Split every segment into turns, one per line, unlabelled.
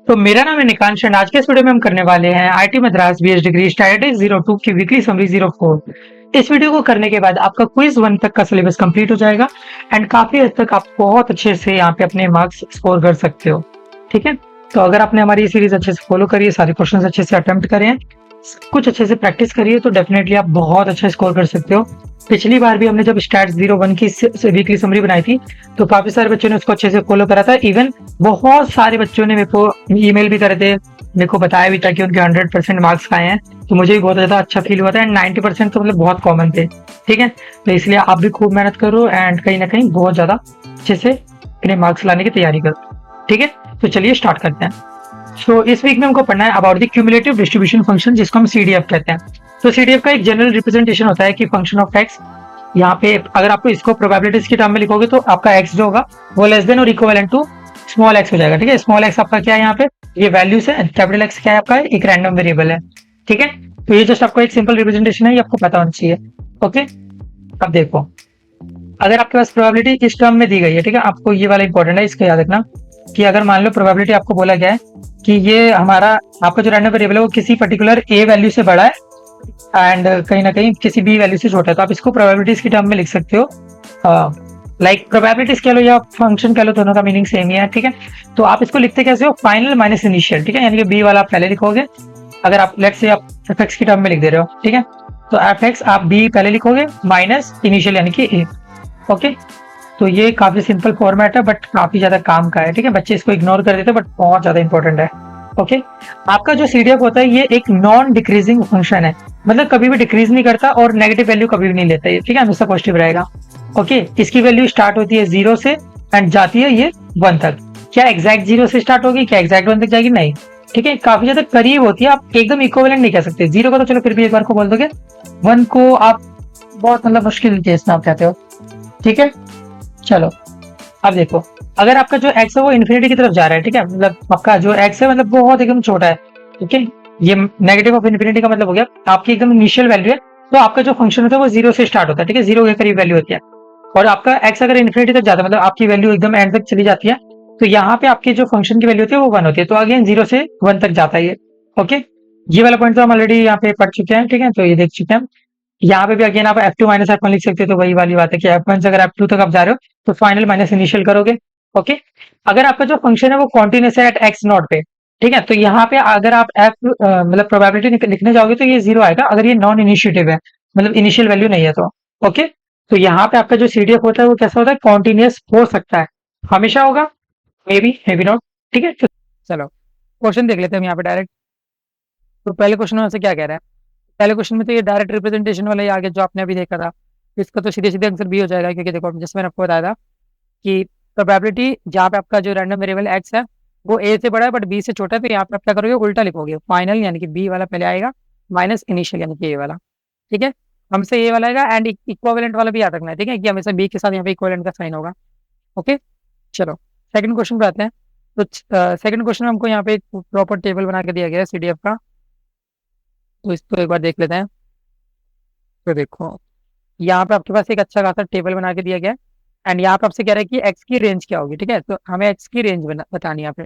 तो मेरा नाम है निकांश एंड आज के इस वीडियो में हम करने वाले हैं IT Madras BS degree statistics 02 की वीकली समरी 04। इस वीडियो को करने के बाद आपका क्विज 1 तक का सिलेबस कंप्लीट हो जाएगा एंड काफी हद तक आप बहुत अच्छे से यहाँ पे अपने मार्क्स स्कोर कर सकते हो। ठीक है, तो अगर आपने हमारी ये सीरीज अच्छे से फॉलो करी है, सारे क्वेश्चन अच्छे से अटेम्प्ट करे हैं, कुछ अच्छे से प्रैक्टिस करिए, तो डेफिनेटली आप बहुत अच्छा स्कोर कर सकते हो। पिछली बार भी हमने जब स्टैट्स 01 की वीकली समरी बनाई थी तो काफी सारे बच्चों ने उसको अच्छे से फॉलो करा था। इवन बहुत सारे बच्चों ने मेरे को ईमेल भी करे थे, मेरे को बताया भी था कि उनके 100% मार्क्स आए हैं, तो मुझे भी बहुत ज्यादा अच्छा फील हुआ था। एंड 90% तो मतलब बहुत कॉमन थे। ठीक है, तो इसलिए आप भी खूब मेहनत करो एंड कहीं ना कहीं बहुत ज्यादा अच्छे से अपने मार्क्स लाने की तैयारी करो। ठीक है, तो चलिए स्टार्ट करते हैं। सो इस वीक में हमको पढ़ना है about the cumulative distribution function, जिसको हम सीडीएफ कहते हैं। तो सीडीएफ का एक जनरल रिप्रेजेंटेशन होता है कि फंक्शन ऑफ एक्स। यहाँ पे अगर आपको इसको प्रोबेबिलिटीज की टर्म में लिखोगे तो आपका एक्स जो होगा वो लेस देन और इक्विवेलेंट टू स्मॉल एक्स हो जाएगा। ठीक है, स्मॉल एक्स आपका क्या है, यहाँ पे ये वैल्यूज है, कैपिटल एक्स क्या है आपका, एक रैंडम वेरिएबल है। ठीक है, तो ये जस्ट आपको एक सिंपल रिप्रेजेंटेशन है, ये आपको पता होना चाहिए। ओके, अब देखो, अगर आपके पास प्रोबेबिलिटी इस टर्म में दी गई है, ठीक है, आपको ये वाला इंपॉर्टेंट है, इसको याद रखना कि अगर मान लो प्रोबेबिलिटी आपको बोला गया है कि ये हमारा आपका जो रैंडम वेरिएबल है वो किसी पर्टिकुलर ए वैल्यू से बड़ा है एंड कहीं ना कहीं किसी बी वैल्यू से छोटा है, तो आप इसको प्रोबेबिलिटीज की टर्म में लिख सकते हो। लाइक प्रोबेबिलिटीज कह लो या फंक्शन कह लो, दोनों का मीनिंग सेम ही है। ठीक है, तो आप इसको लिखते कैसे हो, फाइनल माइनस इनिशियल। ठीक है, यानी कि बी वाला आप पहले लिखोगे, अगर आप लेट से आप एफ एक्स की टर्म में लिख दे रहे हो। ठीक है, तो एफ एक्स आप बी पहले लिखोगे माइनस इनिशियल यानी कि ए। ओके, तो ये काफी सिंपल फॉर्मेट है बट काफी ज्यादा काम का है। ठीक है, बच्चे इसको इग्नोर कर देते हैं बट बहुत ज्यादा इंपॉर्टेंट है। ओके, आपका जो सीडीएफ होता है ये एक नॉन डिक्रीजिंग फंक्शन है, मतलब कभी भी डिक्रीज नहीं करता और नेगेटिव वैल्यू कभी भी नहीं लेता है। ठीक है, हमेशा पॉजिटिव रहेगा। ओके, इसकी वैल्यू स्टार्ट होती है 0 से एंड जाती है ये 1 तक। क्या एग्जैक्ट 0 से स्टार्ट होगी, क्या एग्जैक्ट 1 तक जाएगी, नहीं। ठीक है, काफी ज्यादा करीब होती है, आप एकदम इक्विवेलेंट नहीं कह सकते। 0 का तो चलो फिर भी एक बार को बोल दोगे, 1 को आप बहुत मतलब मुश्किल केस में आप कहते हो। ठीक है, चलो अब देखो, अगर आपका जो एक्स है वो इन्फिनिटी की तरफ जा रहा है, ठीक है, मतलब आपका जो एक्स है मतलब बहुत एकदम छोटा है। ठीक है, ये नेगेटिव ऑफ इन्फिनिटी का मतलब हो गया आपकी एकदम इनिशियल वैल्यू है, तो आपका जो फंक्शन होता है वो 0 से स्टार्ट होता है। ठीक है, 0 के करीब वैल्यू होती है और आपका एक्स अगर इन्फिनिटी तक जाता है मतलब आपकी वैल्यू एकदम एंड तक चली जाती है, तो यहाँ पे आपकी जो फंक्शन की वैल्यू होती है वो 1 होती है, तो अगेन 0 से 1 तक जाता है ये। ओके, ये वाला पॉइंट तो हम ऑलरेडी यहाँ पे पढ़ चुके हैं। ठीक है, तो ये देख चुके हैं। यहाँ पे भी अगेन आप F2 माइनस F1 लिख सकते हो, तो वही वाली बात है कि F1 से अगर F2 तक आप जा रहे हो तो फाइनल माइनस इनिशियल करोगे। ओके, अगर आपका जो फंक्शन है वो कॉन्टिन्यूस है एट एक्स नॉट पे, ठीक है, तो यहाँ पे अगर आप एफ मतलब प्रोबेबिलिटी लिखने जाओगे तो ये 0 आएगा अगर ये नॉन इनिशिएटिव है, मतलब इनिशियल वैल्यू नहीं है तो। ओके, तो यहाँ पे आपका जो सीडीएफ होता है वो कैसा होता है, कॉन्टिन्यूस हो सकता है, हमेशा होगा, मे बी नॉट। ठीक है, तो चलो क्वेश्चन देख लेते हैं हम यहाँ पे डायरेक्ट। तो पहले क्वेश्चन में से क्या कह रहा है, पहले क्वेश्चन में तो ये डायरेक्ट रिप्रेजेंटेशन वाला ही आगे जो आपने अभी देखा था, इसका तो सीधे सीधे आंसर बी हो जाएगा, क्योंकि देखो जैसे मैंने आपको बताया था कि प्रोबेबिलिटी जहाँ पे आपका जो रैंडम वेरिएबल एक्स है वो ए से बड़ा है बट बी से छोटा है, तो यहाँ पे आप क्या करोगे, उल्टा लिखोगे, फाइनल यानी कि बी वाला पहले आएगा माइनस इनिशियल यानी कि ए वाला। ठीक है, हमसे ए वाला आएगा एंड इक्विवेलेंट वाला भी याद रखना है। ठीक है, कि हमेशा बी के साथ यहाँ पे इक्विवेलेंट का साइन होगा। ओके, चलो सेकंड क्वेश्चन पे आते हैं। तो सेकंड क्वेश्चन में हमको यहाँ पे एक प्रॉपर टेबल बना के दिया गया है सीडीएफ का, तो इसको एक बार देख लेते हैं। तो देखो, यहाँ पे आपके पास एक अच्छा खासा टेबल बना के दिया गया है एंड यहाँ पे आपसे कह रहा है कि एक्स की रेंज क्या होगी। ठीक है, तो हमें एक्स की रेंज बतानी है यहाँ पे।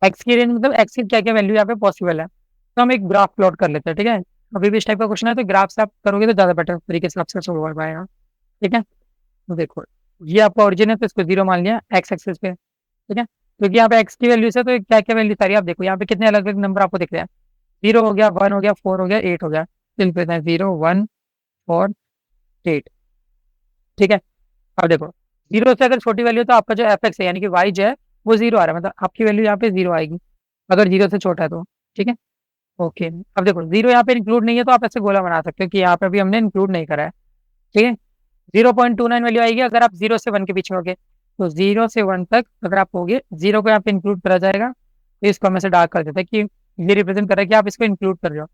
एक्स की रेंज मतलब एक्स की क्या क्या वैल्यू यहाँ पे पॉसिबल है, तो हम एक ग्राफ प्लॉट कर लेते हैं। ठीक है, अभी भी इस टाइप का क्वेश्चन है तो ग्राफ से आप करोगे तो ज्यादा बेटर तरीके से आपसे सोल्व हो पाएगा। ठीक है, तो देखो ये आपका ओरिजिन है तो इसको 0 मान लिया एक्स एक्सिस पे। ठीक है, क्योंकि यहाँ पे एक्स की वैल्यू है तो क्या क्या वैल्यू सारी आप देखो, यहाँ पे कितने अलग अलग नंबर आपको दिख रहे हैं, 0 हो गया, 1 हो गया, 4 हो गया, 8 हो गया, फिल करते हैं 0 1 4 8। ठीक है, अब देखो 0 से अगर छोटी वैल्यू तो आपका जो एफ एक्स है यानी कि वाई जो है वो 0 आ रहा है, मतलब आपकी वैल्यू यहाँ पे 0 आएगी अगर 0 से छोटा है तो। ठीक है, ओके, अब देखो 0 यहाँ पे इंक्लूड नहीं है तो आप ऐसे गोला बना सकते हो कि यहाँ पे भी हमने इंक्लूड नहीं करा है। ठीक है, 0.29 वैल्यू आएगी अगर आप 0 से 1 के पीछे होगे, तो 0 से 1 तक अगर आप होगे 0 को यहाँ पे इंक्लूड करा जाएगा, तो इसको हम ऐसे डार्क कर देते हैं कि ये रिप्रेजेंट कर रहा है कि आप इसको इंक्लूड कर रहे हो,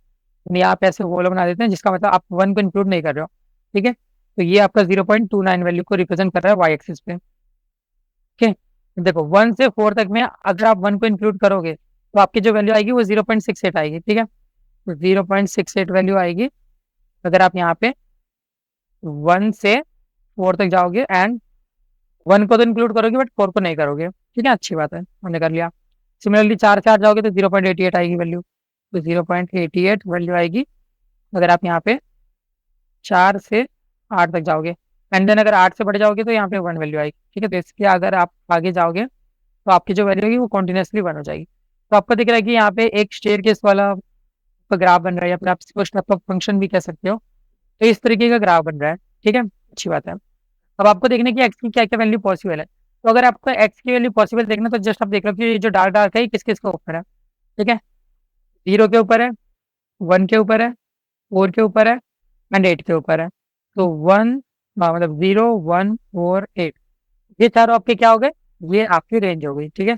नहीं आप ऐसे गोला बना देते हैं जिसका मतलब आप 1 को इंक्लूड नहीं कर रहे हो। ठीक है, तो ये आपका 0.29 वैल्यू को रिप्रेजेंट कर रहा है वाई एक्सिस पे। ठीक है, देखो 1 से 4 तक में अगर आप 1 को इंक्लूड करोगे तो आपकी जो वैल्यू आएगी वो 0.68 आएगी। ठीक है, तो 0.68 वैल्यू आएगी अगर आप यहाँ पे 1 से 4 तक जाओगे एंड 1 को तो इंक्लूड करोगे बट 4 को नहीं करोगे। ठीक है, अच्छी बात है, हमने कर लिया। सिमिलरली 4 से 8 जाओगे तो 0.88 आएगी वैल्यू, तो 0.88 वैल्यू आएगी अगर आप यहाँ पे 4 से 8 तक जाओगे। एंड देन अगर 8 से बढ़ जाओगे तो यहाँ पे 1 वैल्यू आएगी, ठीक है। तो इसके अगर आप आगे जाओगे तो आपकी जो वैल्यू होगी वो कॉन्टिन्यूसली 1 हो जाएगी। तो आपको दिख रहा है कि यहाँ पे एक स्टेयरकेस वाला ग्राफ बन रहा है, या फिर आप इसको स्टेप अप फंक्शन भी कह सकते हो। तो इस तरीके का ग्राफ बन रहा है, ठीक है, अच्छी बात है। अब आपको देखने की एक्स की क्या क्या वैल्यू पॉसिबल है। तो अगर आपको एक्स की वैल्यू पॉसिबल देखना तो जस्ट आप देख लो कि ये जो डार्क डार्क है ये किस किस के ऊपर है, ठीक है। 0 के ऊपर है, 1 के ऊपर है, 4 के ऊपर है, एंड 8 के ऊपर है। तो 1 मतलब 0, 1, 4, 8, ये चारों आपके क्या हो गए, ये आपकी रेंज हो गई, ठीक है।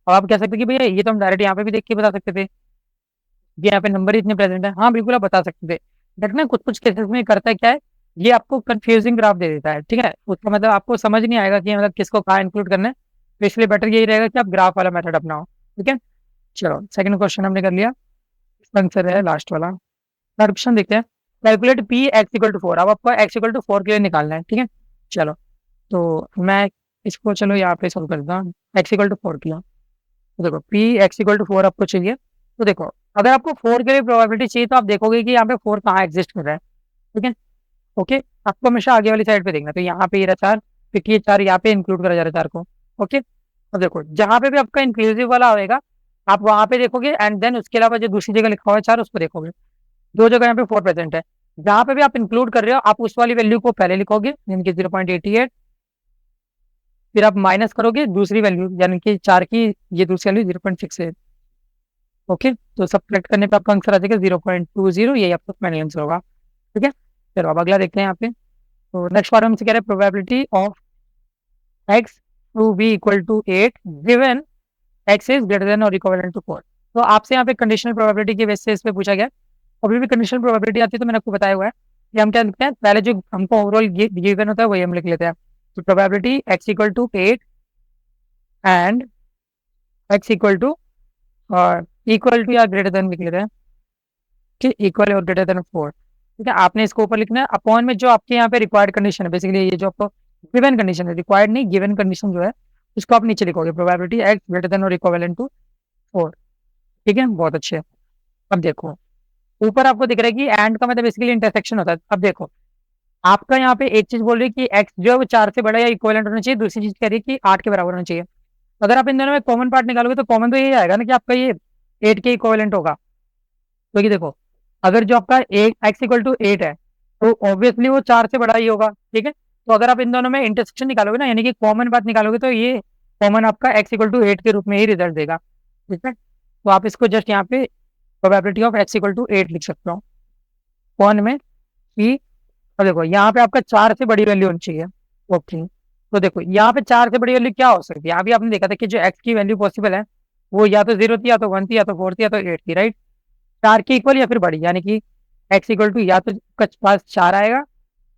और आप कह सकते हैं कि भैया ये तो हम डायरेक्ट यहाँ पे भी देख के बता सकते थे, ये यहाँ पे नंबर इतने प्रेजेंट है। हाँ बिल्कुल आप बता सकते थे, बट ना कुछ कुछ केसेस में करता है क्या है, ये आपको कंफ्यूजिंग ग्राफ दे देता है, ठीक है। उसका मतलब आपको समझ नहीं आएगा कि मतलब किसको कहाँ इंक्लूड करना है। तो इसलिए बेटर यही रहेगा कि आप ग्राफ वाला मेथड अपनाओ, ठीक है। चलो सेकंड क्वेश्चन हमने कर लिया, इसका आंसर है लास्ट वाला। थर्ड क्वेश्चन देखते हैं, calculate P X equal to 4। अब आपको एक्स इक्वल टू 4 के लिए निकालना है, ठीक है। चलो तो मैं इसको चलो यहाँ पे सोल्व करता हूँ, एक्स इक्वल टू 4 किया। तो देखो पी एक्स इक्वल टू 4 आपको चाहिए। तो देखो अगर आपको 4 के लिए प्रोबेबिलिटी चाहिए तो आप देखोगे कि यहाँ पे 4 कहाँ एग्जिस्ट कर रहा है, ठीक है। ओके, आपको हमेशा आगे वाली साइड पे देखना, तो यहाँ पे ये रहा 4, क्योंकि ये 4 यहाँ पे इंक्लूड करा जा रहा है 4 को। ओके, अब देखो जहाँ पे भी आपका इंक्लूसिव वाला होएगा आप वहां पे देखोगे, एंड देन उसके अलावा जो दूसरी जगह लिखा हुआ है 4 उसको देखोगे। दो जगह यहाँ पे 4 प्रेजेंट है, जहाँ पे भी आप इंक्लूड कर रहे हो आप उस वाली वैल्यू को पहले लिखोगे यानी कि 0.88, फिर आप माइनस करोगे दूसरी वैल्यू यानी कि 4 की ये दूसरी वैल्यू 0.68। ओके, तो सब्ट्रैक्ट करने पे आपका आंसर आ जाएगा 0.20, यही आपका फाइनल आंसर होगा, ठीक है। चलो अब अगला देखते हैं यहाँ पे। तो नेक्स्ट पार्ट हमसे कह रहे हैं probability of X to be equal to 8 given X is greater than और इक्विवेलेंट टू 4। तो आपसे यहाँ पे कंडीशनल प्रोबेबिलिटी के बेसिस पे पूछा गया। अभी भी कंडीशनल प्रोबेबिलिटी आती है तो मैंने आपको बताया हुआ है कि हम क्या लिखते हैं, पहले जो हमको ओवरऑल गिवन होता है वही हम लिख लेते हैं। तो probability X equal to 8 and X equal to और इक्वल टू या ग्रेटर देन लिख लेते हैं, ठीक, इक्वल और ग्रेटर देन 4, ठीक है। आपने इसको ऊपर लिखना है अपॉन में जो आपके यहाँ पे रिक्वायर्ड कंडीशन है, बेसिकली ये जो आपको गिवन कंडीशन है, रिक्वायर्ड नहीं गिवन कंडीशन जो है उसको आप नीचे लिखोगे, प्रोबेबिलिटी एक्स ग्रेटर देन और इक्विवेलेंट टू 4, ठीक है, बहुत अच्छे। अब देखो ऊपर आपको दिख रहा है कि एंड का मतलब बेसिकली इंटरसेक्शन होता है। अब देखो आपका यहाँ पे एक चीज बोल रही है कि एक्स जो है वो 4 से बड़ा या इक्विवेलेंट होना चाहिए, दूसरी चीज कह रही है कि 8 के बराबर होना चाहिए। अगर आप इन दोनों में कॉमन पार्ट निकालोगे तो कॉमन तो यही आएगा ना कि आपका ये 8 के इक्विवेलेंट होगा। क्योंकि देखो अगर जो आपका एक्स इक्वल टू 8 है तो ऑब्वियसली वो 4 से बड़ा ही होगा, ठीक है। तो अगर आप इन दोनों में इंटरसेक्शन निकालोगे ना यानी कि कॉमन बात निकालोगे तो ये कॉमन आपका एक्स इक्वल टू 8 के रूप में ही रिजल्ट देगा, ठीक है। तो आप इसको जस्ट यहाँ पे probability of X equal to 8 लिख सकते हो कौन में कि, और देखो यहाँ पे आपका 4 से बड़ी वैल्यू होनी चाहिए। ओके, तो देखो यहाँ पे 4 से बड़ी वैल्यू क्या हो सकती है, अभी आपने देखा था कि जो एक्स की वैल्यू पॉसिबल है वो या तो 0 थी या तो 1 थी या तो 4 थी या तो 8 थी, राइट। 4 की इक्वल या फिर बड़ी, यानी कि एक्स इक्वल टू या तो पास 4 आएगा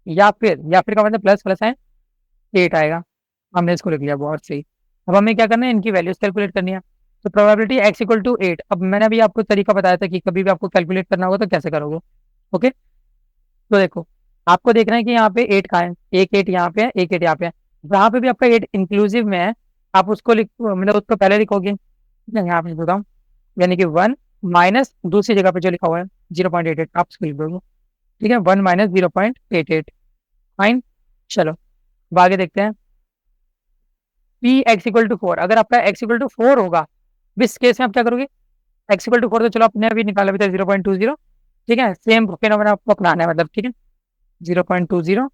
या फिर का मतलब प्लस प्लस है 8 आएगा। हमने इसको लिख लिया, बहुत सही। अब हमें क्या करना है, इनकी वैल्यूज कैलकुलेट करनी है। तो प्रोबेबिलिटी एक्स इक्वल टू 8, अब मैंने अभी आपको तरीका बताया था कि कभी भी आपको कैलकुलेट करना होगा तो कैसे करोगे। ओके, तो देखो आपको देखना है कि यहाँ पे 8 कहाँ है, एक 8 यहाँ पे है, एक 8 यहाँ पे है। जहाँ पे भी आपका 8 इंक्लूसिव में है आप उसको लिख मतलब उसको पहले लिखोगे, यहाँ पे बताऊँ, यानी कि 1 माइनस दूसरी जगह पे जो लिखा हुआ है 0.88 आप उसको लिख दोगे, ठीक है। 1 माइनस 0.88, फाइन। चलो अब आगे देखते हैं, पी एक्स इक्वल टू 4। अगर आपका एक्स इक्वल टू 4 होगा इस केस में आप क्या करोगे, एक्स इक्वल टू 4 तो चलो अपने अभी निकाला भी था 0.20, ठीक है, सेम फिनोमेना आपको अपनाना है मतलब, ठीक है। 0.20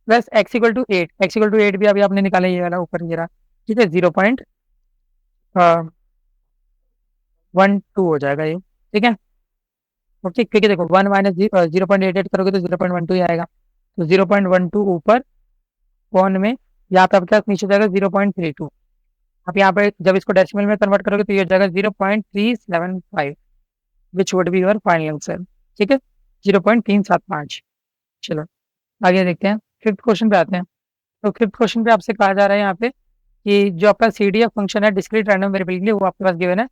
plus X equal to 8, X equal to 8 भी अभी आपने निकाला ये वाला ऊपर ये रहा, ठीक है, 0.12 हो जाएगा ये, ठीक है। ओके, क्योंकि देखो 1 माइनस 0.88 करोगे तो 0.12 ही आएगा। तो 0.12 ऊपर कौन में यहाँ पे आपके पास नीचे हो जाएगा 0.32। आप यहाँ पे जब इसको डेसिमल में कन्वर्ट करोगे तो ये हो जाएगा 0.375, which would be your final answer, ठीक है, 0.375। चलो आगे देखते हैं, फिफ्थ क्वेश्चन पे आते हैं। तो फिफ्थ क्वेश्चन पे आपसे कहा जा रहा है यहाँ पे कि जो आपका CDF फंक्शन है डिस्क्रीट रैंडम वेरिएबल के लिए वो आपके पास गिवन है,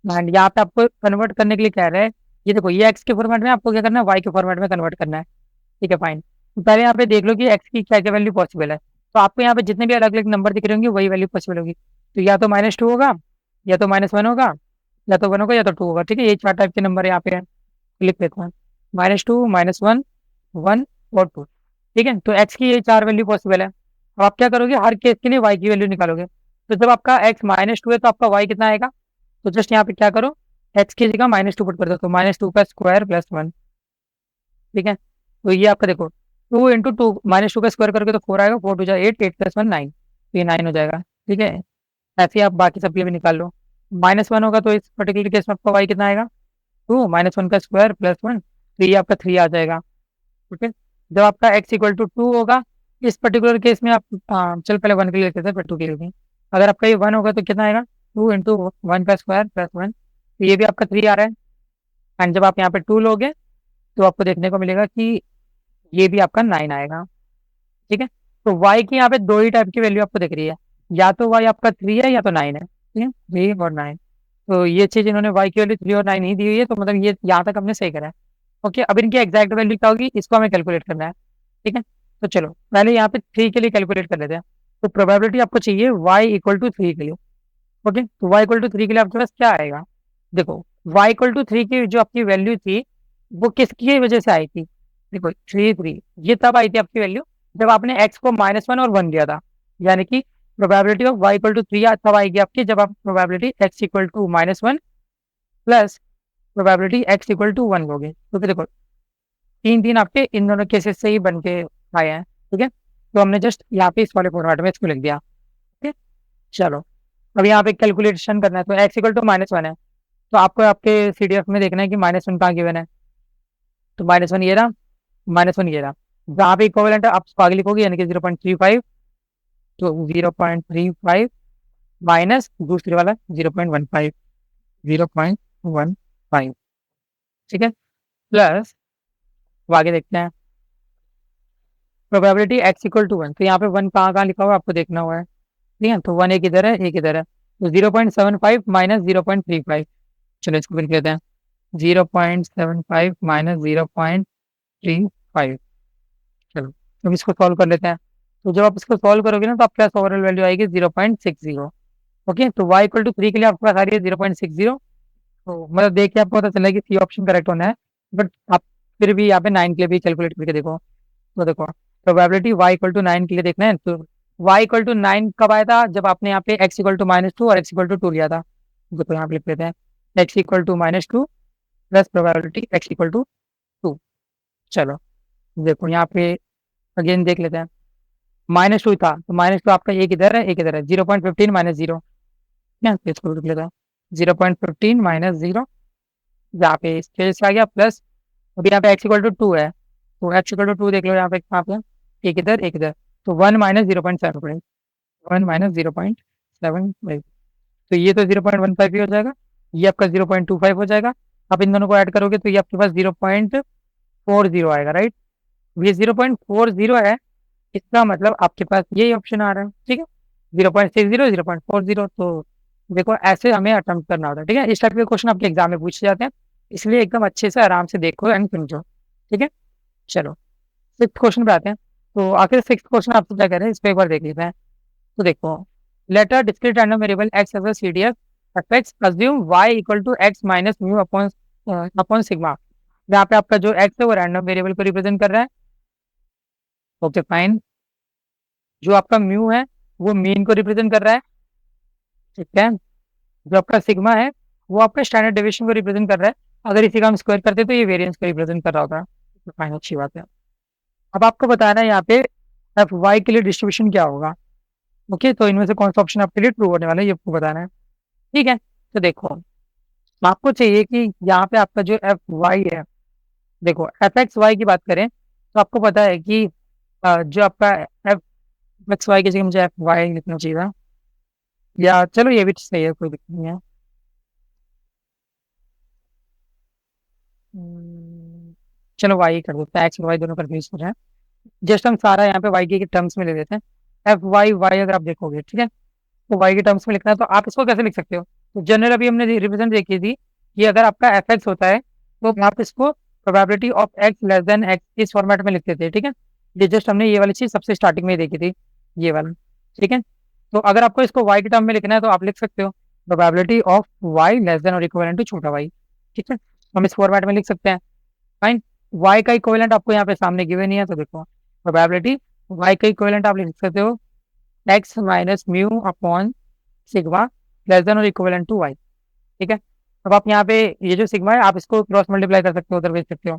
एंड यहाँ पे आपको कन्वर्ट करने के लिए कह रहा है, ये देखो ये एक्स के फॉर्मेट में आपको क्या करना है, वाई के फॉर्मेट में कन्वर्ट करना है, ठीक है, फाइन। तो पहले यहाँ पे देख लो कि एक्स की क्या क्या वैल्यू पॉसिबल है। तो आपको यहाँ पे जितने भी अलग अलग नंबर दिख रहे होंगे वही वैल्यू पॉसिबल होगी। तो या तो -2 होगा या तो -1 होगा, या तो 1 होगा, या तो 2 होगा। ठीक है, ये 4 टाइप के नंबर यहाँ पे है, लिख लेते हैं। -2, -1, 1 और 2। ठीक है, तो x की ये 4 वैल्यू पॉसिबल है। अब आप क्या करोगे, हर केस के लिए y की वैल्यू निकालोगे। तो जब आपका x -2 है तो आपका y कितना आएगा? तो जस्ट यहाँ पे क्या करो, x की जगह -2 पुट कर दो, तो -2 का स्क्वायर प्लस 1। ठीक है, तो ये आपका देखो, 2 इंटू टू, -2 का स्क्वायर करोगे तो 4 आएगा, 4 टू जा 8, 8 प्लस 1 9, तो ये 9 हो जाएगा। ठीक है, ऐसे ही आप बाकी सब के भी निकाल लो। -1 होगा तो इस पर्टिकुलर केस में आपका y कितना आएगा? 2 -1 का स्क्वायर प्लस 1, तो ये आपका 3 आ जाएगा। ठीक है, जब आपका x इक्वल टू 2 होगा, इस पर्टिकुलर केस में आप चल पहले 1 के लिए लेते थे, फिर 2 के लिए लेते हैं। अगर आपका ये 1 होगा तो कितना आएगा? 2 इंटू 1 का स्क्वायर प्लस 1, तो ये भी आपका 3 आ रहा है। एंड जब आप यहाँ पे 2 लोगे तो आपको देखने को मिलेगा कि ये भी आपका 9 आएगा। ठीक है, तो y की यहाँ पे दो ही टाइप की वैल्यू आपको दिख रही है, या तो y आपका 3 है या तो 9 है। ठीक है, 3 और 9, तो ये चीज इन्होंने y की वैल्यू 3 और 9 ही दी हुई है, तो मतलब ये यहाँ तक हमने सही करा है। ओके, अब इनकी एग्जैक्ट वैल्यू क्या होगी, इसको हमें कैलकुलेट करना है। ठीक है, तो चलो पहले यहाँ पे 3 के लिए कैलकुलेट कर लेते हैं। तो प्रोबेबिलिटी आपको चाहिए y इक्वल टू 3 के लिए। ओके, तो y इक्वल टू 3 के लिए आपके पास क्या आएगा? देखो, y इक्वल टू 3 की जो आपकी वैल्यू थी वो किसकी वजह से आई थी? देखो 3 ये तब आई थी आपकी वैल्यू जब आपने x को -1 और 1 लिया था, यानी कि probability of y equal to 3 तब आएगी आपकी जब आप probability x equal to -1 plus probability x equal to 1 लोगे। तो फिर देखो, 3 आपके इन दोनों केसेस से ही बन के आए हैं। ठीक है, तो हमने जस्ट यहाँ पे इस वाले फॉर्मेट में इसको लिख दिया। ठीक है, चलो अब यहाँ पे कैलकुलेशन करना है, तो x इक्वल टू -1 है, तो आपको आपके CDF में देखना है कि -1 कहाँ गिवन है। तो -1 ये रहा, -1 ये रहा, जहाँ पे इक्विवेलेंट है आप उसको आगे लिखोगे, यानी कि 0.35, तो 0.35 माइनस दूसरे वाला 0.15, 0.15। ठीक है, प्लस आगे देखते हैं प्रोबेबिलिटी x इक्वल टू 1, तो यहाँ पे 1 कहाँ कहाँ लिखा हुआ है आपको देखना हुआ है। ठीक है, तो 1 एक इधर है, एक इधर है, तो 0.75 माइनस 0.35। चलो इसको फिर कहते हैं 0.75 माइनस 0.35। चलो अब इसको सॉल्व कर लेते हैं। तो जब आप इसको सॉल्व करोगे ना तो आपके पास ओवरऑल वैल्यू आएगी 0.60। ओके, तो y इक्वल टू 3 के लिए आपके पास आ रही है 0.60। तो मतलब देख के आपको पता चला कि सी ऑप्शन करेक्ट होना है, बट आप फिर भी यहाँ पे 9 के लिए भी कैलकुलेट करके देखो। तो देखो, प्रोबेबिलिटी y इक्वल टू 9 के लिए देखना है, तो y इक्वल टू 9 कब आया था? जब आपने यहाँ पे x इक्वल टू -2 और x इक्वल टू 2 लिया था। तो यहाँ पे लिख लेते हैं x equal to -2 plus probability x equal to 2। चलो देखो यहाँ पे अगेन देख लेते हैं, -2 था, तो -2 आपका एक इधर है, एक इधर है, 0.15 माइनस 0। क्या इसको लिख लेता हूँ, 0.15 माइनस 0, यहाँ पे इस पेज से आ गया, प्लस अभी यहाँ पे x इक्वल टू 2 है, तो x इक्वल टू 2 देख लो यहाँ पे कहाँ पे, एक इधर एक इधर, तो 1 माइनस 0.75, 1 माइनस 0.75, तो ये तो 0.15 ही हो जाएगा, ये आपका 0.25 हो जाएगा। आप इन दोनों को ऐड करोगे तो ये आपके पास 0.40 आएगा, राइट। ये 0.40 है, इसका मतलब आपके पास यही ऑप्शन आ रहा है। ठीक है, 0.60, 0.40, तो देखो ऐसे हमें अटेम्प्ट करना होता है। ठीक है, इस टाइप के क्वेश्चन आपके एग्जाम में पूछे जाते हैं, इसलिए एकदम अच्छे से आराम से देखो एंड समझो। ठीक है, चलो 6th क्वेश्चन पे आते हैं। तो आखिर 6th क्वेश्चन आपसे क्या कह रहे हैं इस पे एक बार देख लेते हैं। तो देखो, letter discrete random variable x as a CDF F X assume y equal to x minus mu upon upon sigma. यहाँ पे आपका जो x है वो रैंडम वेरिएबल को रिप्रेजेंट कर रहा है। ओके फाइन, जो आपका म्यू है वो मीन को रिप्रेजेंट कर रहा है। ठीक है, जो आपका सिग्मा है वो आपका स्टैंडर्ड डेविएशन को रिप्रेजेंट कर रहा है। अगर इसी का हम स्क्वायर करते तो ये वेरिएंस को रिप्रेजेंट कर रहा होता है। तो फाइन, अच्छी बात है। अब आपको बताना है यहाँ पे एफ वाई के लिए डिस्ट्रीब्यूशन क्या होगा। ओके, तो इनमें से कौन सा ऑप्शन आपके लिए ट्रू होने वाला है ये आपको बताना है। ठीक है, तो देखो आपको चाहिए कि यहाँ पे आपका जो एफ वाई है, देखो एफ एक्स वाई की बात करें तो आपको पता है कि जो आपका एफ एक्स वाई की जगह मुझे एफ वाई लिखना चाहिए था, या चलो ये भी सही है, कोई दिक्कत नहीं है। चलो वाई कर देते हैं, एक्स और वाई दोनों कंफ्यूज हो रहे हैं। जस्ट हम सारा यहाँ पे वाई के टर्म्स में ले लेते हैं। एफ वाई वाई अगर आप देखोगे, ठीक है, तो वाई के टर्म्स में लिखना है तो आप इसको कैसे लिख सकते हो? तो जनरल अभी हमने रिप्रेजेंट देखी थी कि अगर आपका एफ एक्स होता है तो आप इसको probability of x less than x इस फॉर्मेट में लिखते थे। ठीक है, ये जस्ट हमने ये वाली चीज सबसे स्टार्टिंग में ही देखी थी, ये वाला। ठीक है, तो अगर आपको इसको वाई के टर्म में लिखना है तो आप लिख सकते हो probability of Y less than और इक्विवेलेंट टू छोटा वाई। ठीक है, हम इस फॉर्मेट में लिख सकते हैं। फाइन, वाई का इक्विवेलेंट आपको यहाँ पे सामने गिवन नहीं है, तो देखो प्रोबेबिलिटी वाई का इक्विवेलेंट आप लिख सकते हो x minus mu upon sigma less than और इक्विवेलेंट टू वाई। ठीक है, अब आप यहाँ पे ये जो सिग्मा है आप इसको क्रॉस मल्टीप्लाई कर सकते हो, उधर भेज सकते हो,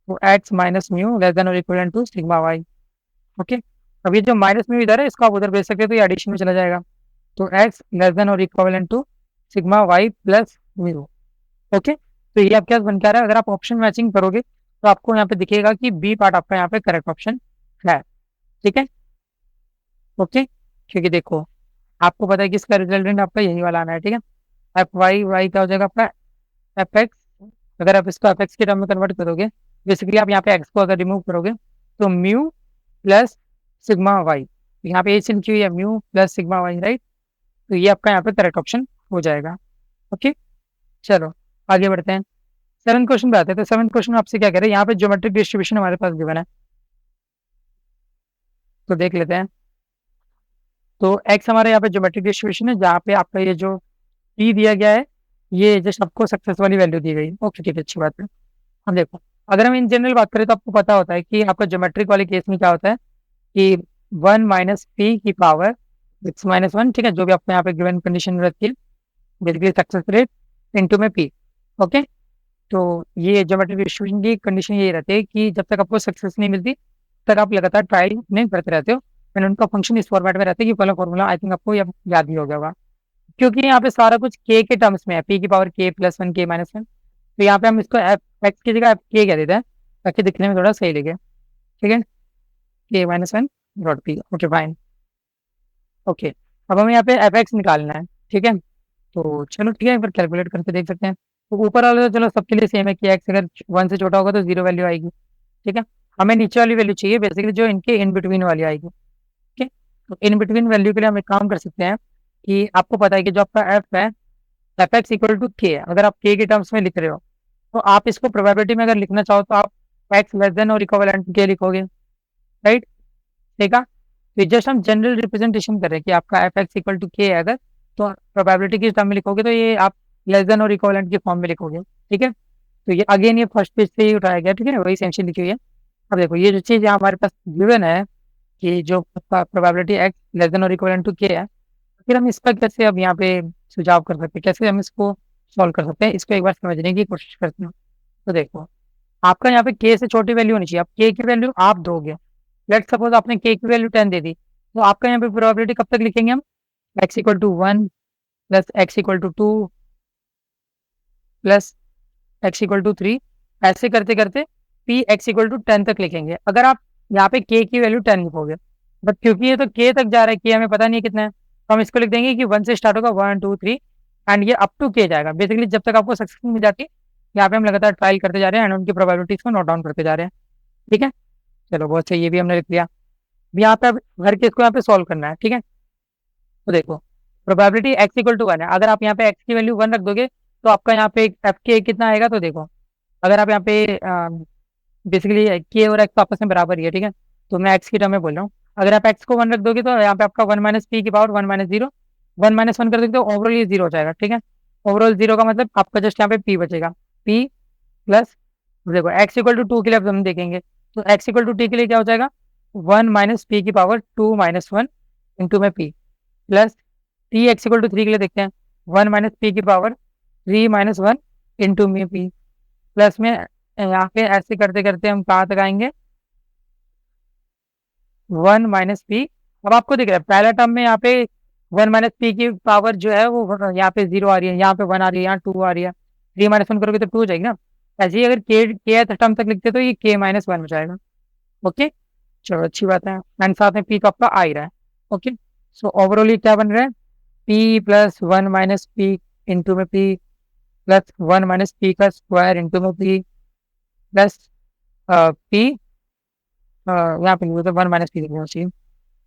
तो x minus mu less than और equivalent to sigma y. Okay, अब ये जो माइनस म्यू इधर है इसको आप उधर भेज सकते हो, तो ये एडिशन में चला जाएगा, तो एक्स लेस देन और equivalent to sigma Y plus mu. Okay, तो ये आपके पास बन क्या रहा है, अगर आप ऑप्शन मैचिंग करोगे तो आपको यहाँ पे दिखेगा कि बी पार्ट आपका यहाँ पे करेक्ट ऑप्शन है। ठीक है, ओके, क्योंकि देखो आपको पता है कि इसका रिजल्टेंट आपका यही वाला आना है। ठीक है, एफ वाई वाई क्या हो जाएगा आपका एफ एक्स, अगर आप इसको एफ एक्स के टर्म में कन्वर्ट करोगे, बेसिकली आप यहाँ पे एक्स को अगर रिमूव करोगे तो म्यू प्लस सिग्मा वाई, यहाँ पे एच लिखी हुई है mu plus sigma Y, right, तो ये आपका यहाँ पे करेक्ट ऑप्शन हो जाएगा। ओके, चलो आगे बढ़ते हैं, सेवन क्वेश्चन पे आते हैं। तो सेवन क्वेश्चन में आपसे क्या कह रहे हैं, यहाँ पे ज्योमेट्रिक डिस्ट्रीब्यूशन हमारे पास गिवन है, तो देख लेते हैं। तो एक्स हमारे यहाँ पे ज्योमेट्रिक डिस्ट्रीब्यूशन है, जहाँ पे आपका ये जो पी दिया गया है ये जस्ट आपको सक्सेस वाली वैल्यू दी गई। ओके ठीक है, अच्छी बात है। अब देखो अगर हम इन जनरल बात करें तो आपको पता होता है कि आपका ज्योमेट्रिक वाले केस में क्या होता है कि 1 - p की पावर x - 1, ठीक है, जो भी आपको यहाँ पे गिवन कंडीशन रहती है, बेसिकली सक्सेस रेट इनटू में p। ओके, तो ये ज्योमेट्रिक डिस्ट्रीब्यूशन की कंडीशन ये रहती है कि जब तक आपको सक्सेस नहीं मिलती तब आप लगातार ट्राई नहीं करते रहते हो, एंड उनका फंक्शन इस फॉर्मेट में रहता है कि पहला फॉर्मूला आई थिंक आपको याद ही हो गया होगा, क्योंकि यहाँ पे सारा कुछ k के टर्म्स में है, p की पावर k+1 k-1, तो यहाँ पे हम इसको x की जगह k कह देते हैं ताकि दिखने में थोड़ा सही लगे। ठीक है, k-1 dot p। Okay fine, okay, अब हमें यहाँ पे एफ एक्स निकालना है। ठीक है, तो चलो ठीक है, एक बार कैलकुलेट करके देख सकते हैं। तो ऊपर वाला तो चलो सबके लिए सेम है कि एक्स अगर 1 से छोटा होगा तो 0 वैल्यू आएगी। ठीक है, हमें नीचे वाली वैल्यू चाहिए, बेसिकली जो इनके इन बिटवीन वाली आएगी। ठीक है, तो इन बिटवीन वैल्यू के लिए हम एक काम कर सकते हैं कि आपको पता है कि जो आपका एफ है एफ एक्स इक्वल टू के, अगर आप के टर्म्स में लिख रहे हो तो आप इसको प्रोबेबिलिटी में अगर लिखना चाहो तो आप एक्स लेस देन और इक्विवेलेंट के लिखोगे, राइट। ठीक है, तो जस्ट हम जनरल रिप्रेजेंटेशन करें कि आपका एफ एक्स इक्वल टू के है अगर, तो प्रोबेबिलिटी की टर्म में लिखोगे तो ये आप लेस देन और इक्विवेलेंट के फॉर्म में लिखोगे। ठीक है, तो ये अगेन ये फर्स्ट पेज से ही उठाया गया, ठीक है, वही सेंशन लिखी हुई है। अब देखो ये जो चीज़ यहाँ हमारे पास गिवन है कि जो प्रोबेबिलिटी एक्स लेस देन और इक्विवेलेंट टू के है, फिर हम इसका कैसे अब यहाँ पे सुझाव कर सकते हैं, कैसे हम इसको सॉल्व कर सकते हैं, इसको एक बार समझने की कोशिश करते हैं। तो देखो आपका यहाँ पे के से छोटी वैल्यू होनी चाहिए, आप के की वैल्यू आप दोगे, लेट सपोज आपने के की वैल्यू 10 दे दी, तो आपका यहाँ पे प्रोबेबिलिटी कब तक लिखेंगे हम, X equal to 1 plus X equal to 2 plus X equal to 3, ऐसे करते करते पी एक्स इक्वल टू 10 तक लिखेंगे। अगर आप यहाँ पे के की वैल्यू 10 लिखोगे, बट क्योंकि ये तो के तक जा रहा है, के हमें पता नहीं है कितना है, तो हम इसको लिख देंगे कि 1 से स्टार्ट होगा 1 2 3 एंड ये अप टू के जाएगा। बेसिकली जब तक आपको सक्सेस मिल जाती है, यहाँ पे हम लगातार ट्रायल करते जा रहे हैं एंड उनकी प्रोबेबिलिटीज को नोट डाउन करते जा रहे हैं। ठीक है, चलो बहुत सही, ये भी हमने लिख लिया। अब यहाँ पे अब हर केस को यहाँ पे सॉल्व करना है। ठीक है, तो देखो प्रोबेबिलिटी एक्स इक्वल टू 1 है, अगर आप यहाँ पे एक्स की वैल्यू 1 रख दोगे तो आपका यहाँ पे एफ के कितना आएगा, तो देखो अगर आप यहाँ पे बेसिकली के और एक्स आपस में बराबर ही है, ठीक है, तो मैं एक्स की टर्म में बोल रहा हूँ, अगर आप एक्स को 1 रख दोगे तो यहाँ पे आपका 1 - p की पावर 1 - 0, 1 - 1 कर दोगे तो ओवरऑल ये 0 हो जाएगा। ठीक है, ओवरऑल 0 का मतलब आपका जस्ट यहाँ पे p बचेगा, p प्लस देखो एक्स इक्वल टू 2 के लिए अब हम देखेंगे, तो एक्स इक्वल टू टी के लिए क्या हो जाएगा 1 - p की पावर 2 - 1 इंटू में p plus T X equal to 3 के लिए देखते हैं 1 - p की पावर 3 - 1 इंटू में p प्लस में यहाँ पे ऐसे करते करते हम कहाँ तक आएंगे 1 - p। अब आपको दिख रहा है पहला टर्म में यहाँ पे 1 - p की पावर जो है वो यहाँ पे 0 आ रही है, यहाँ पे 1 आ रही है, यहाँ 2 आ रही है, 3 - 1 करोगे तो 2 हो जाएगी ना। ऐसे ही अगर के टर्म तक लिखते तो ये k-1 हो जाएगा। ओके, चलो अच्छी बात है, एंड साथ में p तो आपका आ ही रहा है। ओके, सो ओवरऑल ये क्या बन रहा है p प्लस 1 - p इंटू में p प्लस 1 - p का स्क्वायर इंटू में p प्लस p, यहाँ पे तो 1 - p लिखना चाहिए,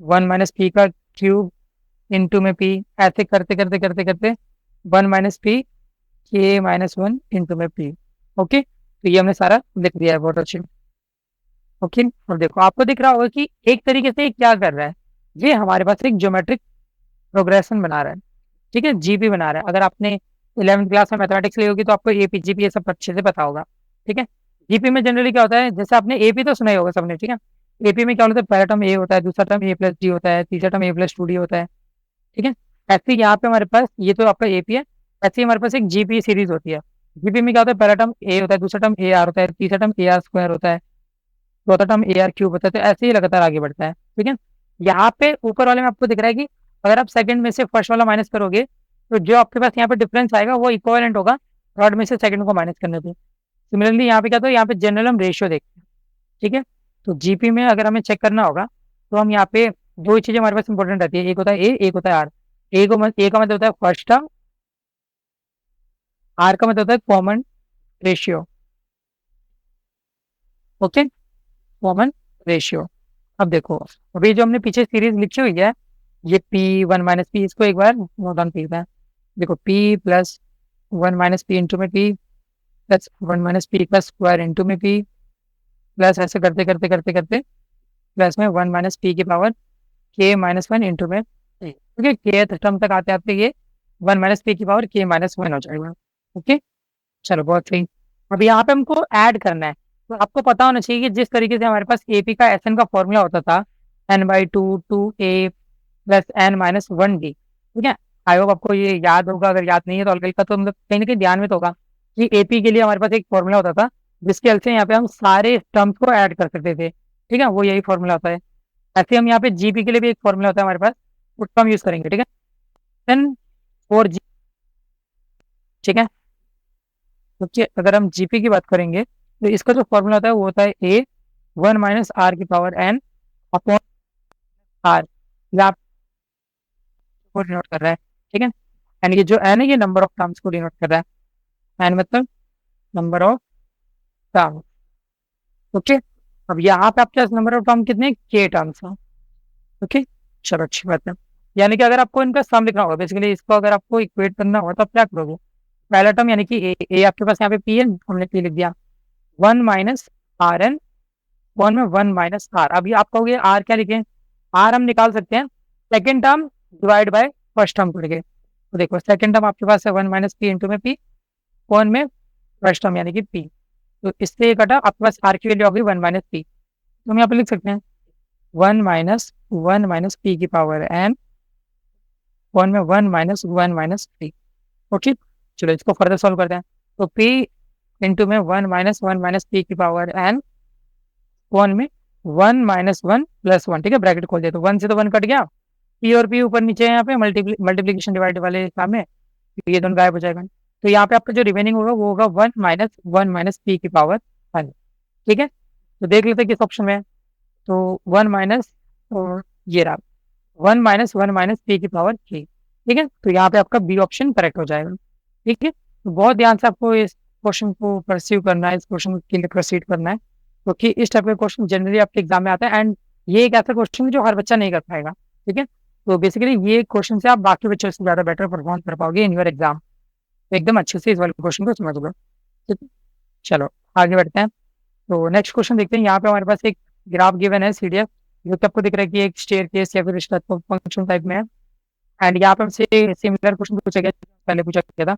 1 - p का क्यूब इंटू में p, ऐसे करते करते करते करते 1 - p k-1 इंटू में p। ओके, तो ये हमने सारा लिख दिया है, बहुत अच्छे। ओके, और देखो आपको दिख रहा होगा कि एक तरीके से ये क्या कर रहा है, ये हमारे पास एक ज्योमेट्रिक प्रोग्रेशन बना रहा है। ठीक है, जीपी बना रहा है। अगर आपने 11th क्लास में मैथमेटिक्स ली होगी तो आपको एपी जीपी ये सब अच्छे से पता होगा। ठीक है, जीपी में जनरली क्या होता है, जैसे आपने एपी तो सुना ही होगा सबने। ठीक है, एपी में क्या होता है, पहला टर्म ए होता है, दूसरा टर्म ए प्लस डी होता है, तीसरा term A plus to D होता है। ठीक है, ऐसे ही यहाँ पे हमारे पास ये तो आपका एपी है, ऐसे ही हमारे पास एक जीपी सीरीज होती है। जीपी में क्या होता है, पहला टर्म ए होता है, दूसरा टर्म ए आर होता है, तीसरा टर्म ए आर स्क्वायर होता है, चौथा टर्म ए आर क्यूब होता है। तो ऐसे ही लगातार आगे बढ़ता है। ठीक है, यहाँ पे ऊपर वाले में आपको दिख रहा है कि अगर आप सेकंड में से फर्स्ट वाला माइनस करोगे तो जो आपके पास यहाँ पे डिफरेंस आएगा वो इक्विवेलेंट होगा थर्ड में से सेकंड को माइनस करने पे। सिमिलरली यहाँ पे क्या, तो यहाँ पे जनरल हम रेशियो देखते हैं। ठीक है, तो जीपी में अगर हमें चेक करना होगा तो हम यहाँ पे दो ही चीजें हमारे पास इंपॉर्टेंट रहती है, एक होता है ए, एक होता है आर। ए का मतलब होता है फर्स्ट टर्म, आर का मतलब होता है common ratio. Okay, common ratio. अब देखो, अभी जो हमने पीछे सीरीज लिखी हुई है, ये पी वन माइनस पी, इसको एक बार नोट डाउन करते हैं। देखो, p plus one minus p into में p plus one minus p का स्क्वायर इंटू में पी प्लस ऐसे करते करते करते करते प्लस में वन माइनस पी की पावर के माइनस वन इंटू में पी। ओके, के टर्म तक आते आते ये वन माइनस पी की पावर के माइनस वन हो जाएगा। ओके, चलो बहुत सही। अब यहाँ पे हमको ऐड करना है, तो आपको पता होना चाहिए कि जिस तरीके से हमारे पास एपी का एस एन का फॉर्मूला होता था, N by two two A plus N minus one D. ठीक है, आई होप आपको ये याद होगा, अगर याद नहीं है तो ऑलरेडी का तो मतलब कहीं ना कहीं ध्यान में तो होगा कि एपी के लिए हमारे पास एक फॉर्मूला होता था जिसके हेल्प से यहाँ पे हम सारे टर्म्स को ऐड कर सकते थे। ठीक है, वो यही फॉर्मूला होता है। ऐसे हम यहाँ पे जीपी के लिए भी एक फॉर्मूला होता है हमारे पास, उसको हम यूज करेंगे। ठीक है, देन फोर जी। ठीक है, क्योंकि अगर हम जीपी की बात करेंगे तो इसका जो फॉर्मूला होता है वो होता है ए वन माइनस आर की पावर एन अपॉन आर। ये आपको डिनोट कर रहा है। ठीक है, एंड ये जो एन है ये नंबर ऑफ टर्म्स को डिनोट कर रहा है। एन मतलब नंबर ऑफ टर्म। ओके, अब यहाँ पे आपके पास नंबर ऑफ टर्म कितने, के टर्म्स हैं। ओके, चलो अच्छी बात है। यानी कि अगर आपको इनका सम लिखना होगा, बेसिकली इसको अगर आपको इक्वेट करना होगा तो आप क्या करोगे, पहला टर्म यानी कि ए आपके पास यहाँ पे पी है, हमने पी लिख दिया, one minus R N, one में वन माइनस आर। अभी आप कहोगे आर क्या लिखें, आर हम निकाल सकते हैं second term divide by first term करके। तो देखो, सेकेंड टर्म आपके पास है वन माइनस पी इंटू में पी, कौन में फर्स्ट टर्म यानी कि पी। तो इससे ये कटा, आपके पास आर की वैल्यू होगी वन माइनस पी। तो हम यहाँ पे लिख सकते हैं वन माइनस पी की पावर एन, वन में वन माइनस पी। ओके, चलो इसको फर्दर सॉल्व करते हैं। तो पी इंटू में वन माइनस पी की पावर एन, वन में वन प्लस वन। ठीक है, ब्रैकेट खोल दिया तो वन से तो वन कट गया, पी और पी ऊपर नीचे है यहाँ पे मल्टीप्लीकेशन डिवाइड वाले काम में, तो ये दोनों गायब हो जाएगा। तो यहाँ पे आपका जो रिमेनिंग होगा वो होगा वन माइनस पी की पावर वन। ठीक है, तो देख लेते हैं किस ऑप्शन में है। तो वन माइनस, ये रहा वन माइनस पी की पावर थ्री। ठीक है, तो यहाँ पे आपका बी ऑप्शन करेक्ट हो जाएगा। ठीक है, तो बहुत ध्यान से आपको इस क्वेश्चन को परस्यू करना है, इस क्वेश्चन के लिए प्रोसीड करना है, क्योंकि इस टाइप का क्वेश्चन जनरली आपके एग्जाम में आता है एंड ये एक ऐसा क्वेश्चन है जो हर बच्चा नहीं कर पाएगा। ठीक है, तो बेसिकली ये क्वेश्चन से आप बाकी बच्चों से ज्यादा बेटर परफॉर्म कर पाओगे इन योर एग्जाम। तो एकदम अच्छे से इस वाले क्वेश्चन को समझ लो। ठीक है, चलो आगे बढ़ते हैं। तो नेक्स्ट क्वेश्चन देखते हैं। यहाँ पे हमारे पास एक ग्राफ गिवन है सीडीएफ, जो कि आपको दिख रहा है कि एक स्टेयर केस या फिर फंक्शन टाइप में है। एंड यहाँ पे हमसे सिमिलर क्वेश्चन पूछा गया, पहले पूछा गया था,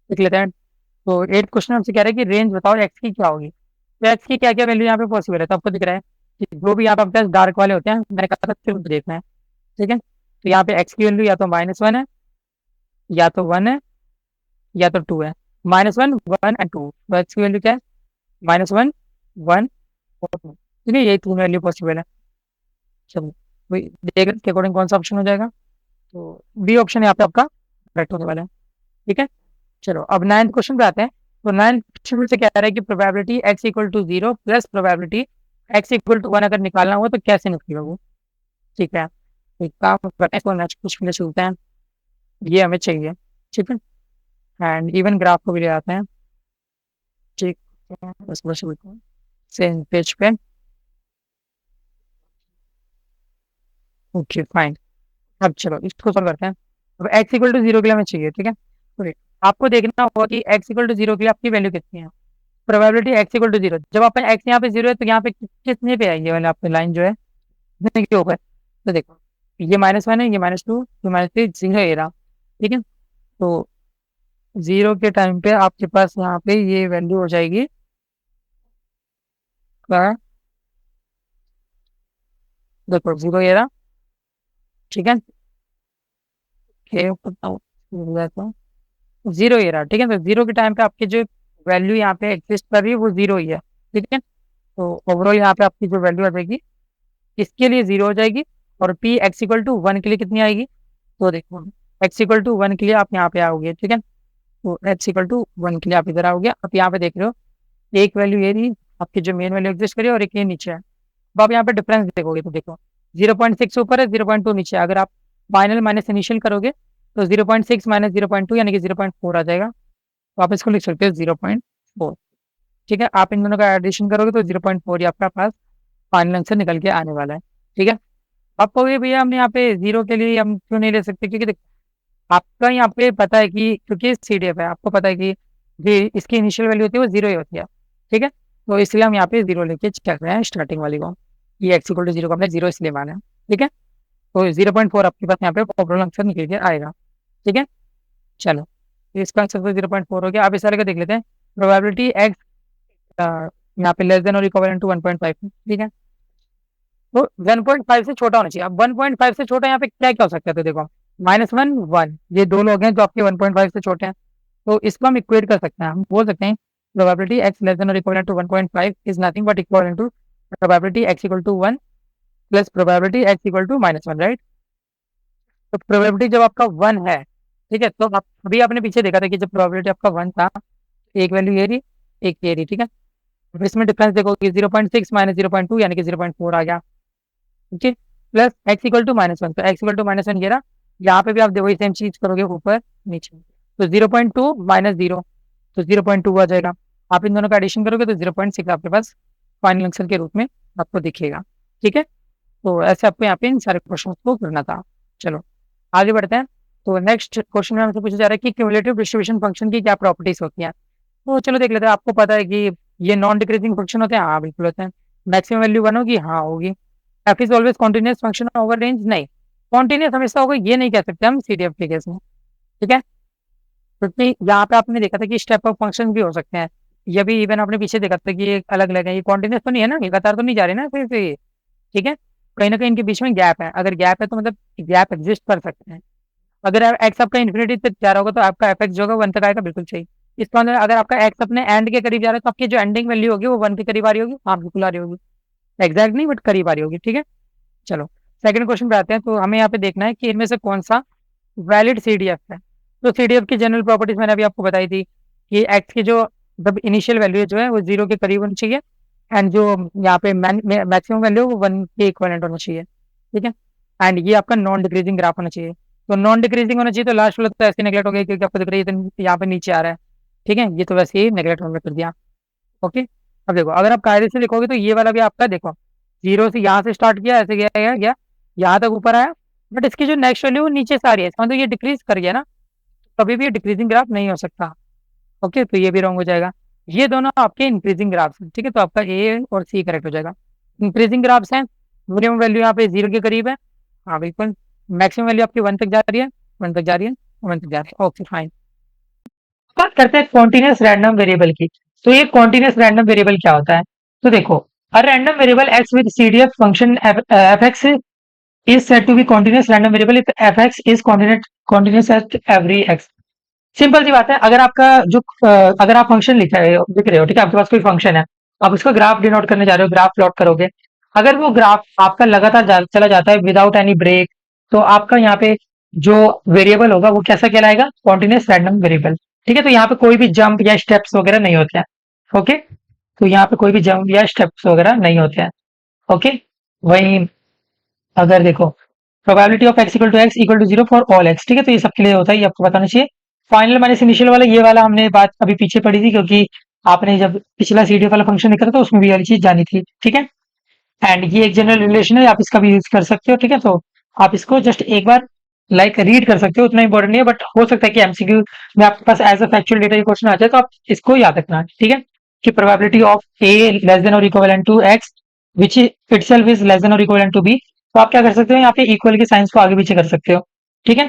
देख लेते हैं। तो एट क्वेश्चन हमसे कह रहा है कि रेंज बताओ एक्स की क्या होगी। तो एक्स की क्या क्या वैल्यू यहाँ पे पॉसिबल है, तो आपको दिख रहा है कि जो भी यहाँ पे आपके पास डार्क वाले होते हैं, मैंने कहा था सिर्फ देखना है। ठीक है, तो यहाँ पे एक्स की वैल्यू या तो माइनस वन है, या तो वन है, या तो टू है। Minus one, one and two, तो एक्स की वैल्यू क्या है, माइनस वन, वन और टू। ठीक है, यही तीन वैल्यू पॉसिबल है। चलो देख के अकॉर्डिंग कौन सा ऑप्शन हो जाएगा, तो बी ऑप्शन यहाँ पे आपका करेक्ट होने वाला है। ठीक है, चलो अब नाइन्थ क्वेश्चन पे आते हैं। तो नाइन्थ क्वेश्चन से क्या रहा है कि probability X equal to zero plus probability X equal to one अगर निकालना हो तो कैसे निकलेगा वो। ठीक है, एक काम करते हैं, इसको नेक्स्ट क्वेश्चन में चलते हैं, ये हमें चाहिए। ठीक है, एंड इवन ग्राफ को भी ले आते हैं। ठीक है, बस बस सेम पेज पे। ओके फाइन, अब चलो इसको सॉल्व करते हैं। अब एक्स इक्वल टू जीरो के लिए हमें चाहिए। ठीक है, तो आपको देखना होगा कि एक्स इक्वल टू जीरो के लिए आपकी वैल्यू कितनी है। Probability X equal to zero, जब अपन एक्स यहाँ पे जीरो है तो यहाँ पे कितने पे आएंगे, वाले आपकी लाइन जो है कितने के ऊपर। तो देखो, ये माइनस वन है, ये माइनस टू, ये माइनस थ्री, जीरो ये रहा। ठीक है। तो 0 के टाइम पे आपके पास यहाँ पे ये वैल्यू हो जाएगी क्या, देखो 0 ये रहा, ठीक है। जीरो ये रहा, ठीक है। तो 0 के टाइम पे आपकी जो वैल्यू यहाँ पे एग्जिस्ट कर रही है वो 0 ही है, ठीक है। तो ओवरऑल यहाँ पे आपकी जो वैल्यू आ जाएगी इसके लिए 0 हो जाएगी, और पी एक्स इक्वल टू 1 के लिए कितनी आएगी, तो देखो एक्स इक्वल टू 1 के लिए आप यहाँ पे आओगे, ठीक है। तो एक्स इक्वल टू 1 के लिए आप इधर आओगे। आप यहाँ पे देख रहे हो एक वैल्यू ये रही आपकी जो मेन वैल्यू एग्जिस्ट करी, और एक ये नीचे है। अब आप यहाँ पे डिफरेंस देखोगे तो देखो 0.6 ऊपर है, 0.2 नीचे है। अगर आप फाइनल माइनस इनिशियल करोगे तो 0.6 माइनस 0.2 यानी कि 0.4 आ जाएगा। तो आप इसको लिख सकते हो 0.4, ठीक है। आप इन दोनों का एडिशन करोगे तो 0.4 ही आपका पास फाइनल आंसर निकल के आने वाला है, ठीक है। आप कहोगे भैया हमने यहाँ पे 0 के लिए हम क्यों नहीं ले सकते, क्योंकि देखो आपका यहाँ पे पता है कि क्योंकि CDF है, आपको पता है कि इसकी इनिशियल वैल्यू होती है वो 0 ही होती है, ठीक है। तो इसलिए हम यहाँ पे 0 लेके चल रहे हैं स्टार्टिंग वाली को, ये एक्स इक्वल टू 0 को हमने 0 इसलिए माना है, ठीक है। तो 0.4 आपके पास यहाँ पे ओवरऑल आंसर निकल के आएगा, ठीक है। चलो, तो इसका आंसर तो 0.4 हो गया। आप इस सारे का देख लेते हैं। प्रोबेबिलिटी एक्स यहाँ पे लेस देन और इक्वल टू 1.5, ठीक है। तो 1.5 से छोटा होना चाहिए। अब 1.5 से छोटा यहाँ पे क्या क्या हो सकता है, तो देखो -1 1, ये दो लोग हैं जो आपके 1.5 से छोटे हैं। तो इसको हम इक्वेट कर सकते हैं, हम बोल सकते हैं प्रोबेबिलिटी एक्स लेस देन और equal to 1.5 is nothing but equal to probability X equal to 1 plus probability X equal to -1, right. तो प्रोबेबिलिटी जब आपका 1 है, ठीक है, तो आप अभी आपने पीछे देखा था कि जब प्रोबेबिलिटी आपका 1 था, एक वैल्यू ये रही, एक ये रही, ठीक है। तो इसमें डिफरेंस देखोगे 0.6 माइनस 0.2 यानी कि 0.4 आ गया, ठीक है। प्लस एक्स इक्वल टू -1, तो एक्स इक्वल टू -1 ये रहा। यहाँ पे भी आप वही सेम चीज करोगे ऊपर नीचे, तो 0.2 माइनस 0, तो 0.2 आ जाएगा। आप इन दोनों का एडिशन करोगे तो 0.6 आपके पास फाइनल आंसर के रूप में आपको दिखेगा, ठीक है। तो ऐसे आपको यहाँ पे इन सारे क्वेश्चन को करना था। चलो आगे बढ़ते हैं। तो नेक्स्ट क्वेश्चन में हमसे पूछा जा रहा है कि क्यूमुलेटिव डिस्ट्रीब्यूशन फंक्शन की क्या प्रॉपर्टीज होती हैं। तो चलो देख लेते हैं। आपको पता है कि ये नॉन डिक्रीजिंग फंक्शन होते हैं, हाँ बिल्कुल होते हैं। मैक्सिमम वैल्यू 1 होगी, हाँ होगी। F is always continuous function over range, नहीं। कॉन्टिन्यूस हमेशा होगा ये नहीं कह सकते हम CDF के केस में, ठीक है। क्योंकि यहाँ पे आपने देखा था कि स्टेप ऑफ फंक्शन भी हो सकते हैं। ये भी इवन आपने पीछे देखा था कि ये अलग अलग है, ये कॉन्टिन्यूस तो नहीं है ना, लगातार तो नहीं जा रहे ना फिर से, ठीक है। कहीं ना कहीं इनके बीच में गैप है। अगर गैप है तो मतलब गैप एग्जिस्ट कर सकते हैं। अगर एक्स आपका इन्फिनिटी तक जा रहा होगा तो आपका एफ एक्स जो होगा 1 तक आएगा, बिल्कुल सही। इसका मतलब अगर आपका एक्स अपने एंड के करीब जा रहा है तो आपकी जो एंडिंग वैल्यू होगी वो 1 के करीब आ रही होगी, हाँ बिल्कुल आ रही होगी। एग्जैक्ट नहीं बट करीब आ रही होगी, ठीक है। चलो सेकंड क्वेश्चन पे आते हैं। तो हमें यहाँ पे देखना है कि इनमें से कौन सा वैलिड CDF है। तो CDF की जनरल प्रॉपर्टीज मैंने अभी आपको बताई थी कि एक्स की जो जब इनिशियल वैल्यू जो है वो 0 के करीब होनी चाहिए, एंड जो यहाँ पे मैक्सिमम वैल्यू वो 1 के इक्वलेंट होना चाहिए, ठीक है। एंड ये आपका नॉन डिक्रीजिंग ग्राफ होना चाहिए। तो नॉन डिक्रीजिंग होना चाहिए तो लास्ट वाला तो ऐसे नेगलेक्ट हो गया क्योंकि आपको दिख रही है तो यहाँ पे नीचे आ रहा है, ठीक है। ये तो वैसे ही नेगलेक्ट होने कर दिया, ओके। अब देखो अगर आप कायदे से लिखोगे तो ये वाला भी आपका देखो 0 से यहाँ से स्टार्ट किया, ऐसे गया गया गया यहाँ तक ऊपर आया, बट इसकी जो नेक्स्ट वैल्यू नीचे से आ रही है, इसका मतलब ये डिक्रीज कर गया ना, कभी भी ये डिक्रीजिंग ग्राफ नहीं हो सकता, ओके। तो ये भी रॉन्ग हो जाएगा। ये दोनों आपके इंक्रीजिंग ग्राफ्स हैं, ठीक है। तो आपका ए और सी करेक्ट हो जाएगा। इंक्रीजिंग ग्राफ्स हैं, मिनिमम वैल्यू यहाँ पे 0 के करीब है, हाँ बिल्कुल। मैक्सिमम वैल्यू आपकी 1 तक जा रही है, 1 तक जा रही है, 1 तक जा रही है, ओके फाइन। बात करते हैं कॉन्टिन्यूस रैंडम वेरिएबल की। तो ये कॉन्टिन्यूस रैंडम वेरिएबल क्या होता है, तो देखो a random variable x with CDF function F x is said to be continuous random variable if fx is continuous at every x। Simple सी बात है। अगर आपका जो अगर आप फंक्शन लिख रहे हो, ठीक है, आपके पास कोई फंक्शन है, आप उसका ग्राफ डिनोट करने जा रहे हो, ग्राफ प्लॉट करोगे। अगर वो ग्राफ आपका लगातार चला जाता है विदाउट एनी ब्रेक, तो आपका यहाँ पे जो वेरिएबल होगा वो कैसा कहलाएगा, कॉन्टिन्यूस रैंडम वेरिएबल, ठीक है। तो यहाँ पे कोई भी जंप या स्टेप्स वगैरह नहीं होते हैं, ओके। तो यहाँ पे कोई भी जंप या स्टेप्स वगैरह नहीं होते हैं, ओके। वहीं अगर देखो probability of X equal to X equal to 0 for all X, ठीक है। तो ये सबके लिए होता है, ये आपको बताना चाहिए। फाइनल माइनस इनिशियल वाला ये वाला हमने बात अभी पीछे पढ़ी थी, क्योंकि आपने जब पिछला CDF वाला फंक्शन लिखा था तो उसमें भी वाली चीज जानी थी, ठीक है। एंड ये एक जनरल रिलेशन है, आप इसका भी यूज कर सकते हो, ठीक है। तो आप इसको जस्ट एक बार रीड कर सकते हो, उतना इंपॉर्टेंट नहीं है, बट हो सकता है कि MCQ में आपके पास as a factual data question आ जाए, तो आप इसको याद रखना, ठीक है। कि probability of a less than और equivalent to x which itself is less than और इक्विवेलेंट टू बी। तो आप क्या कर सकते हो, यहाँ पे इक्वल के साइंस को आगे पीछे कर सकते हो, ठीक है।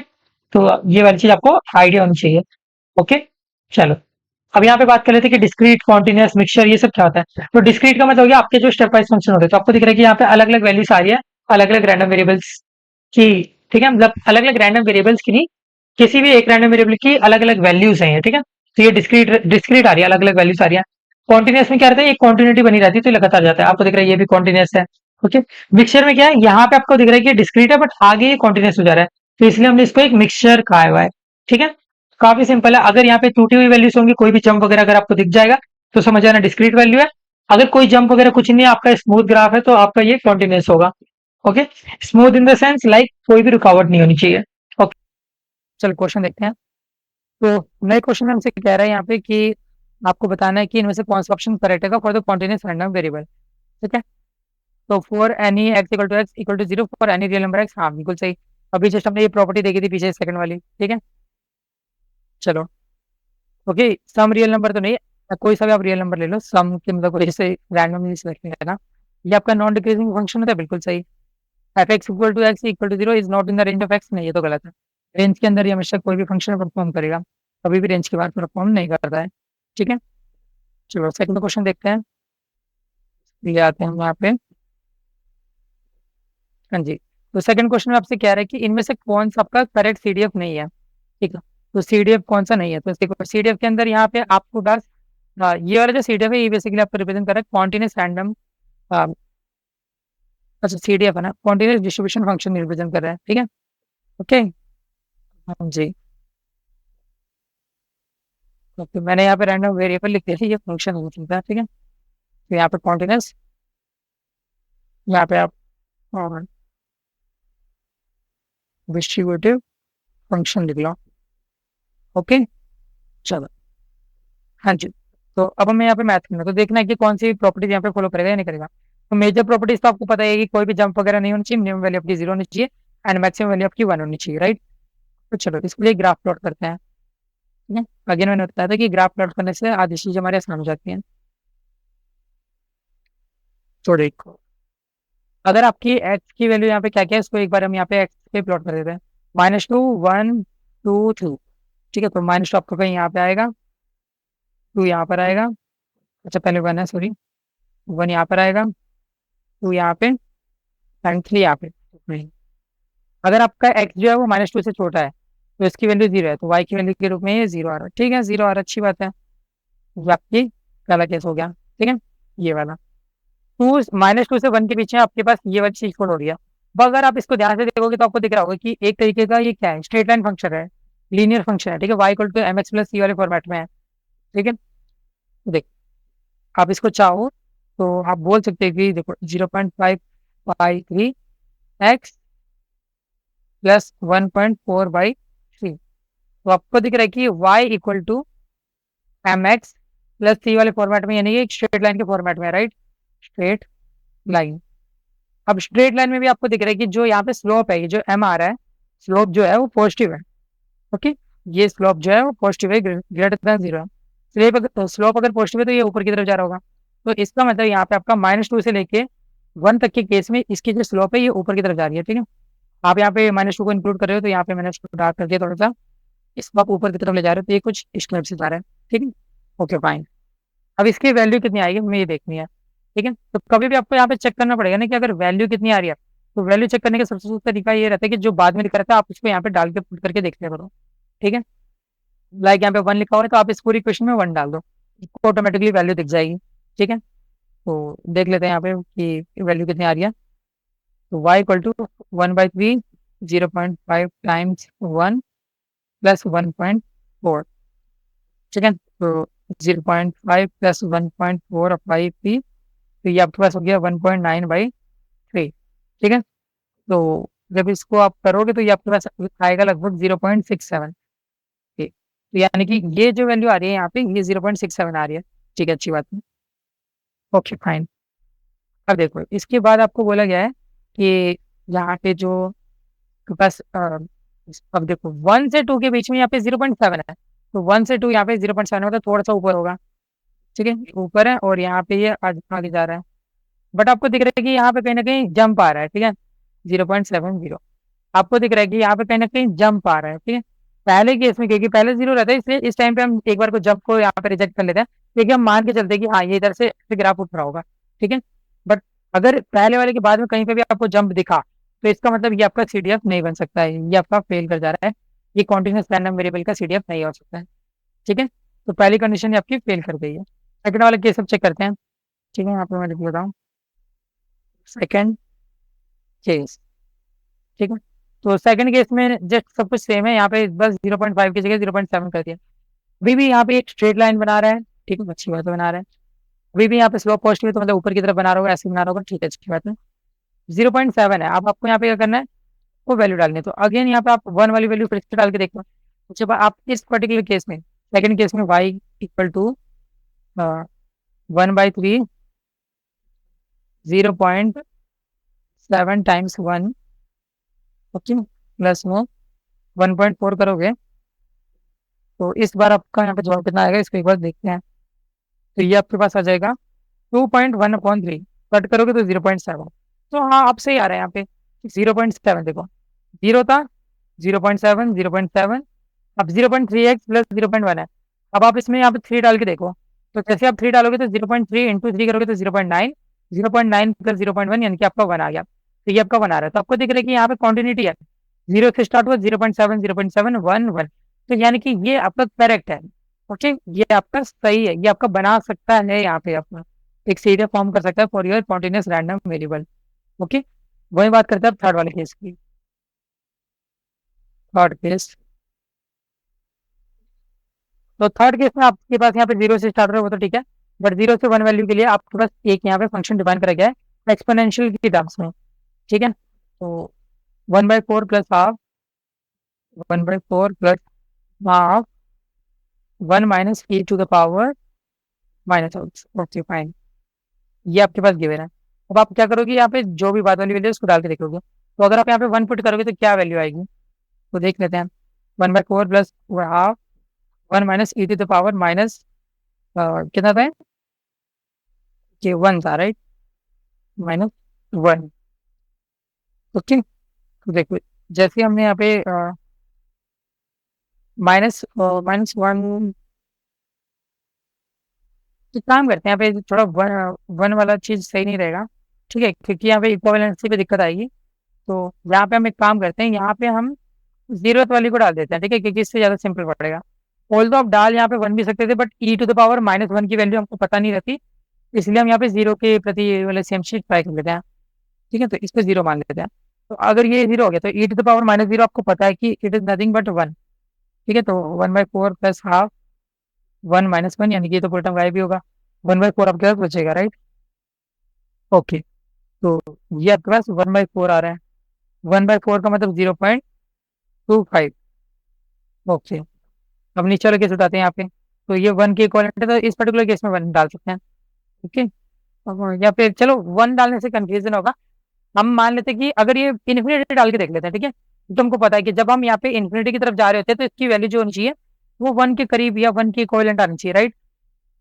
तो ये वाली चीज आपको आइडिया होनी चाहिए। ओके, चलो अब यहाँ पे बात कर लेते हैं कि डिस्क्रीट, कॉन्टिन्यूअस, मिक्सचर ये सब क्या होता है। तो डिस्क्रीट का मतलब हो गया आपके जो स्टेप वाइज फंक्शन होते हैं। तो आपको दिख रहा है कि यहाँ पे अलग अलग वैल्यूज आ रही है, अलग अलग रैंडम वेरिएबल्स की। ठीक है, मतलब अलग अलग रैंडम वेरिएबल्स की नहीं, किसी भी एक रैंडम वेरिएबल की अलग अलग वैल्यूज हैं ये। ठीक है, तो ये डिस्क्रीट डिस्क्रीट आ रही है, अलग अलग वैल्यूज आ रही है। कॉन्टिन्यूअस में क्या रहता है, एक कॉन्टिन्यूटी बनी रहती है, तो ये लगातार जाता है। आपको दिख रहा है ये भी कॉन्टिन्यूअस है। ओके, मिक्सचर में क्या है, यहाँ पे आपको दिख रहा है कि डिस्क्रीट है बट आगे ये कॉन्टिन्यूअस हो जा रहा है, तो इसलिए हमने इसको एक मिक्सचर कहा हुआ है। ठीक है, काफी सिंपल है। अगर यहाँ पे टूटी हुई वैल्यूज होंगी, कोई भी जंप वगैरह अगर आपको दिख जाएगा तो समझ जाना डिस्क्रीट वैल्यू है। अगर कोई जंप वगैरह कुछ नहीं है, आपका स्मूथ ग्राफ है, तो आपका ये कॉन्टिन्यूअस होगा। Okay, smooth in the sense like कोई भी रुकावट नहीं होनी चाहिए। ओके, चलो क्वेश्चन देखते हैं। तो नए क्वेश्चन में हमसे कह रहा है यहाँ पे कि आपको बताना है कि इनमें से कौन सा ऑप्शन करेक्ट है for the continuous random variable. ठीक है, तो for any X equal to zero for any real number X, हाँ बिल्कुल सही। अभी जस्ट हमने ये प्रॉपर्टी देखी थी पीछे, सेकंड वाली। ठीक है, चलो ओके, सम रियल नंबर तो नहीं है, कोई सा भी आप रियल नंबर ले लो, सम के मतलब जैसे रैंडमली सिलेक्ट नहीं करना। ये आपका नॉन डिक्रीजिंग फंक्शन होता है, बिल्कुल सही। F X equal to zero is not in the range of X, नहीं ये तो गलत है। रेंज के अंदर ही हमेशा कोई भी फंक्शन परफॉर्म करेगा, कभी भी रेंज के बाहर परफॉर्म नहीं करता है। ठीक है, चलो सेकंड क्वेश्चन देखते हैं। ये आते हैं हम यहाँ पे। हाँ जी, तो सेकंड क्वेश्चन में आपसे कह रहा है कि इनमें से कौन सा आपका करेक्ट सीडीएफ नहीं है। ठीक है, तो सीडीएफ कौन सा नहीं है, तो देखो सीडीएफ के अंदर यहाँ पे आपको बस ये वाला जो सीडीएफ है ये बेसिकली आपको रिप्रेजेंट कर रहा है कॉन्टिन्यूस रैंडम। अच्छा सीडीएफ है ना, कॉन्टिन्यूस डिस्ट्रीब्यूशन फंक्शन रिप्रेजेंट कर रहा है। ठीक है, ओके, हाँ जी। तो मैंने यहाँ पे रैंडम वेरिएबल लिख दिया था, ये फंक्शन हो सकता है। ठीक है, तो यहाँ पे कॉन्टिन्यूस, यहाँ पे आप डिस्ट्रीब्यूटिव फंक्शन लिख लो। ओके, चलो हाँ जी। तो अब हमें यहाँ पे मैथ करना है, तो देखना है कि कौन सी प्रॉपर्टीज यहाँ पे फॉलो करेगा या नहीं करेगा। तो मेजर प्रॉपर्टीज तो आपको पता है कि कोई भी जंप वगैरह नहीं होनी चाहिए, मिनिमम वैल्यू आपकी जीरो होनी चाहिए एंड मैक्सिमम वैल्यू आपकी वन होनी चाहिए, राइट। तो चलो इसके लिए ग्राफ प्लॉट करते हैं। ठीक है, अगेन मैंने बताया था कि ग्राफ प्लॉट करने से आधी चीज हमारे आसान हो जाती हैं। तो देखो, अगर आपकी एक्स की वैल्यू यहाँ पे क्या क्या है, इसको एक बार हम यहाँ पे एक्स पे प्लॉट कर देते हैं। -2 1 2 2। ठीक है, तो -2 आपको कहीं यहाँ पे आएगा, 2 यहाँ पर आएगा। अच्छा पहले 1 है, सॉरी, 1 यहाँ पर आएगा, 2 यहाँ पे एंड 3 यहाँ पे। नहीं, अगर आपका एक्स जो है वो -2 से छोटा है तो इसकी वैल्यू जीरो है, तो वाई की वैल्यू के रूप में ये जीरो आ रहा है। ठीक है, जीरो आ रहा है, अच्छी बात है। ये आपकी पहला केस हो गया। ठीक है, ये वाला -2 से 1 के पीछे आपके पास ये वाली चीज छोड़ हो रही है। अब अगर आप इसको ध्यान से देखोगे तो आपको दिख रहा होगा कि एक तरीके का ये क्या है, स्ट्रेट लाइन फंक्शन है, लीनियर फंक्शन है। ठीक है, y equal to m x plus c वाले फॉर्मेट में है। ठीक है, देख आप इसको चाहो तो आप बोल सकते हैं कि देखो 0.5 एक्स प्लस 1.4/3। तो आपको दिख रहा है कि y equal to m x plus c वाले फॉर्मेट में, यानी कि एक स्ट्रेट लाइन के फॉर्मेट में, राइट, स्ट्रेट लाइन। अब स्ट्रेट लाइन में भी आपको दिख रहा है कि जो यहाँ पे स्लोप है, ये जो एम आ रहा है, स्लोप जो है वो पॉजिटिव है। ओके, ये स्लोप जो है वो पॉजिटिव है, ग्रेटर देन जीरो है। स्लोप अगर पॉजिटिव है तो ये ऊपर की तरफ जा रहा होगा। तो इसका मतलब यहाँ पे आपका -2 से लेके 1 तक के केस में इसकी जो स्लोप है ये ऊपर की तरफ जा रही है। ठीक है, आप यहाँ पे -2 को इंक्लूड कर रहे हो, तो यहाँ पे मैंने इसको डार्क कर दिया थोड़ा सा, इसको आप ऊपर की तरफ ले जा रहे हो, तो ये कुछ इस टाइप से जा रहा है। ठीक है, ओके फाइन। अब इसकी वैल्यू कितनी आएगी हमें ये देखनी है। ठीक है, तो कभी भी आपको यहाँ पे चेक करना पड़ेगा ना कि अगर वैल्यू कितनी आ रही है, तो वैल्यू चेक करने का सबसे सही तरीका ये रहता है कि जो बाद में लिखा रहता है आप उसको यहाँ पे डाल के पुट करके देखते करो। ठीक है, लाइक यहाँ पे 1 लिखा हुआ है तो आप इस पूरी क्वेश्चन में 1 डाल दो, आपको ऑटोमेटिकली वैल्यू दिख जाएगी। ठीक है, तो देख लेते हैं यहाँ पे कि वैल्यू कितनी आ रही है। तो y equal to 1/3, 0.5 times 1 plus 1.4। ठीक है, तो 0.5 प्लस 1.4 अप्लाई थी, तो ये आपके पास हो गया 1.9/3। ठीक है, तो जब इसको आप करोगे तो ये आपके पास आएगा लगभग 0.67। ठीक, तो यानी कि ये जो वैल्यू आ रही है यहाँ पे ये 0.67 आ रही है। ठीक है, अच्छी बात है। Okay fine. अब देखो इसके बाद आपको बोला गया है कि यहाँ पे जो आपके पास अब देखो 1 से 2 के बीच में यहाँ पे 0.7 है, तो 1 से 2 यहाँ पे 0.7 मतलब थोड़ा सा ऊपर होगा। ठीक है, ऊपर है और यहाँ पे ये आगे जा रहा है, बट आपको दिख रहा है कि यहाँ पे कहीं ना कहीं जंप आ रहा है। ठीक है, 0.70। आपको दिख रहा है कि यहाँ पे कहीं ना कहीं जंप आ रहा है, ठीक है। पहले केस में क्योंकि पहले जीरो रहता है, इसलिए इस टाइम पे हम एक बार को जंप को यहाँ पे रिजेक्ट कर लेते हैं, क्योंकि हम मान के चलते हैं कि हाँ ये इधर से ग्राफ उठ रहा होगा, ठीक है। बट अगर पहले वाले के बाद में कहीं पे भी आपको जंप दिखा, तो इसका मतलब ये आपका सीडीएफ नहीं बन सकता है, ये आपका फेल कर जा रहा है, ये कॉन्टिन्यूस रैंडम वेरिएबल का सीडीएफ नहीं हो सकता है, ठीक है। तो पहली कंडीशन ये आपकी फेल कर गई है। सेकंड वाला केस अब चेक करते हैं, ठीक है। यहाँ पे मैं लिख देता हूँ सेकंड केस, ठीक है। तो सेकंड केस में जस्ट सब कुछ सेम है, यहाँ पे बस 0.5 की जगह 0.7 कर दिया। अभी भी यहाँ पे एक स्ट्रेट लाइन बना रहा है, ठीक है, अच्छी बात है बना रहा है। अभी भी यहाँ पे स्लोप पॉजिटिव है, तो मतलब ऊपर की तरफ बना रहा होगा, ऐसे बना रहा होगा, ठीक है, अच्छी बात है। 0.7 है, अब आपको यहाँ पे क्या करना है, वो वैल्यू डालनी है। तो अगेन यहाँ पे आप वन वाली वैल्यू फिर से डाल के देखो। जब आप इस पर्टिकुलर केस में, सेकंड केस में Y equal to 1/3 0.7 times 1, okay, plus में 1.4 करोगे, तो इस बार आपका यहाँ पे जवाब कितना आएगा, इसको एक बार देखते हैं। तो ये आपके पास आ जाएगा 2.1/3, कट करोगे तो 0.7। तो हाँ, आप सही आ रहे हैं यहाँ पे 0.7, देखो जीरो था, 0.7, 0.7, अब 0.3x प्लस 0.1 है। अब आप इसमें यहाँ पे 3 डाल के देखो, तो जैसे आप 3 डालोगे तो 0.3 इंटू 3 करोगे तो 0.9, 0.9 प्लस 0.1 यानी कि आपका 1 आ गया। तो ये आपका 1 आ रहा है, तो आपको दिख रहा है कि यहाँ पे कॉन्टिन्यूटी है, जीरो से स्टार्ट हुआ, 0.7, 0.7, 1, 1। तो यानी कि ये आपका करेक्ट है, ओके, ये आपका सही है, ये आपका बना सकता है, यहाँ पे अपना एक सीरियल फॉर्म कर सकता है for your continuous random variable, okay. वही बात करते हैं अब थर्ड वाले केस की। थर्ड केस, तो थर्ड केस में आपके पास यहाँ पे जीरो से स्टार्ट हो रहा है, वो तो ठीक है, बट 0 से 1 वैल्यू के लिए आपके पास एक यहाँ पे फंक्शन डिफाइन करा गया है एक्सपोनेंशियल की टर्म्स में, ठीक है। तो 1/4 plus half, 1/4 plus half 1 - e⁻⁻, okay fine, ये आपके पास गिवन है। अब आप क्या करोगे, यहाँ पे जो भी बाद वाली वैल्यू है उसको डाल के देखोगे, तो अगर आप यहाँ पे 1 पुट करोगे तो क्या वैल्यू आएगी, तो देख लेते हैं। 1/4 प्लस हाफ 1 - e⁻⁻, कितना था कि 1 था, राइट, -1, ओके। तो देखो जैसे हमने यहाँ पे -1, तो काम करते हैं यहाँ पे थोड़ा वन वाला चीज सही नहीं रहेगा, ठीक है, क्योंकि यहाँ पे इक्विवेलेंसी पे दिक्कत आएगी। तो यहाँ पे हम एक काम करते हैं, यहाँ पे हम जीरोथ वाली को डाल देते हैं, ठीक है, क्योंकि इससे ज्यादा सिंपल पड़ेगा। ऑल तो आप डाल यहाँ पे 1 भी सकते थे, बट e⁻⁻1 की वैल्यू हमको पता नहीं रहती, इसलिए हम यहाँ पे जीरो के प्रति वाले सेम शीट ट्राई कर लेते हैं, ठीक है। तो इस पे जीरो मान लेते हैं। तो अगर ये जीरो हो गया तो e⁻⁻0 आपको पता है कि इट इज नथिंग बट 1, ठीक है। तो 1/4 प्लस हाफ 1 - 1, यानी कि ये तो पूरा टर्म गायब भी होगा, 1/4 आपके पास बचेगा, राइट, ओके। तो ये आपके पास 1/4 आ रहा है, 1/4 का मतलब 0.25, ओके। अब नीचे वाले केस उठाते हैं यहाँ पे, तो ये 1 के इक्वलेंट है, तो इस पर्टिकुलर केस में 1 डाल सकते हैं, ओके। अब या फिर चलो 1 डालने से कंफ्यूजन होगा, हम मान लेते हैं कि अगर ये इन्फिनिटी डाल के देख लेते हैं, ठीक है। तो हमको पता है कि जब हम यहाँ पे इन्फिनिटी की तरफ जा रहे होते हैं तो इसकी वैल्यू जो होनी चाहिए वो 1 के करीब या 1 के इक्वलेंट आनी चाहिए, राइट।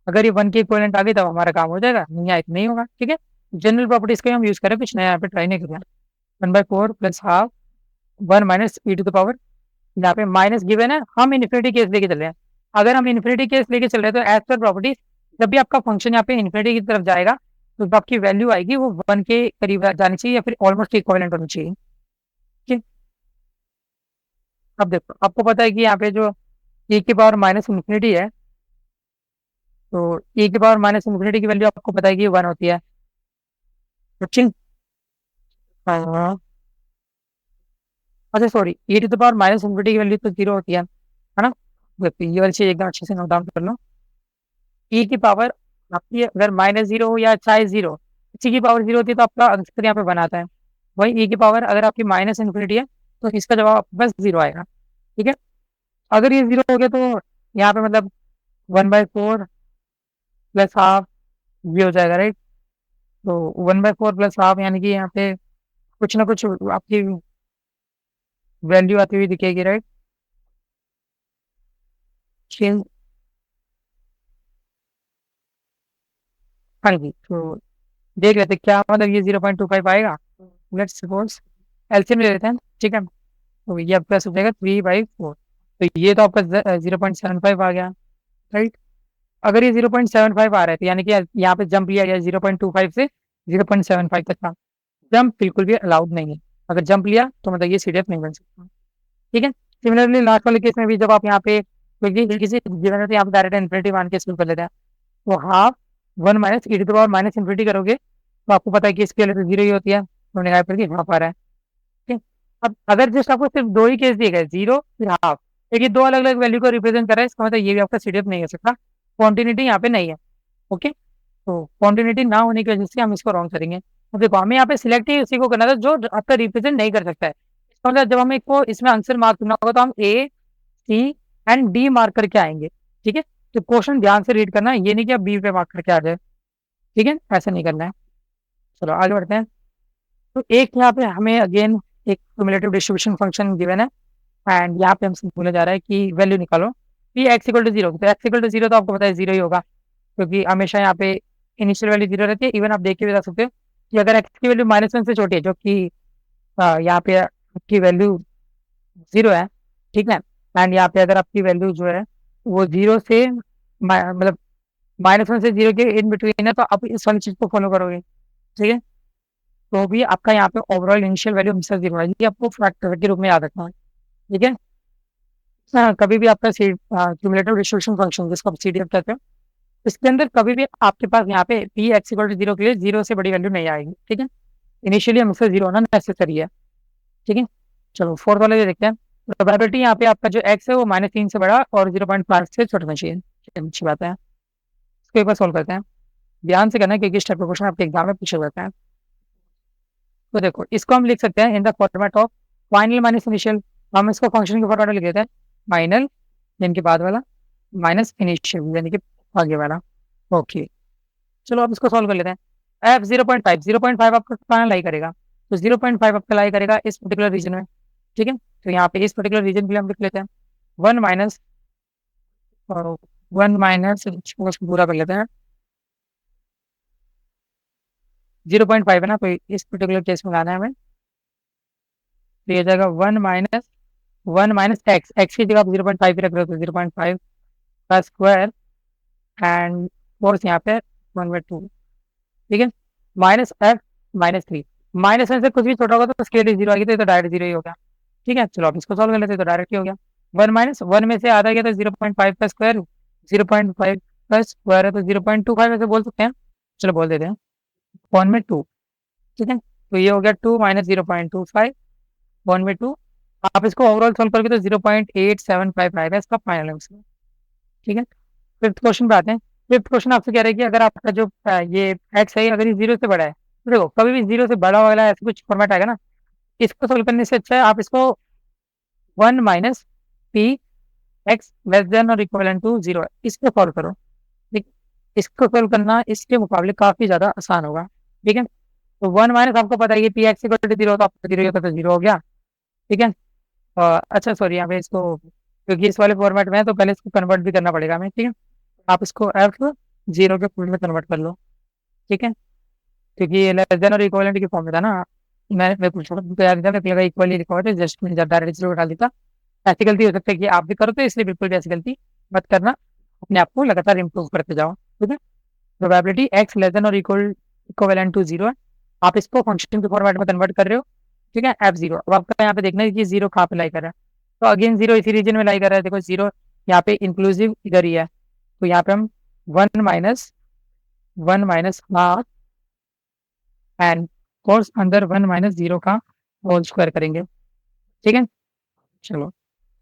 अगर ये 1 के इक्वलेंट आ गई तब हमारा काम हो जाएगा, नहीं आए तो नहीं होगा, ठीक है। जनरल प्रॉपर्टीज को हम यूज करें, कुछ नया यहाँ पे ट्राई नहीं कर रहे हैं। 1/4 प्लस हाफ 1 - e⁻⁻, यहाँ पे माइनस गिवन है, हम इन्फिनिटी केस लेके चल रहे हैं। अगर हम इन्फिनिटी केस लेके चल रहे हैं तो एज पर प्रॉपर्टीज, जब भी आपका फंक्शन यहाँ पे इन्फिनिटी की तरफ जाएगा तो जो आपकी वैल्यू आएगी वो 1 के करीब जानी चाहिए या फिर ऑलमोस्ट इक्वलेंट होनी चाहिए, ठीक है। अब देखो आपको पता है कि यहाँ पे जो e की पावर माइनस इन्फिनिटी है, तो e की पावर माइनस इन्फिनिटी की वैल्यू आपको पता है कि 1 होती है, तो ठीक। हाँ, अच्छा सॉरी, e⁻⁻∞ की वैल्यू तो 0 होती है ना। देखो ये वाली चीज एकदम अच्छे से नोट डाउन कर लो। e की पावर आपकी अगर -0 हो या चाहे 0, इसी की पावर 0 होती है तो आपका आंसर यहाँ पे बनाता है। वही e की पावर अगर आपकी माइनस इन्फिनिटी है तो इसका जवाब बस 0 आएगा, ठीक है। अगर ये 0 हो गया तो यहाँ पे मतलब 1/4 प्लस हाफ ये हो जाएगा, राइट। तो 1/4 प्लस हाफ यानी कि यहाँ पे कुछ ना कुछ आपकी वैल्यू आती हुई दिखेगी, राइट। हाँ जी, तो देख लेते हैं क्या मतलब ये 0.25 आएगा। लेट्स सपोज एलसीएम ले लेते हैं, ठीक है। तो ये आपके पास हो जाएगा 3/4। तो ये तो आपका 0.75 आ गया, राइट। अगर ये 0.75 आ रहा है तो यानी कि यहाँ पे जंप लिया गया 0.25 से 0.75 तक का। जंप बिल्कुल भी अलाउड नहीं है। अगर जंप लिया तो मतलब ये सीडीएफ नहीं बन सकता। ठीक है। सिमिलरली लास्ट वाले केस में भी जब आप यहाँ पे क्योंकि किसी गिवन है तो यहाँ पे डायरेक्ट इन्फिनिटी मान के शुरू कर लेते हैं। तो half 1 minus E to the power minus infinity करोगे तो आपको पता है कि इसकी वैल्यू तो जीरो ही होती है, तो हमने कहा फिर कि हाफ आ रहा है। ठीक है। अब अगर जस्ट आपको सिर्फ दो ही केस दिए गए, जीरो फिर हाफ, देखिए दो अलग अलग वैल्यू को रिप्रेजेंट कर रहा है, इसका मतलब ये भी आपका सीडीएफ नहीं हो सकता, कॉन्टिन्यूटी यहाँ पे नहीं है। ओके। तो कॉन्टिन्यूटी ना होने की वजह से हम इसको रॉन्ग करेंगे। तो देखो हमें यहाँ पे सिलेक्ट ही उसी को करना था जो आपका रिप्रेजेंट नहीं कर सकता है। इसका मतलब जब हमें को इसमें आंसर मार्क करना होगा तो हम ए सी एंड डी मार्क करके आएंगे। ठीक है। तो क्वेश्चन ध्यान से रीड करना है, ये नहीं कि आप बी पे मार्क करके आ जाए। ठीक है, ऐसा नहीं करना है। चलो आगे बढ़ते हैं। तो एक यहाँ पे हमें अगेन एक क्युमुलेटिव डिस्ट्रीब्यूशन फंक्शन गिवन है एंड यहाँ पे हमसे बोला जा रहा है कि वैल्यू निकालो P X equal to zero. तो एक्स इक्वल टू जीरो तो आपको पता है जीरो ही होगा, क्योंकि हमेशा यहाँ पे इनिशियल वैल्यू जीरो रहती है। इवन आप देख के भी बता सकते हो कि अगर एक्स की वैल्यू -1 से छोटी है, जो कि यहाँ पे आपकी वैल्यू जीरो है, ठीक है, एंड यहाँ पे अगर आपकी वैल्यू जो है वो जीरो से मतलब -1 से जीरो के इन बिटवीन है, तो आप इस वाली चीज को फॉलो करोगे। ठीक है। तो भी आपका यहाँ पे ओवरऑल इनिशियल वैल्यू हमेशा जीरो है, ये आपको फैक्टर के रूप में याद रखना है। ठीक है। हाँ, कभी भी आपका क्यूमुलेटिव डिस्ट्रीब्यूशन फंक्शन जिसको आप सीडीएफ कहते हैं, इसके अंदर कभी भी आपके पास यहाँ पे P X equal to zero के लिए जीरो से बड़ी वैल्यू नहीं आएगी। ठीक है। इनिशियली हमेशा जीरो होना नेसेसरी है। ठीक है। चलो फोर्थ वाले ये देखते हैं। प्रोबेबिलिटी यहाँ पे आपका जो एक्स है वो -3 से बड़ा और 0.5 से छोटा होना चाहिए। अच्छी बात है। इसको एक बार सॉल्व करते हैं। ध्यान से करना क्योंकि इस टाइप का क्वेश्चन आपके एग्जाम में पूछे जाते हैं। तो देखो इसको हम लिख सकते हैं in the format of final minus initial. हम इसको फंक्शन के फॉर्मेट में लिख देते हैं, फाइनल यानी कि बाद वाला माइनस इनिशियल यानी कि आगे वाला। ओके। चलो अब इसको सॉल्व कर लेते हैं। एफ 0.5 आपका कहाँ लाई करेगा, तो 0.5 आपका लाई करेगा इस पर्टिकुलर रीजन में। ठीक है। तो यहाँ पे इस पर्टिकुलर रीजन के लिए हम लिख लेते हैं 1 माइनस 1 माइनस पूरा कर लेते हैं 0.5 है ना, तो इस पर्टिकुलर केस में लाना है हमें। तो ये जाएगा 1 माइनस एक्स, एक्स की जगह आप 0.5 रख रहे हो तो 0.5 का स्क्वायर एंड फोर्स यहाँ पे 1/2। ठीक है। माइनस एफ -3, -1 से कुछ भी छोटा होगा तो स्केल जीरो आएगी, तो ये तो डायरेक्ट जीरो ही हो गया। ठीक है। चलो अब इसको सॉल्व कर लेते हैं, तो डायरेक्ट ही हो गया। 1 - 1 में से आधा गया तो 0.5 का स्क्वायर, 0.5 का स्क्वायर है तो 0.25 ऐसे बोल सकते हैं। चलो बोल देते हैं 1/2। ठीक है। तो ये हो गया 2 - 0.25 1/2। आप इसको ओवरऑल सॉल्व करोगे तो 0.875 आएगा इसका फाइनल आंसर। ठीक है। फिफ्थ क्वेश्चन पे आते हैं। फिफ्थ क्वेश्चन आपसे कह रहा है कि अगर आपका जो ये एक्स है अगर ये जीरो से बड़ा है, तो देखो कभी भी जीरो से बड़ा वाला ऐसा कुछ फॉर्मेट आएगा ना, इसको सोल्व करने से अच्छा है आप इसको 1 minus P X less than और इक्वल टू जीरो इसको सॉल्व करो। ठीक। इसको सॉल्व करना इसके मुकाबले काफी ज्यादा आसान होगा। ठीक है। तो 1 माइनस आपको पता है ये P X equal to zero, तो आपको जीरो होता तो जीरो हो गया। ठीक है। अच्छा सॉरी यहाँ पे इसको क्योंकि इस वाले फॉर्मेट में है तो पहले इसको कन्वर्ट भी करना पड़ेगा हमें। ठीक है। आप इसको एफ जीरो के फुल में कन्वर्ट कर लो। ठीक है। क्योंकि ये लेस देन और इक्वलेंट की फॉर्म में था ना, मैं पूछ रहा था याद लगा इक्वली लिखा हुआ था, जस्ट मैंने डायरेक्ट जीरो डाल देता। ऐसी गलती हो सकती है कि आप भी करो, तो इसलिए बिल्कुल भी ऐसी गलती मत करना, अपने आप को लगातार इम्प्रूव करते जाओ। ठीक है। प्रोबेबिलिटी एक्स लेस देन और इक्वलेंट टू जीरो है, आप इसको फंक्शन के फॉर्मेट में कन्वर्ट कर रहे हो। ठीक है। एफ जीरो, अब आपका यहाँ पे देखना है कि जीरो कहाँ पे लाई कर रहा है, तो अगेन जीरो इसी रीजन में लाई कर रहा है। देखो जीरो यहाँ पे इंक्लूसिव इधर ही है, तो यहाँ पे हम 1 - 1 - हाफ एंड कोर्स अंदर 1 - 0 का होल स्क्वायर करेंगे। ठीक है। चलो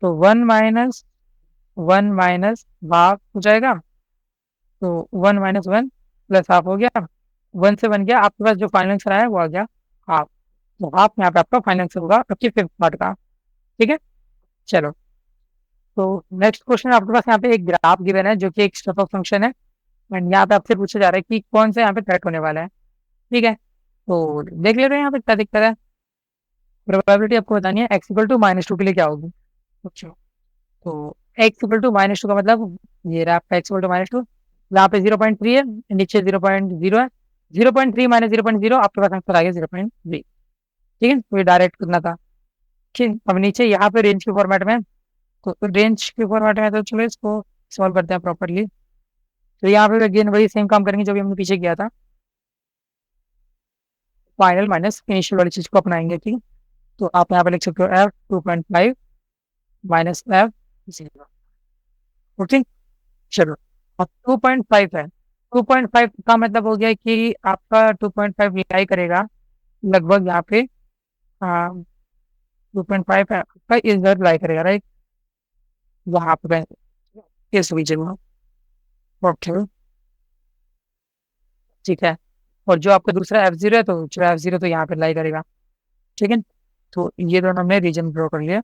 तो 1 - 1 - हाफ हो जाएगा, तो 1 - 1 प्लस हाफ हो गया, 1 से 1 गया, आपके पास जो फाइनल आंसर आया वो आ गया हाफ। तो हाफ यहाँ पे आपका फाइनल आंसर होगा आपके फिफ्थ पार्ट का। ठीक है। चलो तो नेक्स्ट क्वेश्चन आपके पास यहाँ पे एक ग्राफ गिवन है जो कि एक स्टेप ऑफ फंक्शन है एंड यहाँ पे आपसे पूछा जा रहा है कि कौन सा यहाँ पे कट होने वाला है। ठीक है। तो देख ले रहे हैं यहाँ पे क्या दिक्कत है। प्रोबेबिलिटी आपको बतानी है एक्स इक्वल टू -2 के लिए क्या होगी। अच्छा। तो एक्स इक्वल टू -2 का मतलब ये रहा आपका एक्स इक्वल टू -2, यहाँ पे 0.3 है, नीचे 0.0 है, 0.3 - 0.0 आपके पास आंसर आ गया 0.3। ठीक है। तो ये डायरेक्ट करना था। ठीक, अब नीचे यहाँ पे रेंज के फॉर्मेट में, तो रेंज के फॉर्मेट में तो चलो इसको सॉल्व करते हैं प्रॉपरली। तो यहाँ पे अगेन वही सेम काम करेंगे जो भी हमने पीछे किया था, फाइनल माइनस इनिशियल वाली चीज को अपनाएंगे। ठीक, तो आप यहाँ पे लिख सकते हो एफ 2.5 माइनस एफ 0। ओके, चलो अब 2.5 है, 2.5 का मतलब हो गया कि आपका 2.5 लाई करेगा लगभग यहाँ पे 2.5 है आपका इधर लाई करेगा, राइट, वहां पे इस रीजन में। ओके, ठीक है। और जो आपका दूसरा F0 है, तो जो F0 तो यहाँ पे लाई करेगा। ठीक है, तो ये दोनों हमने रीजन ड्रॉ कर लिया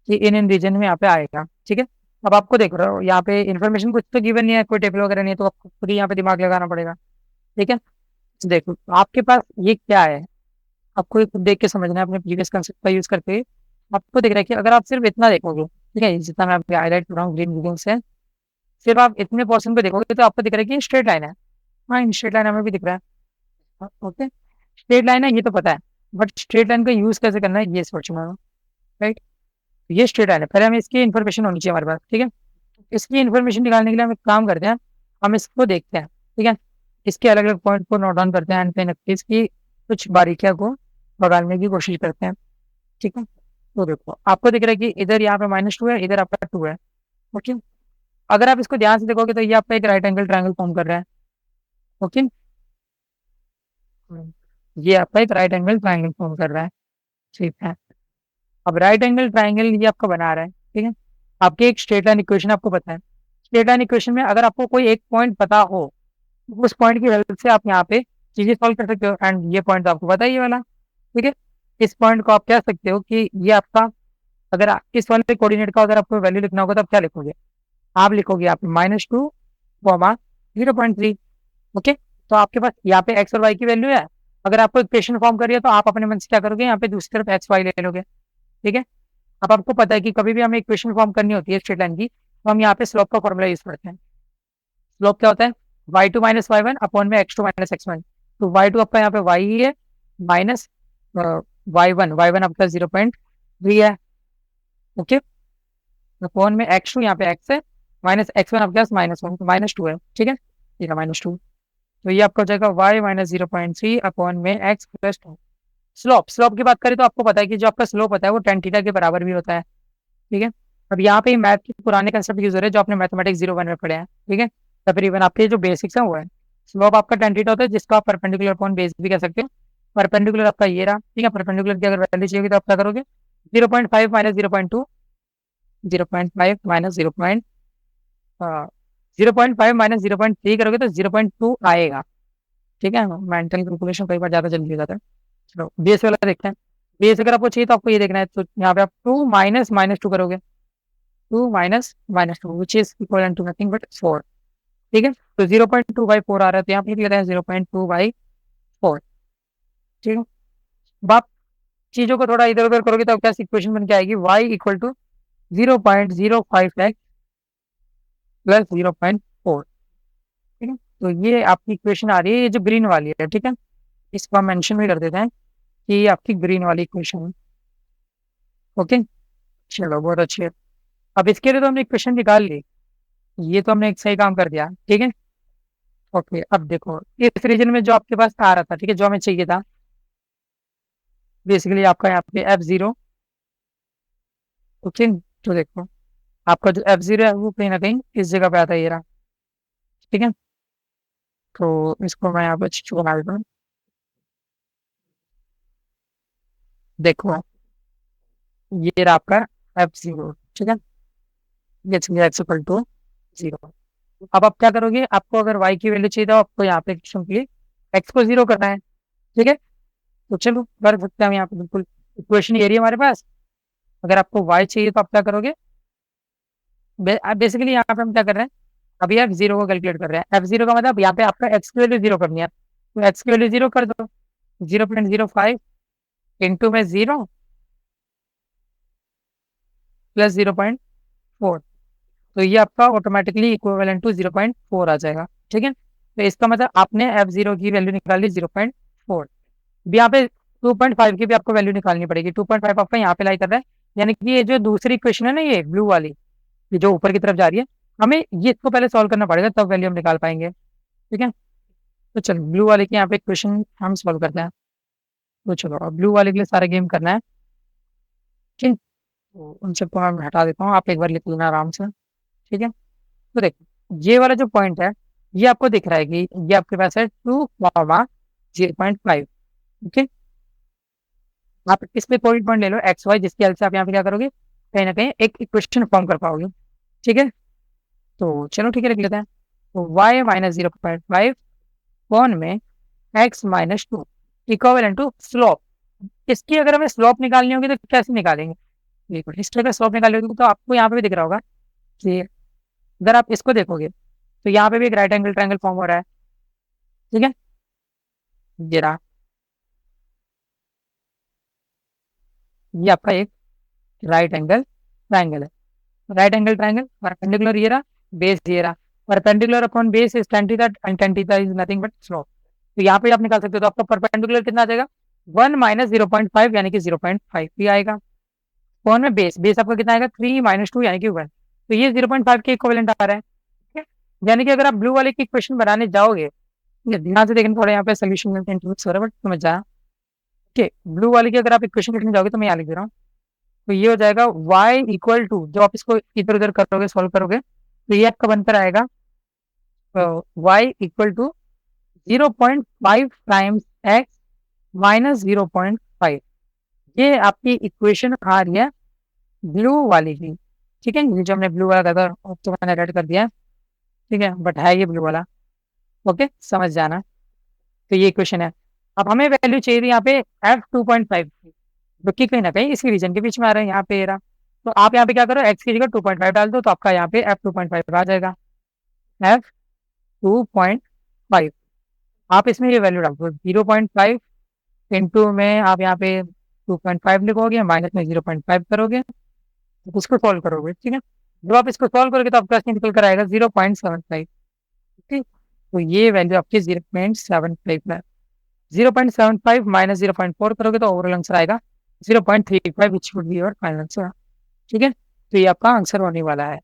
कि इन रीजन में यहाँ पे आएगा। ठीक है, अब आपको देख रहे हो यहाँ पे इन्फॉर्मेशन कुछ तो गिवन नहीं है, कोई टेबल वगैरह नहीं है, तो आपको खुद ही यहाँ पे दिमाग लगाना पड़ेगा। ठीक है, तो देखो आपके पास ये क्या है, आपको ये खुद देख के समझना है अपने प्रीवियस कंसेप्ट का यूज करके। आपको देख रहा है कि अगर आप सिर्फ इतना देखोगे, ठीक है, जितना मैं आपको हाईलाइट कर रहा हूँ ग्रीन रीजन से, सिर्फ आप इतने पोर्शन पे देखोगे तो आपको दिख रहा है कि स्ट्रेट लाइन है। हाँ, स्ट्रेट लाइन हमें भी दिख रहा है। ओके, स्ट्रेट लाइन है ये तो पता है, बट स्ट्रेट लाइन का यूज कैसे करना है ये सोचना है, राइट। ये स्ट्रेट लाइन है, पहले हमें इसकी इन्फॉर्मेशन होनी चाहिए हमारे पास। ठीक है, इसकी इन्फॉर्मेशन निकालने के लिए हम एक काम करते हैं, हम इसको देखते हैं। ठीक है, इसके अलग अलग पॉइंट को नोट डाउन करते हैं एंड फिर इसकी कुछ बारीकियां को निकालने की कोशिश करते हैं। ठीक है, तो देखो आपको दिख रहा है कि इधर यहाँ पे -2 है, इधर आपका 2 है। ओके, अगर आप इसको ध्यान से देखोगे तो ये आपका एक राइट एंगल ट्रायंगल फॉर्म कर रहा है। ओके, ये आपका एक राइट एंगल ट्रायंगल फॉर्म कर रहा है। ठीक है, अब राइट एंगल ट्रायंगल ये आपका बना रहा है। ठीक है, आपकी एक स्ट्रेट लाइन इक्वेशन आपको पता है, स्ट्रेट लाइन इक्वेशन में अगर आपको कोई एक पॉइंट पता हो, तो उस पॉइंट की हेल्प से आप यहाँ पे चीजें सॉल्व कर सकते हो। एंड ये पॉइंट तो आपको पता ही है वाला। ठीक है, इस पॉइंट को आप कह सकते हो कि ये आपका, अगर इस वाले कोऑर्डिनेट का अगर आपको वैल्यू लिखना होगा तो आप क्या लिखोगे, आप लिखोगे यहाँ पे -2, 0.3। ओके, तो आपके पास यहाँ पे एक्स और वाई की वैल्यू है। अगर आपको इक्वेशन फॉर्म करिए तो आप अपने मन से क्या करोगे, यहाँ पे दूसरी तरफ एक्स वाई ले लोगे। ठीक है, अब आपको पता है कि कभी भी हमें इक्वेशन फॉर्म करनी होती है स्ट्रेट लाइन की, तो हम यहाँ पे स्लोप का फॉर्मूला यूज करते हैं। स्लोप क्या होता है, y2 minus Y one upon में x2 माइनस x1। तो y2 आपका यहाँ पे y ही है, माइनस y1 आपका 0.3 है। ओके, अपॉन में x2 यहाँ पे x है, माइनस x1 आपके पास -1 तो -2 है। ठीक है, ये -2, तो ये आपका हो जाएगा y माइनस 0.3 अपॉन में x प्लस 2। स्लोप, स्लोप की बात करें तो आपको पता है कि जो आपका स्लोप होता है वो tan थीटा के बराबर भी होता है। ठीक है, अब यहाँ पे मैथ के पुराने कंसेप्ट यूज हो रहे हैं जो आपने मैथमेटिक्स 01 में पढ़े हैं। ठीक है, तकरीबन आपके जो बेसिक्स हैं वो है, स्लोप आपका tan थीटा होता है जिसको आप परपेंडिकुलर अपॉन बेस भी कह सकते हो। परपेंडिकुलर आपका ये रहा। ठीक है, परपेंडिकुलर की अगर वैल्यू चाहिए तो आप क्या करोगे, 0.5 माइनस 0.2, 0.5 माइनस 0.5 माइनस 0.3 करोगे तो 0.2 आएगा। ठीक है, मेंटल कैलकुलेशन कई बार ज्यादा जल्दी हो जाता है। चलो बेस वाला देखते हैं। बेस अगर आपको चाहिए तो आपको ये देखना है, तो यहाँ पे आप 2 माइनस -2 करोगे, 2 minus -2 which is equal to nothing but 4। ठीक है, तो 0.2/4 आ रहा है, तो यहाँ पे लिख लेते हैं 0.2/4। ठीक है, अब आप चीजों को थोड़ा इधर उधर करोगे तो क्या इक्वेशन बन के आएगी, y equal to 0.05x plus 0.4। ठीक है, तो ये आपकी इक्वेशन आ रही है, ये जो ग्रीन वाली है। ठीक है, इसको हम मेंशन भी कर देते हैं कि ये आपकी ग्रीन वाली इक्वेशन है। ओके, चलो बहुत अच्छी है। अब इसके लिए तो हमने इक्वेशन निकाल ली, ये तो हमने एक सही काम कर दिया। ठीक है, ओके, अब देखो इस रीजन में जो आपके पास आ रहा था, ठीक है, जो हमें चाहिए था बेसिकली आपका यहाँ पे F0। ओके, तो देखो आपका जो F0 है वो कहीं ना कहीं इस जगह पे आता है, ये रहा। ठीक है, तो इसको मैं यहाँ पे अच्छी बना देता हूँ। देखो ये रहा आपका F0। ठीक है, ये x इक्वल टू 0। अब आप क्या करोगे, आपको अगर y की वैल्यू चाहिए तो आपको यहाँ पे सिंपली x को 0 करना है। ठीक है, तो चलो कर सकते हैं हम यहाँ पे, बिल्कुल इक्वेशन ये रही है हमारे पास। अगर आपको y चाहिए तो आप क्या करोगे, बेसिकली यहाँ पे हम क्या कर रहे हैं, अभी F0 को कैलकुलेट कर रहे हैं। F0 का मतलब यहाँ पे आपका x की वैल्यू 0 करनी है, तो x की वैल्यू 0 कर दो, 0.05 इंटू में 0 प्लस 0.4, तो ये आपका ऑटोमेटिकली इक्विवेलेंट टू 0.4 आ जाएगा। ठीक है, तो इसका मतलब आपने F0 की वैल्यू निकाल ली 0.4। अब यहाँ पे 2.5 की भी आपको वैल्यू निकालनी पड़ेगी। 2.5 आपका यहाँ पे लाई कर रहा है, यानी कि ये जो दूसरी इक्वेशन है ना, ये ब्लू वाली, ये जो ऊपर की तरफ जा रही है, हमें ये इसको पहले सॉल्व करना पड़ेगा, तब वैल्यू हम निकाल पाएंगे। ठीक है, तो चलो ब्लू वाले की यहाँ पे इक्वेशन हम सॉल्व करते हैं। तो चलो अब ब्लू वाले के लिए सारा गेम करना है। ठीक, तो उन सबको मैं हटा देता हूँ, आप एक बार लिख लेना आराम से। ठीक है, तो देखो ये वाला जो पॉइंट है, ये आपको दिख रहा है कि ये आपके पास है 2,0.5। ओके, आप इस पे कोई पॉइंट ले लो एक्स वाई, जिसकी हेल्प से आप यहाँ पे क्या करोगे, कहीं ना कहीं एक इक्वेशन फॉर्म कर पाओगे। ठीक है, तो चलो ठीक है, लिख लेते हैं। तो y माइनस 0.5 कौन में x-2 इक्वल टू स्लोप। इसकी अगर हमें स्लोप निकालनी होगी तो कैसे निकालेंगे, देखो इसकी अगर स्लोप निकालनी होगी तो आपको यहाँ पे भी दिख रहा होगा कि अगर आप इसको देखोगे तो यहाँ पे भी एक राइट एंगल ट्रायंगल फॉर्म हो रहा है। ठीक है, ये रहा, ये आपका एक राइट एंगल ट्रायंगल है। राइट एंगल ट्रायंगल परपेंडिकुलर ये रहा, बेस ये रहा, perpendicular upon base is tan theta and tan theta is nothing but slope. तो यहाँ पे आप निकाल सकते हो, तो आपका परपेंडिकुलर कितना आ जाएगा, 1 माइनस 0.5 यानी कि 0.5 भी आएगा। कौन में बेस, बेस आपका कितना आएगा, 3 माइनस 2 यानी कि 1, तो ये 0.5 के इक्विवेलेंट आ रहा है। ठीक है, यानी कि अगर आप ब्लू वाले की क्वेश्चन बनाने जाओगे, ध्यान से देखना, थोड़ा यहाँ पे सोल्यूशन में इंट्रोड्यूस हो रहा है बट समझ जाए। ठीक, ब्लू वाले की अगर आप इक्वेशन लिखने जाओगे तो मैं यहाँ लिख दे रहा हूँ, तो ये हो जाएगा y इक्वल टू, जब आप इसको इधर उधर करोगे सॉल्व करोगे तो ये आपका बनकर आएगा y equal to 0.5 times x minus 0.5। ये आपकी इक्वेशन आ रही है ब्लू वाली की। ठीक है, ये जो हमने ब्लू वाला था तो मैंने रेड कर दिया है। ठीक है, बट है ये ब्लू वाला। ओके, समझ जाना, तो ये इक्वेशन है। अब हमें वैल्यू चाहिए थी यहाँ पे f 2.5 की, जो कि कहीं ना कहीं इसी रीजन के बीच में आ रहा है, यहाँ पे ये रहा। तो आप यहाँ पे क्या करो, x की जगह 2.5 डाल दो, तो आपका यहाँ पे f 2.5 आ जाएगा, f 2.5। आप इसमें ये वैल्यू डाल दो, 0.5 इंटू में आप यहाँ पे 2.5 लिखोगे, माइनस में 0.5 करोगे, तो उसको सॉल्व करोगे। ठीक है, जब आप इसको सॉल्व करोगे तो आपका निकल कर आएगा 0.75। ठीक, तो ये वैल्यू आपकी 0.75 है। 0.75 माइनस 0.4 करोगे तो ओवरऑल आंसर आएगा 0.35, which would be your final answer. ठीक है, तो ये आपका आंसर होने वाला है।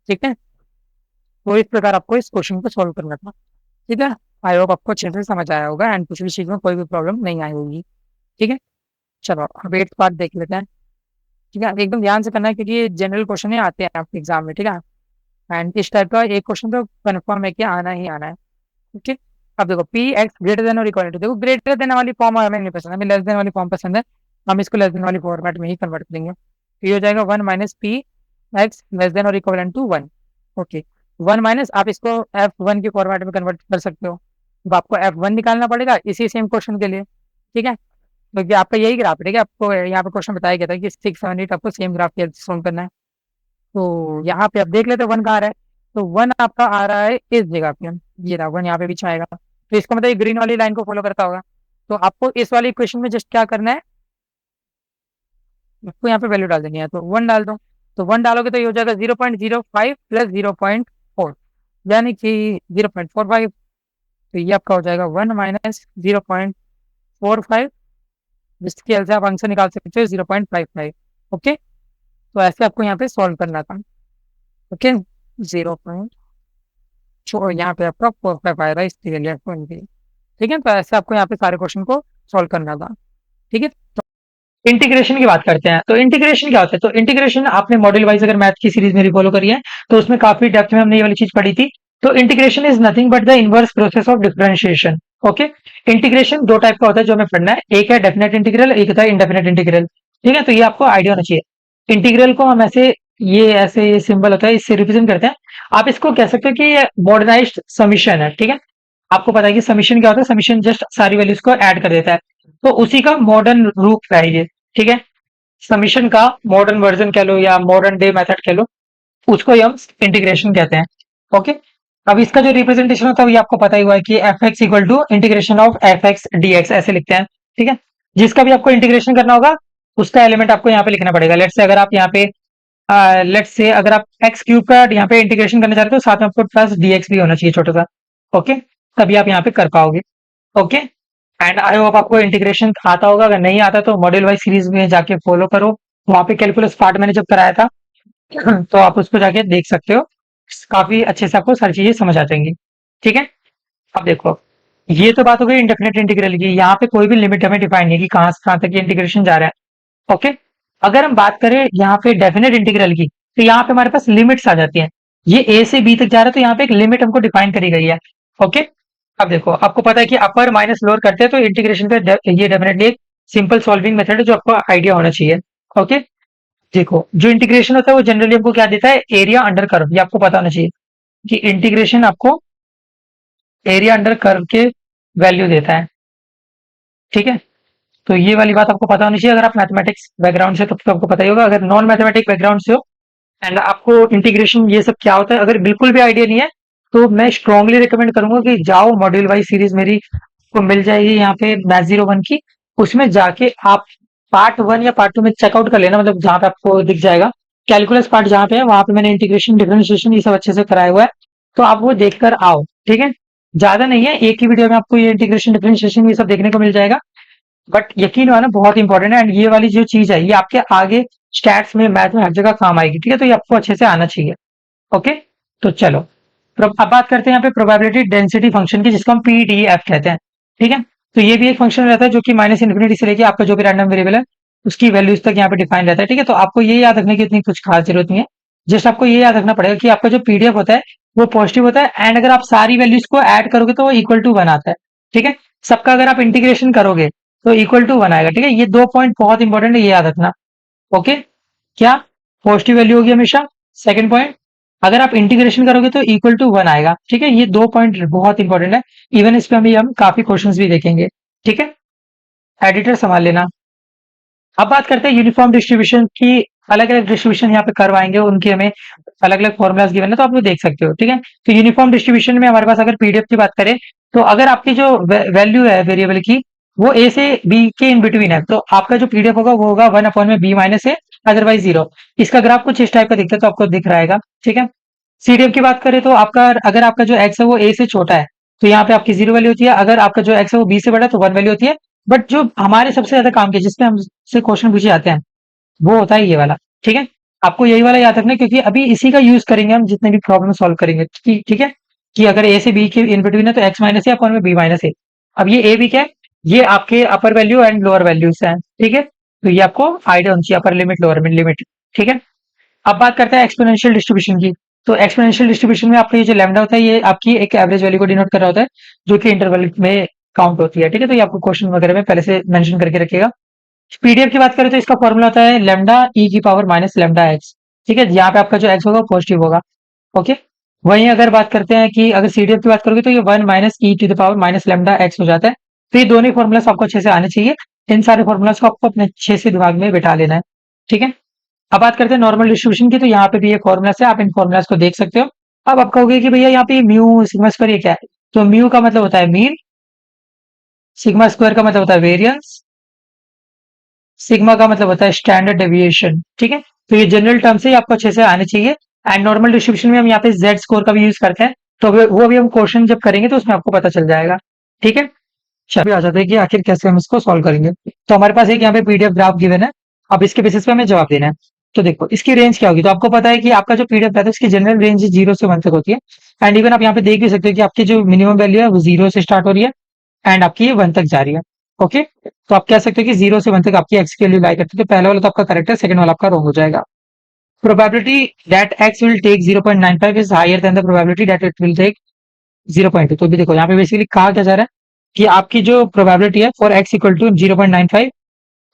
ठीक है, तो इस प्रकार आपको इस क्वेश्चन को सॉल्व करना था। ठीक है, आई होप आपको अच्छे से समझ आया होगा एंड कुछ भी चीज में कोई भी प्रॉब्लम नहीं आई होगी। ठीक है, चलो अब एक बात देख लेते हैं। ठीक है, एकदम ध्यान से करना है क्योंकि ये जनरल क्वेश्चन ही आते हैं आपके एग्जाम में। ठीक है, एंड इस टाइप का एक क्वेश्चन तो कन्फर्म है कि आना ही आना है। ठीक, अब देखो पी एक्स ग्रेटर देन और इक्वल टू, देखो ग्रेटर देन वाली फॉर्म हमें नहीं पसंद, हमें लेस देन वाली फॉर्म पसंद है, हम इसको लेस देन वाली फॉर्मेट में ही कन्वर्ट करेंगे। तो ये हो जाएगा 1 minus P X less than और इक्वल टू 1। ओके, 1 माइनस आप इसको f1 के फॉर्मेट में कन्वर्ट कर सकते हो, अब आपको f1 निकालना पड़ेगा इसी सेम क्वेश्चन के लिए। ठीक है, क्योंकि आपका यही ग्राफ है। ठीक है, आपको यहाँ पे क्वेश्चन बताया गया था कि 6, 7, 8 आपको सेम ग्राफ के सोल्व करना है। तो यहाँ पे आप देख लेते 1 कहाँ आ रहा है, तो 1 आपका आ रहा है इस जगह पे, ये रहा 1 यहाँ पे पीछे आएगा, तो इसको मतलब ग्रीन वाली लाइन को फॉलो करता होगा। तो आपको इस वाली इक्वेशन में जस्ट क्या करना है, आपको यहाँ पे वैल्यू डाल देनी है, तो 1 डाल दो। तो 1 डालोगे तो ये हो जाएगा 0.05 प्लस 0.4 यानी कि 0.45। तो ये आपका हो जाएगा 1 माइनस 0.45, जिसकी वजह से आप आंसर निकाल सकते हो 0.55। ओके, तो ऐसे आपको यहाँ पे सॉल्व करना था। ओके, 0. यहाँ पे आपका 4 5 आएगा इसके लिए। ठीक है, तो ऐसे आपको यहाँ पे सारे क्वेश्चन को सॉल्व करना था। ठीक है, तो इंटीग्रेशन की बात करते हैं। तो इंटीग्रेशन क्या होता है, तो इंटीग्रेशन आपने मॉड्यूल वाइज अगर मैथ की सीरीज में फॉलो करी है तो उसमें काफी डेप्थ में हमने ये वाली चीज पढ़ी थी। तो integration is nothing but the inverse process of differentiation. Okay, integration दो टाइप का होता है जो हमें पढ़ना है, एक है डेफिनेट इंटीग्रल, एक होता है इंडेफिनेट इंटीग्रल। ठीक है, तो ये आपको आइडिया होना चाहिए। इंटीग्रल को हम ऐसे, ये ऐसे ये सिंबल होता है, इससे रिप्रेजेंट करते हैं। आप इसको कह सकते हो कि ये मॉडर्नाइज्ड समीशन है। ठीक है, आपको पता है कि समीशन क्या होता है, समीशन जस्ट सारी वैल्यूज को ऐड कर देता है, तो उसी का मॉडर्न रूप है ये। ठीक है, समीशन का मॉडर्न वर्जन कह लो या मॉडर्न डे मेथड कह लो, उसको ही हम इंटीग्रेशन कहते हैं। ओके, अब इसका जो रिप्रेजेंटेशन होता है वो आपको पता ही हुआ है कि F X equal to integration of F X D X ऐसे लिखते हैं। ठीक है, जिसका भी आपको इंटीग्रेशन करना होगा उसका एलिमेंट आपको यहाँ पे लिखना पड़ेगा। लेट्स से अगर आप यहाँ पे लेट्स से अगर आप एक्स क्यूब का यहाँ पे इंटीग्रेशन करना चाहते हो तो साथ में आपको प्लस डी एक्स भी होना चाहिए छोटा सा। ओके, तभी आप यहाँ पे कर पाओगे। ओके, एंड आई होप आपको इंटीग्रेशन आता होगा, अगर नहीं आता तो मॉड्यूल वाइज सीरीज में जाके फॉलो करो। वहां पे कैलकुलस पार्ट मैंने जब कराया था तो आप उसको जाके देख सकते हो। काफी अच्छे से आपको सारी चीजें समझ आ जाएंगी। ठीक है, अब देखो, ये तो बात हो गई इंडेफिनेट इंटीग्रल की। यहाँ पे कोई भी लिमिट हमें डिफाइन नहीं है कि कहाँ से कहाँ तक ये इंटीग्रेशन जा रहा है। ओके, अगर हम बात करें यहाँ पे डेफिनेट इंटीग्रल की, तो यहाँ पे हमारे पास लिमिट्स आ जाती हैं। ये ए से बी तक जा रहा है तो यहाँ पे एक लिमिट हमको डिफाइन करी गई है। ओके, अब देखो, आपको पता है कि अपर माइनस लोअर करते हैं तो इंटीग्रेशन का ये डेफिनेटली एक सिंपल सॉल्विंग मेथड है जो आपको आइडिया होना चाहिए। ओके, देखो, जो इंटीग्रेशन होता है वो जनरली हमको क्या देता है, एरिया अंडर कर्व। ये आपको पता होना चाहिए कि इंटीग्रेशन आपको एरिया अंडर कर्व के वैल्यू देता है। ठीक है, तो ये वाली बात आपको पता होनी चाहिए। अगर आप मैथमेटिक्स बैकग्राउंड से, तब तो आपको पता ही होगा। अगर नॉन मैथमेटिक बैकग्राउंड से हो एंड आपको इंटीग्रेशन ये सब क्या होता है अगर बिल्कुल भी आइडिया नहीं है, तो मैं स्ट्रांगली रिकमेंड करूंगा कि जाओ, मॉड्यूल वाइज सीरीज मेरी को मिल जाएगी यहाँ पे मैथ 01 की। उसमें जाके आप पार्ट 1 या पार्ट 2 में चेकआउट कर लेना, मतलब जहाँ पे आपको दिख जाएगा कैलकुलस पार्ट जहाँ पे है, वहां पे मैंने इंटीग्रेशन डिफरेंशिएशन ये सब अच्छे से कराया हुआ है। तो आप वो देखकर आओ। ठीक है, ज्यादा नहीं है, एक ही वीडियो में आपको ये इंटीग्रेशन डिफरेंशिएशन ये सब देखने को मिल जाएगा। बट यकीन मानो बहुत इंपॉर्टेंट है, एंड ये वाली जो चीज है ये आपके आगे स्टैट्स में, मैथ में, हर जगह काम आएगी। ठीक है, तो ये आपको अच्छे से आना चाहिए। ओके, तो चलो, अब बात करते हैं यहाँ पे प्रोबेबिलिटी डेंसिटी फंक्शन की, जिसको हम पीडीएफ कहते हैं। ठीक है, तो ये भी एक फंक्शन रहता है जो कि माइनस इन्फिनिटी से लेके आपका जो भी रैंडम वेरिएबल है उसकी वैल्यूज तक यहाँ पे डिफाइन रहता है। ठीक है, तो आपको ये याद रखने की इतनी कुछ खास जरूरत नहीं है। जस्ट आपको ये याद रखना पड़ेगा कि आपका जो पीडीएफ होता है वो पॉजिटिव होता है, एंड अगर आप सारी वैल्यूज को ऐड करोगे तो वो इक्वल टू 1 आता है। ठीक है, सबका अगर आप इंटीग्रेशन करोगे तो इक्वल टू 1 आएगा। ठीक है, ये 2 पॉइंट बहुत इंपॉर्टेंट है, ये याद रखना। ओके, क्या पॉजिटिव वैल्यू होगी हमेशा। सेकंड पॉइंट, अगर आप इंटीग्रेशन करोगे तो इक्वल टू 1 आएगा। ठीक है, ये 2 पॉइंट बहुत इंपॉर्टेंट है। इवन इस पे हम काफी क्वेश्चंस भी देखेंगे। ठीक है, एडिटर संभाल लेना। अब बात करते हैं यूनिफॉर्म डिस्ट्रीब्यूशन की। अलग अलग डिस्ट्रीब्यूशन यहाँ पे करवाएंगे, उनके हमें अलग अलग फॉर्मुलाज गिवन है, तो आप वो देख सकते हो। ठीक है, तो यूनिफॉर्म डिस्ट्रीब्यूशन में हमारे पास अगर पीडीएफ की बात करें, तो अगर आपकी जो वैल्यू है वेरिएबल की वो ए से बी के इन बिटवीन है, तो आपका जो पीडीएफ होगा वो होगा 1 अपॉन में बी माइनस ए, अदरवाइज जीरो। इसका ग्राफ कुछ इस टाइप का दिखता है, तो आपको दिख रहा है। ठीक है, सीडीएफ की बात करें तो आपका, अगर आपका जो एक्स है वो ए से छोटा है तो यहाँ पे आपकी 0 वैल्यू होती है। अगर आपका जो एक्स है वो बी से बड़ा है तो 1 वैल्यू होती है। बट जो हमारे सबसे ज्यादा काम के जिसपे हमसे क्वेश्चन पूछे जाते हैं वो होता है ये वाला। ठीक है, आपको यही वाला याद रखना है, क्योंकि अभी इसी का यूज करेंगे हम जितने भी प्रॉब्लम सॉल्व करेंगे। ठीक है, कि अगर ए से बी के इन बिटवीन है तो एक्स माइनस ए अपॉन में बी माइनस ए। अब ये ए बी क्या है, ये आपके अपर वैल्यू एंड लोअर वैल्यूज हैं। ठीक है, तो ये आपको आइडिया होनी चाहिए, अपर लिमिट लोअर लिमिट। ठीक है, अब बात करते हैं एक्सपोनेंशियल डिस्ट्रीब्यूशन की। तो एक्सपोनेंशियल डिस्ट्रीब्यूशन में आपका ये जो लैम्डा होता है ये आपकी एक एवरेज वैल्यू को डिनोट कर रहा होता है जो कि इंटरवल में काउंट होती है। ठीक है, तो ये आपको क्वेश्चन वगैरह में पहले से मेंशन करके रखेगा। पीडीएफ की बात करें तो इसका फॉर्मूला होता है लैम्डा ई की पावर माइनस लैम्डा एक्स। ठीक है, यहाँ पे आपका जो एक्स होगा वो पॉजिटिव होगा। ओके, वहीं अगर बात करते हैं कि अगर सीडीएफ की बात करोगे तो ये 1 minus E to the power minus lambda X हो जाता है। तो ये दोनों फॉर्मुलास आपको अच्छे से आने चाहिए। इन सारे फॉर्मुलास को आपको अपने अच्छे से दिमाग में बिठा लेना है। ठीक है, अब बात करते हैं नॉर्मल डिस्ट्रीब्यूशन की। तो यहाँ पे भी ये फॉर्मुलास है, आप इन फॉर्मुलास को देख सकते हो। अब आप कहोगे कि भैया यहाँ पे म्यू सिग्मा स्क्वायर ये क्या है, तो म्यू का मतलब होता है मीन, सिग्मा स्क्वायर का मतलब होता है वेरियंस, सिग्मा का मतलब होता है स्टैंडर्ड डेविएशन। ठीक है, तो ये जनरल टर्म से ही आपको अच्छे से आने चाहिए। एंड नॉर्मल डिस्ट्रीब्यूशन में हम यहाँ पे जेड स्कोर का भी यूज करते हैं, तो वो भी हम क्वेश्चन जब करेंगे तो उसमें आपको पता चल जाएगा। ठीक है, चलिए आ जाते हैं कि आखिर कैसे हम इसको सॉल्व करेंगे। तो हमारे पास एक यहाँ पे पीडीएफ ग्राफ गिवन है। अब इसके बेसिस पे हमें जवाब देना है। तो देखो, इसकी रेंज क्या होगी, तो आपको पता है कि आपका जो पीडीएफ रहता है उसकी जनरल रेंज 0 से 1 तक होती है। एंड इवन आप यहाँ पे देख भी सकते हो कि आपकी जो मिनिमम वैल्यू है वो 0 से स्टार्ट हो रही है एंड आपकी ये 1 तक जा रही है। ओके, तो आप कह सकते हो कि 0 से 1 तक आपकी एक्स की वैल्यू लाई करती है। तो पहला वाला तो आपका करेक्ट है, सेकंड वाला आपका रॉन्ग हो जाएगा। Probability that x will take 0.95 is higher than the probability that it will take 0.2। तो भी देखो यहाँ पे बेसिकली कहा क्या जा रहा है कि आपकी जो प्रोबेबिलिटी है फॉर x इक्वल टू 0.95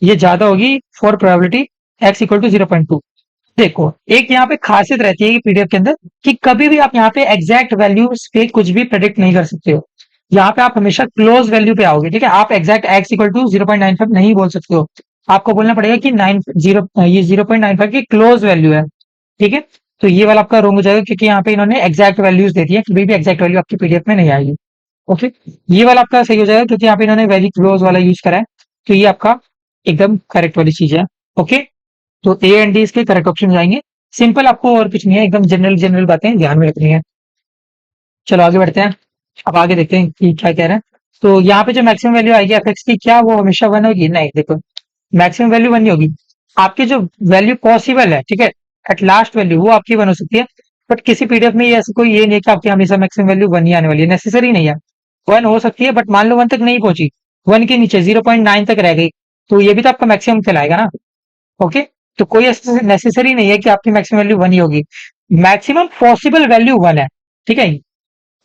ये ज्यादा होगी for probability x equal to 0.2। देखो, एक यहाँ पे खासियत रहती है कि पीडीएफ के अंदर कि कभी भी आप यहाँ पे एग्जैक्ट वैल्यूज पे कुछ भी प्रेडिक्ट नहीं कर सकते हो। यहाँ पे आप हमेशा क्लोज वैल्यू पे आओगे। ठीक है, आप एग्जैक्ट x इक्वल टू 0.95 नहीं बोल सकते हो। आपको बोलना पड़ेगा कि 0.95 की क्लोज वैल्यू है। ठीक है, तो ये वाला आपका रॉन्ग हो जाएगा क्योंकि यहाँ पे इन्होंने एग्जैक्ट वैल्यूज दे दी है, कभी भी एग्जैक्ट वैल्यू आपकी पीडीएफ में नहीं आएगी। ओके, ये वाला आपका सही हो जाएगा क्योंकि यहाँ पे इन्होंने वेरी क्लोज वाला यूज करा है। तो ये आपका एकदम करेक्ट वाली चीज है। ओके, तो ए एंड डी इसके करेक्ट ऑप्शन जाएंगे। सिंपल, आपको और कुछ नहीं है, एकदम जनरल जनरल बातें ध्यान में रखनी है। चलो आगे बढ़ते हैं। अब आगे देखते हैं कि क्या कह रहे हैं। तो यहाँ पे जो मैक्सिमम वैल्यू आएगी एफ एक्स की, क्या वो हमेशा वन होगी? नहीं, देखो मैक्सिमम वैल्यू वन नहीं होगी। आपकी जो वैल्यू पॉसिबल है, ठीक है, एट लास्ट वैल्यू वो आपकी वन हो सकती है। बट किसी पीडीएफ में ये ऐसा कोई ये नहीं है कि आपकी हमेशा मैक्सिमम वैल्यू वन ही आने वाली है, नेसेसरी नहीं है। वन हो सकती है, बट मान लो वन तक नहीं पहुंची, वन के नीचे 0.9 तक रह गई, तो ये भी तो आपका मैक्सिमम कहलाएगा ना। ओके, तो कोई ऐसा नेसेसरी नहीं है कि आपकी मैक्सिमम वैल्यू वन ही होगी। मैक्सिमम पॉसिबल वैल्यू वन है, ठीक है,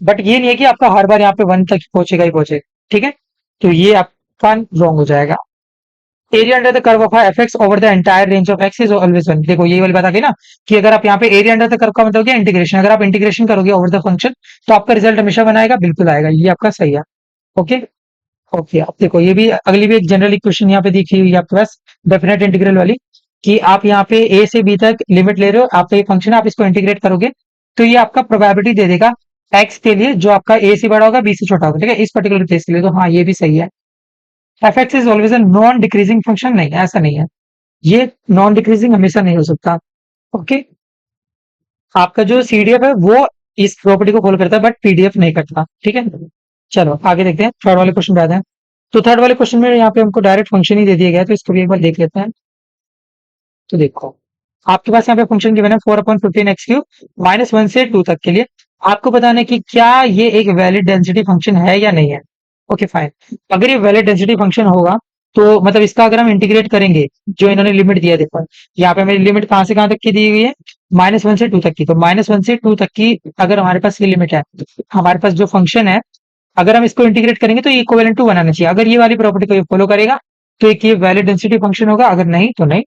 बट ये नहीं है कि आपका हर बार यहाँ पे वन तक पहुंचेगा ही पहुंचेगा, ठीक है। तो ये आपका रॉन्ग हो जाएगा। Area under the curve of F x over the entire range of x is always one. देखो ये वाली बात आ गई ना, कि अगर आप यहाँ पे एरिया अंडर द कर्व का मतलब क्या, इंटीग्रेशन, अगर आप इंटीग्रेशन करोगे ओवर द फंक्शन तो आपका रिजल्ट हमेशा बन आएगा, बिल्कुल आएगा, ये आपका सही है। ओके। ओके, आप देखो ये भी अगली भी एक जनरल इक्वेशन यहाँ पे दिखी हुई है आपके पास, डेफिनेट इंटीग्रल वाली, कि आप यहाँ पे ए से बी तक लिमिट ले रहे हो, आपका ये फंक्शन, आप इसको इंटीग्रेट करोगे तो ये आपका प्रोबेबिलिटी दे देगा एक्स के लिए जो आपका ए से बड़ा होगा बी से छोटा होगा, ठीक है, इस पर्टिकुलर केस के लिए। तो हाँ, ये भी सही है। F x is always a non decreasing function, नहीं ऐसा नहीं है, ये नॉन डिक्रीजिंग हमेशा नहीं हो सकता। ओके, आपका जो सीडीएफ है वो इस प्रॉपर्टी को फॉलो करता है, बट पीडीएफ नहीं करता, ठीक है। चलो आगे देखते हैं, थर्ड वाले क्वेश्चन पे आते हैं। तो थर्ड वाले क्वेश्चन में यहाँ पे हमको डायरेक्ट फंक्शन ही दे दिया गया है, तो इसको भी एक बार देख लेते हैं। तो देखो, आपके पास यहाँ पे फंक्शन गिवन है 4/15 x³ -1 से 2 तक के लिए। आपको बताना है कि क्या ये एक वैलिड डेंसिटी फंक्शन है या नहीं है। Okay fine. अगर ये वैलिड डेंसिटी फंक्शन होगा तो मतलब इसका अगर हम इंटीग्रेट करेंगे, जो इन्होंने लिमिट दिया, देखो यहाँ पे मेरी लिमिट कहाँ से कहाँ तक की दी हुई है, -1 से 2 तक की, तो -1 से 2 तक की अगर हमारे पास ये लिमिट है, हमारे पास जो फंक्शन है, अगर हम इसको इंटीग्रेट करेंगे तो ये इक्विवेलेंट टू बनाना चाहिए। अगर ये वाली प्रॉपर्टी को ये फॉलो करेगा तो एक ये वैलिड डेंसिटी फंक्शन होगा, अगर नहीं तो नहीं,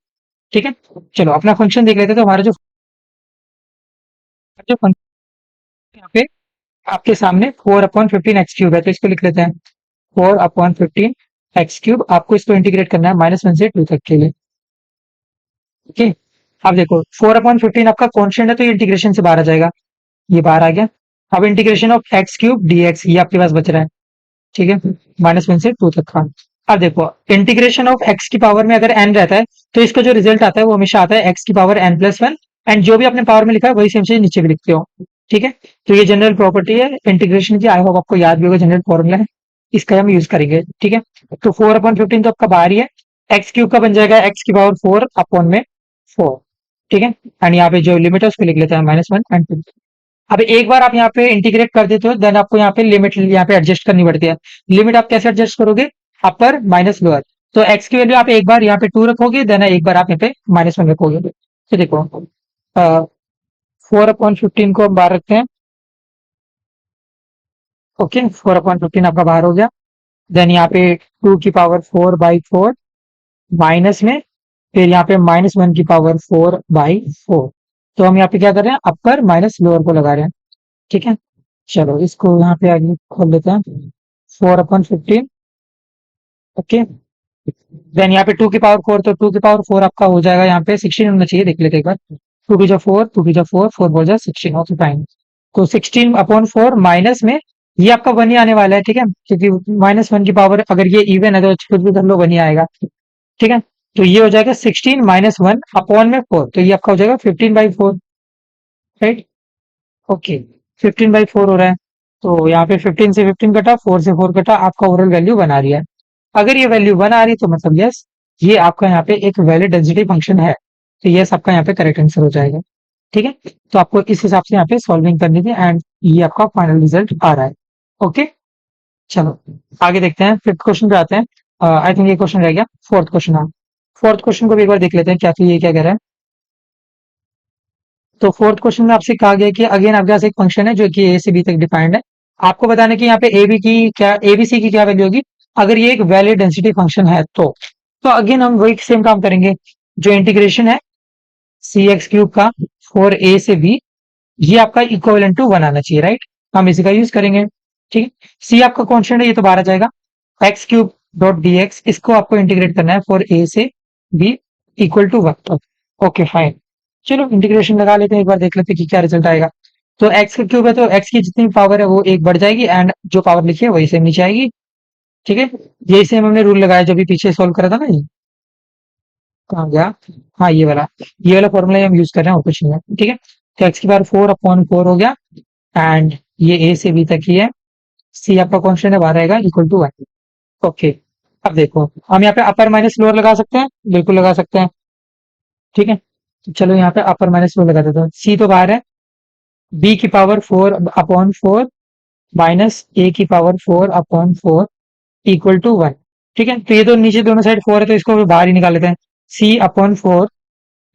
ठीक है। चलो अपना फंक्शन देख लेते हैं। तो हमारा जो फंक्शन यहाँ पे आपके सामने 4/15 x³ है, तो इसको लिख लेते हैं 4/15 x³। आपको इसको इंटीग्रेट करना है -1 से 2 तक के लिए। ओके, अब देखो 4/15 आपका कॉन्स्टेंट है, तो ये इंटीग्रेशन से बाहर आ जाएगा, ये बाहर आ गया। अब इंटीग्रेशन ऑफ x³ dx ये आपके पास बच रहा है, ठीक है, -1 से 2 तक का। अब देखो इंटीग्रेशन ऑफ x की पावर में अगर n रहता है तो इसका जो रिजल्ट आता है वो हमेशा आता है x की पावर n+1, एंड जो भी आपने पावर में लिखा है वही सेम चीज नीचे भी लिखते हो, ठीक है। तो ये जनरल प्रॉपर्टी है इंटीग्रेशन की, आई होप आपको याद भी होगा, जनरल फॉर्मूला है, इसका हम यूज करेंगे, ठीक है। तो 4/15 तो आपका बाहर ही है, x³ का बन जाएगा x की पावर 4/4, ठीक है। एंड यहाँ पे जो लिमिट है उसको लिख लेते हैं -1 एंड 2। अब एक बार आप यहाँ पे इंटीग्रेट कर देते हो, देन आपको यहाँ पे लिमिट यहाँ पे एडजस्ट करनी पड़ती है। लिमिट आप कैसे एडजस्ट करोगे, अपर माइनस लोअर। तो एक्स की वैल्यू आप एक बार यहाँ पे 2 रखोगे, देन एक बार आप यहाँ पे -1 रखोगे। तो देखो 4/15 को हम बाहर रखते हैं। ओके, 4/15 आपका बाहर हो गया। देन यहाँ पे 2 की पावर 4/4 माइनस में, फिर यहाँ पे -1 की पावर 4/4। तो हम यहाँ पे क्या कर रहे हैं, अपर माइनस लोअर को लगा रहे हैं, ठीक है। चलो इसको यहाँ पे आगे खोल लेते हैं, 4/15। ओके, देन यहाँ पे 2 की पावर 4, तो 2 की पावर 4 आपका हो जाएगा यहाँ पे 16 होना चाहिए, देख लेते एक बार। 2 की 4, 2 की 4, 4 4 16, ओके फाइन। तो 16/4 माइनस में ये आपका वन ही आने वाला है, ठीक है, क्योंकि -1 की पावर अगर ये इवन है तो कुछ भी कर लो वन ही आएगा, ठीक है। तो ये हो जाएगा 16 -1 अपॉन में 4, तो ये आपका हो जाएगा 15/4, राइट। ओके, 15/4 हो रहा है। तो यहाँ पे 15 से 15 कटा, 4 से 4 कटा, आपका ओवरऑल वैल्यू बना रही है। अगर ये वैल्यू 1 आ रही है तो मतलब यस, ये आपका यहाँ पे एक वैलिड डेंसिटी फंक्शन है, तो यस आपका यहाँ पे करेक्ट आंसर हो जाएगा, ठीक है। तो आपको इस हिसाब से यहाँ पे सॉल्विंग करनी थी, एंड ये आपका फाइनल रिजल्ट आ रहा है। ओके, चलो आगे देखते हैं, फिफ्थ क्वेश्चन पे आते हैं। आई थिंक ये क्वेश्चन रह गया, फोर्थ क्वेश्चन। हाँ, फोर्थ क्वेश्चन को भी एक बार देख लेते हैं, क्या ये क्या कह रहा है। तो फोर्थ क्वेश्चन में आपसे कहा गया कि अगेन आपके पास एक फंक्शन है जो कि ए से बी तक डिफाइंड है। आपको बताना है कि यहाँ पे ए बी सी की क्या वैल्यू होगी अगर ये एक वैलिड डेंसिटी फंक्शन है। तो अगेन हम वही सेम काम करेंगे, जो इंटीग्रेशन है CX³ का 4a से b, ये आपका इक्विवेलेंट टू 1 आना चाहिए, राइट। हम इसी का यूज करेंगे, ठीक है। सी आपका कॉन्स्टेंट है, ये तो बाहर आ जाएगा, x³ .dx, इसको आपको इंटीग्रेट करना है 4a से b equal to 1। Okay fine, चलो इंटीग्रेशन लगा लेते हैं, एक बार देख लेते हैं कि क्या रिजल्ट आएगा। तो x का क्यूब है तो x की जितनी पावर है वो एक बढ़ जाएगी, एंड जो पावर लिखी है वही सेम नीचे आएगी, ठीक है। यही सेम हमने रूल लगाया जो भी पीछे सॉल्व करा था ना, ये कहाँ गया, हाँ ये वाला फॉर्मूला हम यूज कर रहे हैं और कुछ नहीं है, ठीक है। तो x की पावर 4/4 हो गया, एंड ये a से b तक ही है, सी आपका कॉन्स्टेंट है, बाहर आएगा इक्वल टू 1। ओके, अब देखो हम यहाँ पे अपर माइनस लोअर लगा सकते हैं, बिल्कुल लगा सकते हैं। ठीक है, तो चलो यहाँ पे अपर माइनस लोअर लगा देते हैं। सी तो बाहर है, बी की पावर 4/4 माइनस ए की पावर 4/4 इक्वल टू 1। ठीक है, तो ये तो नीचे दोनों साइड 4 है, तो इसको बाहर ही निकाल लेते हैं। C/4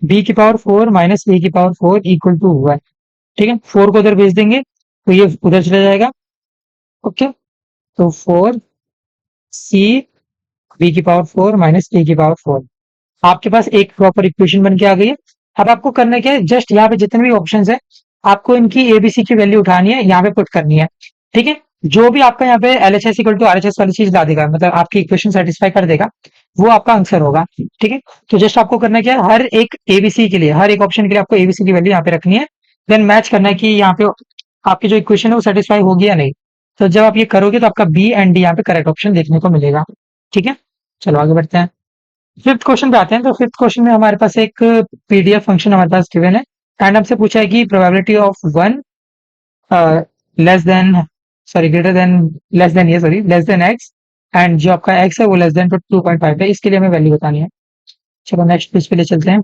बी की पावर 4 माइनस ए की पावर 4 इक्वल टू 1। ठीक है, 4 को उधर भेज देंगे तो ये उधर चला जाएगा। ओके, तो 4 C बी की पावर 4 माइनस ए की पावर 4, आपके पास एक प्रॉपर इक्वेशन बन के आ गई है। अब आपको करना क्या है, जस्ट यहाँ पे जितने भी ऑप्शंस है आपको इनकी एबीसी की वैल्यू उठानी है, यहाँ पे पुट करनी है। ठीक है, जो भी आपका यहाँ पे एलएचएस इक्वल टू आरएचएस वाली चीज ला देगा, मतलब आपकी इक्वेशन सेटिस्फाई कर देगा, वो आपका आंसर होगा। ठीक है, तो जस्ट आपको करना क्या है, हर एक एबीसी के लिए, हर एक ऑप्शन के लिए आपको एबीसी की वैल्यू यहाँ पे रखनी है। देन मैच करना है कि यहाँ पे आपकी जो इक्वेशन है वो सेटिस्फाई होगी या नहीं। तो जब आप ये करोगे तो आपका बी एंड डी यहाँ पे करेक्ट ऑप्शन देखने को मिलेगा। ठीक है, चलो आगे बढ़ते हैं। फिफ्थ क्वेश्चन पे आते हैं। तो फिफ्थ क्वेश्चन में हमारे पास एक पीडीएफ फंक्शन हमारे पास गिवन है, एंड हमसे पूछा है कि probability of 1 less than, sorry greater than, less than, ये सॉरी लेस देन एक्स, एंड जो आपका एक्स है वो लेस देन 2.5 है, इसके लिए हमें वैल्यू बतानी है। चलो नेक्स्ट पेज पे ले चलते हैं।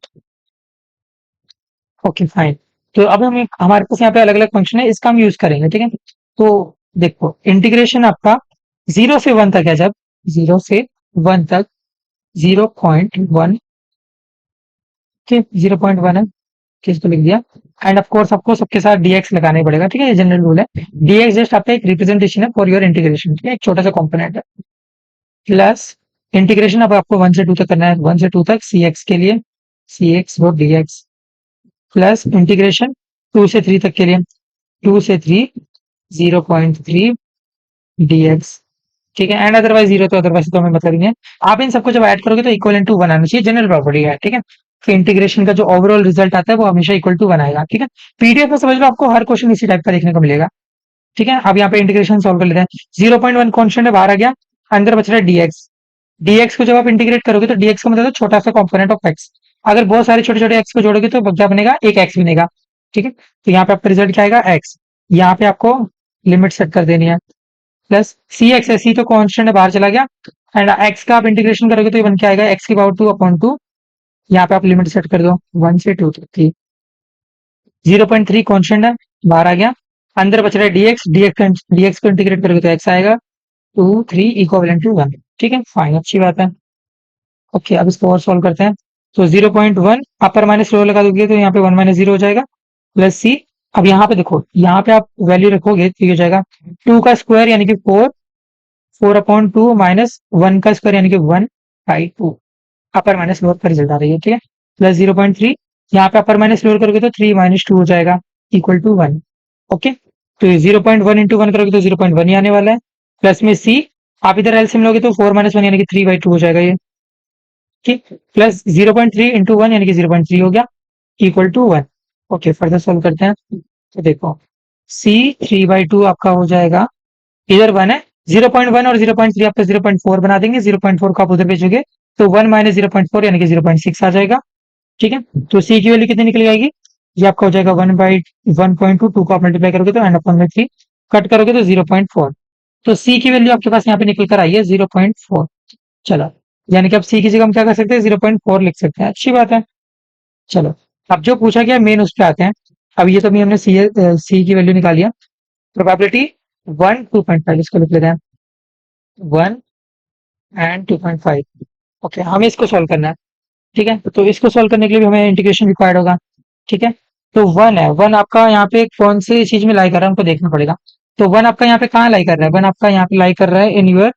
ओके फाइन, तो अब हम हमारे पास यहाँ पे अलग अलग फंक्शन है, इसका हम यूज करेंगे। ठीक है, तो देखो इंटीग्रेशन आपका 0 से 1 तक है, जब 0 से 1 तक 0.1, 0.1 है, किसको लिख दिया। एंड ऑफ कोर्स आपको सबके साथ dx लगाना ही पड़ेगा। ठीक है, ये जनरल रूल है। dx जस्ट आपका एक रिप्रेजेंटेशन है फॉर योर इंटीग्रेशन। ठीक है, एक छोटा सा कंपोनेंट है। प्लस इंटीग्रेशन अब आपको 1 से 2 तक करना है, 1 से 2 तक सी एक्स के लिए c x dot d x, plus integration 2 से 3 तक के लिए 2 से 3 0.3 dx। ठीक है, एंड अदरवाइज 0, तो अदरवाइज तो हमें मतलब ही नहीं है। आप इन सबको जब ऐड करोगे तो इक्वल टू 1 आना चाहिए, जनरल प्रॉपर्टी है। ठीक है, तो इंटीग्रेशन का जो ओवरऑल रिजल्ट आता है वो हमेशा इक्वल टू 1 आएगा। ठीक है, पीडीएफ में समझ लो आपको हर क्वेश्चन इसी टाइप का देखने को मिलेगा। ठीक है, अब यहाँ पे इंटीग्रेशन सॉल्व कर लेते हैं। 0.1 कॉन्स्टेंट है, बाहर आ गया, अंदर बच रहा है डीएक्स। डीएक्स को जब आप इंटीग्रेट करोगे तो डीएक्स का मतलब है छोटा सा कॉम्पोनेंट ऑफ एक्स। अगर बहुत सारे छोटे छोटे एक्स को जोड़ोगे तो क्या बनेगा, एक एक्स बनेगा। ठीक है, तो यहाँ पे आपका रिजल्ट क्या आएगा, एक्स। यहाँ पे आपको लिमिट सेट कर देनी है। प्लस सी एक्स है, सी तो कॉन्स्टेंट है, बाहर चला गया, एंड एक्स का आप इंटीग्रेशन करोगे तो ये बन के आएगा एक्स की पावर 2/2। यहाँ पे आप लिमिट सेट कर दो 1 से 2 तक की। 0.3 कॉन्स्टेंट है, बाहर आ गया, अंदर बच रहा है डीएक्स, डीएक्स को इंटीग्रेट करोगे तो एक्स आएगा 2 3 इक्वल टू 1। ठीक है फाइन, अच्छी बात है। ओके, अब इसको और सॉल्व करते हैं। तो 0.1 अपर माइनस लोअर लगा दोगे तो यहाँ पे 1 माइनस 0 हो जाएगा, प्लस सी। अब यहाँ पे देखो, यहाँ पे आप वैल्यू रखोगे तो ये हो जाएगा 2 का स्क्वायर यानी कि 4, 4/2 माइनस 1 का स्क्वायर यानी कि 1/2। अपर माइनस लोअर का रिजल्ट आ रही है। ठीक है, प्लस 0.3, यहाँ पे अपर माइनस लोअर करोगे तो 3 माइनस 2 हो जाएगा इक्वल टू 1। ओके, तो 0.1 इंटू 1 करोगे तो 0.1 ही आने वाला है। प्लस में सी, आप इधर एलसीएम लोगे तो 4 - 1 यानी कि 3/2 हो जाएगा ये। ठीक, प्लस 0.3 इंटू 1 यानी कि 0.3 हो गया equal to 1। Okay, further solve करते हैं। तो देखो सी 3/2 आपका हो जाएगा, इधर 1 है, 0.1 और 0.3 आपका 0.4 बना देंगे, 0.4 को आप उधर भेजोगे तो 1 माइनस 0.4 यानी कि 0.6 आ जाएगा। ठीक है, तो सी की वैल्यू कितनी निकल जाएगी, ये आपका हो जाएगा 1/1.2, 2 को आप मल्टीप्लाई करोगे तो एंड अपॉन में 3, कट करोगे तो 0.4। तो सी की वैल्यू आपके पास यहाँ पे निकल कर आई है 0.4। चलो, यानी कि अब सी की जगह हम क्या कर सकते हैं, 0.4 लिख सकते हैं, अच्छी बात है। चलो, अब जो पूछा गया मेन उस पे आते हैं। अब ये तो भी हमने सी की वैल्यू निकाली है। प्रोबेबिलिटी 1 2.5, इसको लिख लेते हैं 1 एंड 2.5। ओके, हमें इसको सॉल्व करना है। ठीक है, तो इसको सॉल्व करने के लिए भी हमें इंटीग्रेशन रिक्वायर्ड होगा। ठीक है, तो 1 है, 1 आपका यहाँ पे कौन सी चीज में लाई कर रहा है हमको देखना पड़ेगा। तो 1 आपका यहाँ पे कहाँ लाई कर रहा है, 1 आपका यहाँ पे लाई कर रहा है इन यूर,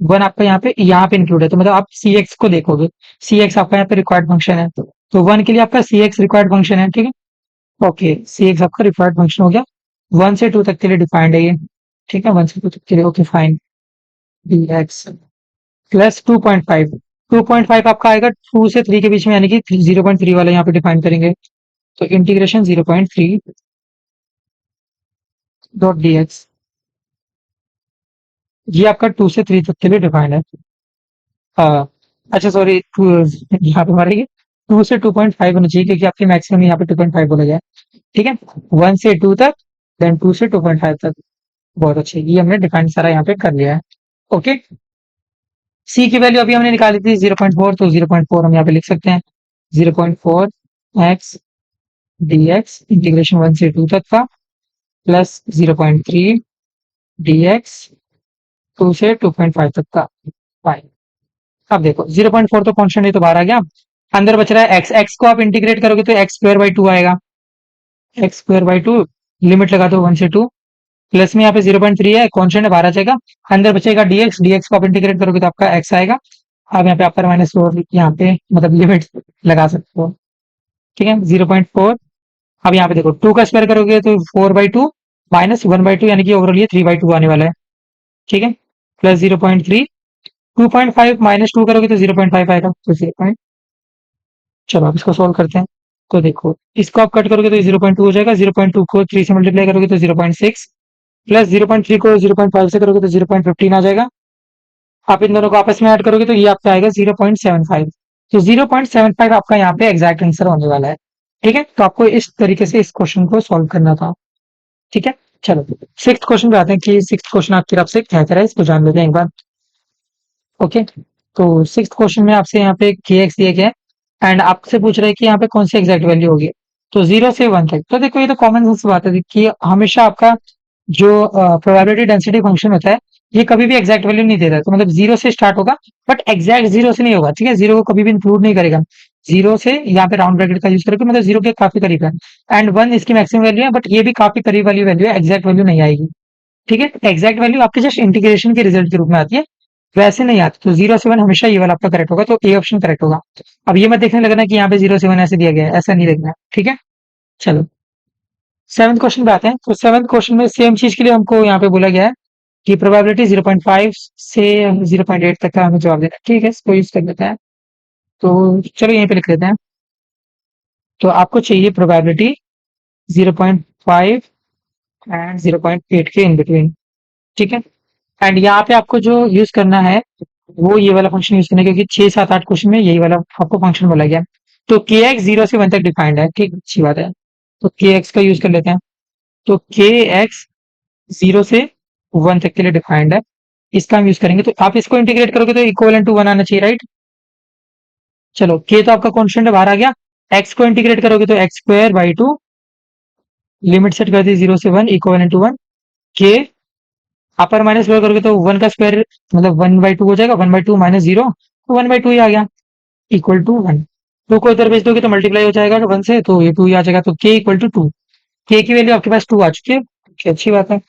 1 आपका यहाँ पे इंक्लूड है, तो मतलब आप सी एक्स को देखोगे, सी एक्स आपका यहाँ पे रिक्वायर्ड फंक्शन है। तो 1 के लिए आपका सी एक्स रिक्वायर्ड फंक्शन है। ठीक है, ओके, सी एक्स आपका रिक्वायर्ड फंक्शन हो गया, 1 से 2 तक के लिए डिफाइंड है ये। ठीक है, 1 से 2 तक के लिए, okay fine, D x plus 2.5, 2.5 आपका आएगा 2 से 3 के बीच में, यानी कि 0.3 वाला यहाँ पे डिफाइन करेंगे। तो इंटीग्रेशन 0.3 डॉट डी एक्स, ये आपका 2 से 3 तक के लिए डिफाइंड है। अच्छा सॉरी, यहाँ पे हमारा ये 2 से 2.5 होना चाहिए, क्योंकि आपके मैक्सिमम यहाँ पे 2.5 बोला गया है। ठीक है, 1 से 2 तक, देन 2 से 2.5 तक। बहुत अच्छे, ये हमने डिफाइन सारा यहाँ पे कर लिया है। ओके, सी की वैल्यू अभी हमने निकाली थी 0.4, तो 0.4 हम यहाँ पे लिख सकते हैं। 0.4 एक्स डी एक्स इंटीग्रेशन 1 से 2 तक का, प्लस 0.3 डी एक्स 2 से 2.5 तक का वाई। अब देखो 0.4 तो कॉन्स्टेंट है तो बाहर आ गया। अंदर बच रहा है एक्स, एक्स को आप इंटीग्रेट करोगे तो एक्स स्क्वायर बाई 2 आएगा। एक्स स्क्वायर बाई 2, लिमिट लगा दो 1 से 2, प्लस में यहाँ पे 0.3 है, कॉन्स्टेंट है, बाहर आ जाएगा। अंदर बचेगा डीएक्स, डीएक्स को आप इंटीग्रेट करोगे तो आपका एक्स आएगा। आप यहाँ पे अपर माइनस फोर यहाँ पे मतलब लिमिट लगा सकते हो। ठीक है, 0.4। अब यहाँ पे देखो 2 का स्क्वायर करोगे तो 4/2 माइनस 1/2, यानी कि ओवरऑल ये 3/2 आने वाला है। ठीक है, प्लस 0.3, 2.5 माइनस 2 करोगे तो 0.5 आएगा, तो 0। चलो अब इसको सोल्व करते हैं। तो देखो इसको आप कट करोगे तो 0.2 हो जाएगा, 0.2 को 3 से मल्टीप्लाई करोगे तो 0.6, प्लस 0.3 को 0.5 से करोगे तो 0.15 आ जाएगा। आप इन दोनों को आपस में ऐड करोगे तो ये आपका आएगा 0.75। तो 0.75 आपका यहाँ पे एग्जैक्ट आंसर होने वाला है। ठीक है, तो आपको इस तरीके से इस क्वेश्चन को सॉल्व करना था। ठीक है, चलो सिक्स क्वेश्चन पे आते हैं कि सिक्स क्वेश्चन आपकी तरफ से क्या कह रहा है, इसको जान लेते हैं एक बार। ओके, तो सिक्स क्वेश्चन में आपसे यहाँ पे के एक्स दिया गया है एंड आपसे पूछ रहा है कि यहाँ पे कौन सी एग्जैक्ट वैल्यू होगी। तो 0 से 1 तक, तो देखो ये तो कॉमन सेंस बात है कि हमेशा आपका जो प्रोबेबिलिटी डेंसिटी फंक्शन होता है ये कभी भी एग्जैक्ट वैल्यू नहीं देता। तो मतलब 0 से स्टार्ट होगा, बट एग्जैक्ट 0 से नहीं होगा। ठीक है, 0 को कभी भी इंक्लूड नहीं करेगा। 0 से यहाँ पे राउंड ब्रैकेट का यूज करके मतलब 0 के काफी करीब है, एंड 1 इसकी मैक्सिमम वैल्यू है, बट ये भी काफी करीब वाली वैल्यू है, एग्जैक्ट वैल्यू नहीं आएगी। ठीक है, एग्जैक्ट वैल्यू आपके जस्ट इंटीग्रेशन के रिजल्ट के रूप में आती है, वैसे नहीं आती। तो 0 से 1 हमेशा ये वाला आपका करेक्ट होगा, तो ए ऑप्शन करेक्ट होगा। अब ये मत देखने लगना कि यहाँ पे 0 से 1 ऐसे दिया गया है, ऐसा नहीं देखना है। ठीक है, चलो सेवंथ क्वेश्चन पे आते हैं। तो सेवंथ क्वेश्चन में सेम चीज के लिए हमको यहाँ पे बोला गया है कि प्रोबेबिलिटी 0.5 से 0.8 तक का हमें जवाब देना है। ठीक है, इसको यूज कर लेते हैं। तो चलो यहीं पे लिख लेते हैं। तो आपको चाहिए प्रोबेबिलिटी 0.5 एंड 0.8 के इन बिटवीन। ठीक है, एंड यहाँ पे आपको जो यूज करना है वो ये वाला फंक्शन यूज करना है, क्योंकि 6 7 8 क्वेश्चन में यही वाला आपको फंक्शन बोला गया है। तो के एक्स 0 से 1 तक डिफाइंड है। ठीक, अच्छी बात है। तो के एक्स का यूज कर लेते हैं। तो के एक्स 0 से 1 तक के लिए डिफाइंड है, इसका हम यूज करेंगे। तो आप इसको इंटीग्रेट करोगे तो इक्वल टू 1 आना चाहिए, राइट। चलो के तो आपका कॉन्स्टेंट है, बाहर आ गया। एक्स को इंटीग्रेट करोगे तो x square by 2, limit set कर दी 0 से 1 इक्वल टू 1। के अपर माइनस लोअर करोगे तो 1 का स्क्वायर मतलब 1/2 हो जाएगा, 1/2 माइनस 0 तो 1/2 ही आ गया, इक्वल टू 1। 2 को इधर भेज दोगे तो मल्टीप्लाई हो जाएगा 1 से, तो ये 2 ही आ जाएगा। तो के इक्वल टू 2, के की वैल्यू आपके पास 2 आ चुकी है। Okay, अच्छी बात है।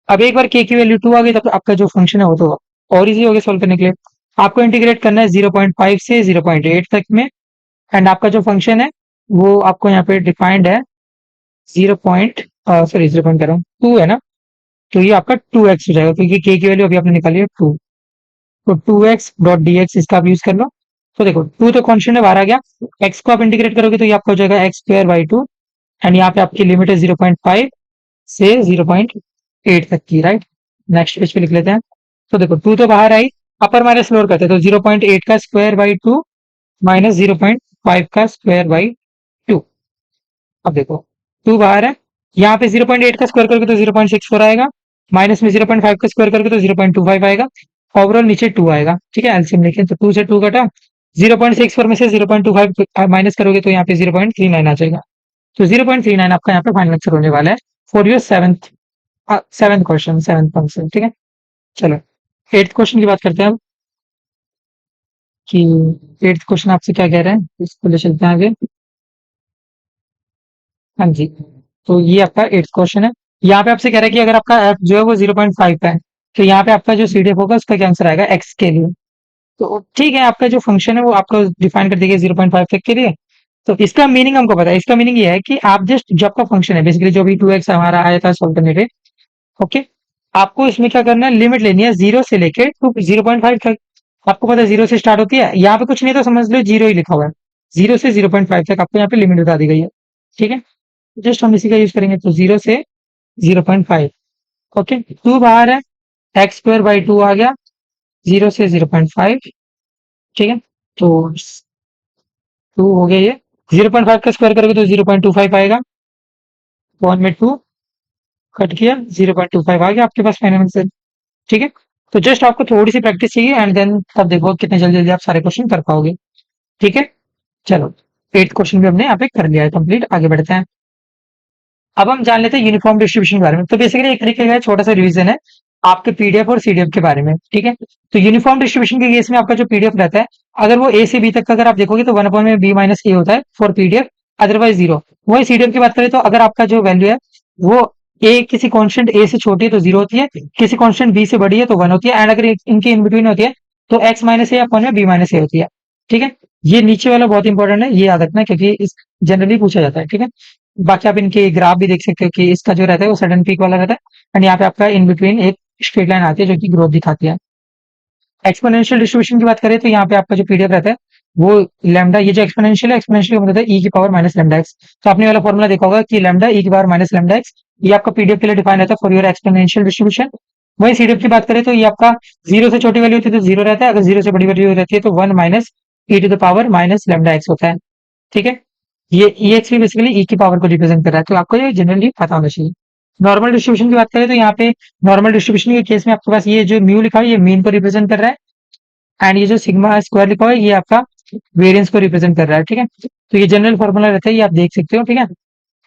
अब एक बार के की वैल्यू 2 आ गई, तब आपका जो फंक्शन है वो तो और इजी हो गया सॉल्व करने के लिए। आपको इंटीग्रेट करना है 0.5 से 0.8 तक में, एंड आपका जो फंक्शन है वो आपको यहाँ पे डिफाइंड है 0 पॉइंट सॉरी 0 पॉइंट कह रहा हूँ 2 है ना। तो ये आपका 2x हो जाएगा, क्योंकि के की वैल्यू अभी आपने निकाली है 2। तो 2x डॉट डी एक्स इसका आप यूज कर लो। तो देखो 2 तो कॉन्स्टेंट है, बाहर आ गया। x को आप इंटीग्रेट करोगे तो ये आपका हो जाएगा एक्स स्क्वायर बाई 2, एंड यहाँ पे आपकी लिमिट है 0.5 से 0.8 तक की, राइट। नेक्स्ट पेज पे लिख लेते हैं। तो देखो 2 तो बाहर आई, अपर माइनस लोअर करते हैं, तो 0.8 का स्क्वायर बाई 2 माइनस 0.5 का स्क्वायर बाई 2। अब देखो 2 बाहर है, यहाँ पे 0.8 का स्क्वायर करोगे तो 0.64 आएगा, माइनस में 0.5 का स्क्वायर करोगे तो 0.25 आएगा, ओवरऑल नीचे 2 आएगा। ठीक है, एलसीएम लिखें तो 2 से 2 कटा, 0.64 में से 0.25 माइनस करोगे तो यहाँ पे 0.39 आ जाएगा। तो 0.39 आपका यहाँ पे फाइनल आंसर होने वाला है for your seventh seventh question, seventh function. ठीक है, चलो एट्थ क्वेश्चन की बात करते हैं अब, कि एट्थ क्वेश्चन आपसे क्या कह रहे हैं, इसको ले चलते हैं आगे। हाँ जी, तो ये आपका एट्थ क्वेश्चन है। यहाँ पे आपसे कह रहा है कि अगर आपका एफ जो है वो 0.5 का है, तो यहाँ पे आपका जो सी डी एफ होगा उसका क्या आंसर आएगा एक्स के लिए। तो ठीक है, आपका जो फंक्शन है वो आपको डिफाइन कर देगा 0.5 तक के लिए। तो इसका मीनिंग हमको पता है, इसका मीनिंग ये है कि आप जस्ट जो आपका फंक्शन है बेसिकली जो भी 2x हमारा आया था सॉल्व करने पे, ओके, आपको इसमें क्या करना है, लिमिट लेनी है 0 से लेके टू 0.5 तक। आपको पता है 0 से स्टार्ट होती है, यहाँ पे कुछ नहीं तो समझ लो 0 ही लिखा हुआ है। 0 से 0.5 तक आपको यहाँ पे लिमिट बता दी गई है। ठीक है, जस्ट हम इसी का यूज करेंगे, तो 0 से 0.5। ओके, 2 बाहर है, एक्स स्क्वायर बाई 2 आ गया, 0 से 0.5। ठीक है, तो 2 हो गया ये, 0.5 का स्क्वायर करोगे तो 0.25 आएगा, 1 में 2, कट किया, 0.25 आ गया आपके पास फाइनल आंसर। ठीक है, तो जस्ट आपको थोड़ी सी प्रैक्टिस चाहिए एंड देन तब देखो कितने जल्दी जल्दी आप सारे क्वेश्चन कर पाओगे। ठीक है, चलो 8th क्वेश्चन भी हमने यहाँ पे कर लिया है कंप्लीट, आगे बढ़ते हैं। अब हम जान लेते हैं यूनिफॉर्म डिस्ट्रीब्यूशन के बारे में। तो बेसिकली एक तरीके का छोटा सा रिवीजन है आपके पीडीएफ और सीडीएफ के बारे में। ठीक है, तो यूनिफॉर्म डिस्ट्रीब्यूशन के केस में आपका जो पीडीएफ रहता है, अगर वो ए से बी तक का अगर आप देखोगे तो 1 में बी माइनस ए होता है फॉर पीडीएफ, अदरवाइज जीरो। वही सीडीएफ की बात करें तो अगर आपका जो वैल्यू है वो ए किसी कांस्टेंट ए से छोटी है तो जीरो होती है, किसी कांस्टेंट बी से बड़ी है तो 1 होती है, एंड अगर इनके इन बिटवीन होती है तो एक्स माइनस ए अपॉन में बी माइनस ए होती है। ठीक है, ये नीचे वाला बहुत इंपॉर्टेंट है, ये याद रखना है क्योंकि इस जनरली पूछा जाता है। ठीक है, बाकी आप इनके ग्राफ भी देख सकते हो कि इसका जो रहता है वो सडन पीक वाला रहता है, एंड यहाँ पे आपका इन बिटवीन एक स्ट्रेट लाइन आती है जो कि ग्रोथ दिखाती है। एक्सपोनेंशियल डिस्ट्रीब्यूशन की बात करें तो यहाँ पे आपका जो पीडीएफ रहता है वो लैम्डा, ये जो एक्सपोनेंशियल है, एक्सपोनेंशियल का मतलब है ई की पावर माइनस लैम्डा एक्स। तो आपने वाला फॉर्मूला देखा होगा कि लैम्डा ई की पावर माइनस लैम्डा एक्स, ये आपका पीडीएफ के लिए डिफाइन रहता है फॉर योर एक्सपोनेंशियल डिस्ट्रीब्यूशन। वही सीडीएफ की बात करें तो ये आपका जीरो से छोटी वैल्यू होती है तो जीरो रहता है, अगर जीरो से बड़ी वैल्यू रहती है तो 1 minus E to the power minus lambda X होता है। ठीक है, ये ई एक्स भी बेसिकली ई की पावर को रिप्रेजेंट कर रहा है, तो आपको ये जनरली पता होना चाहिए। नॉर्मल डिस्ट्रीब्यूशन की बात करें तो यहाँ पे नॉर्मल डिस्ट्रीब्यूशन के केस में आपके पास ये जो म्यू लिखा है ये मीन को रिप्रेजेंट कर रहा है, एंड ये जो सिग्मा स्क्वायर लिखा हुआ है ये आपका वेरिएंस को रिप्रेजेंट कर रहा है। ठीक है, तो ये जनरल फॉर्मूला रहता है, ये आप देख सकते हो। ठीक है,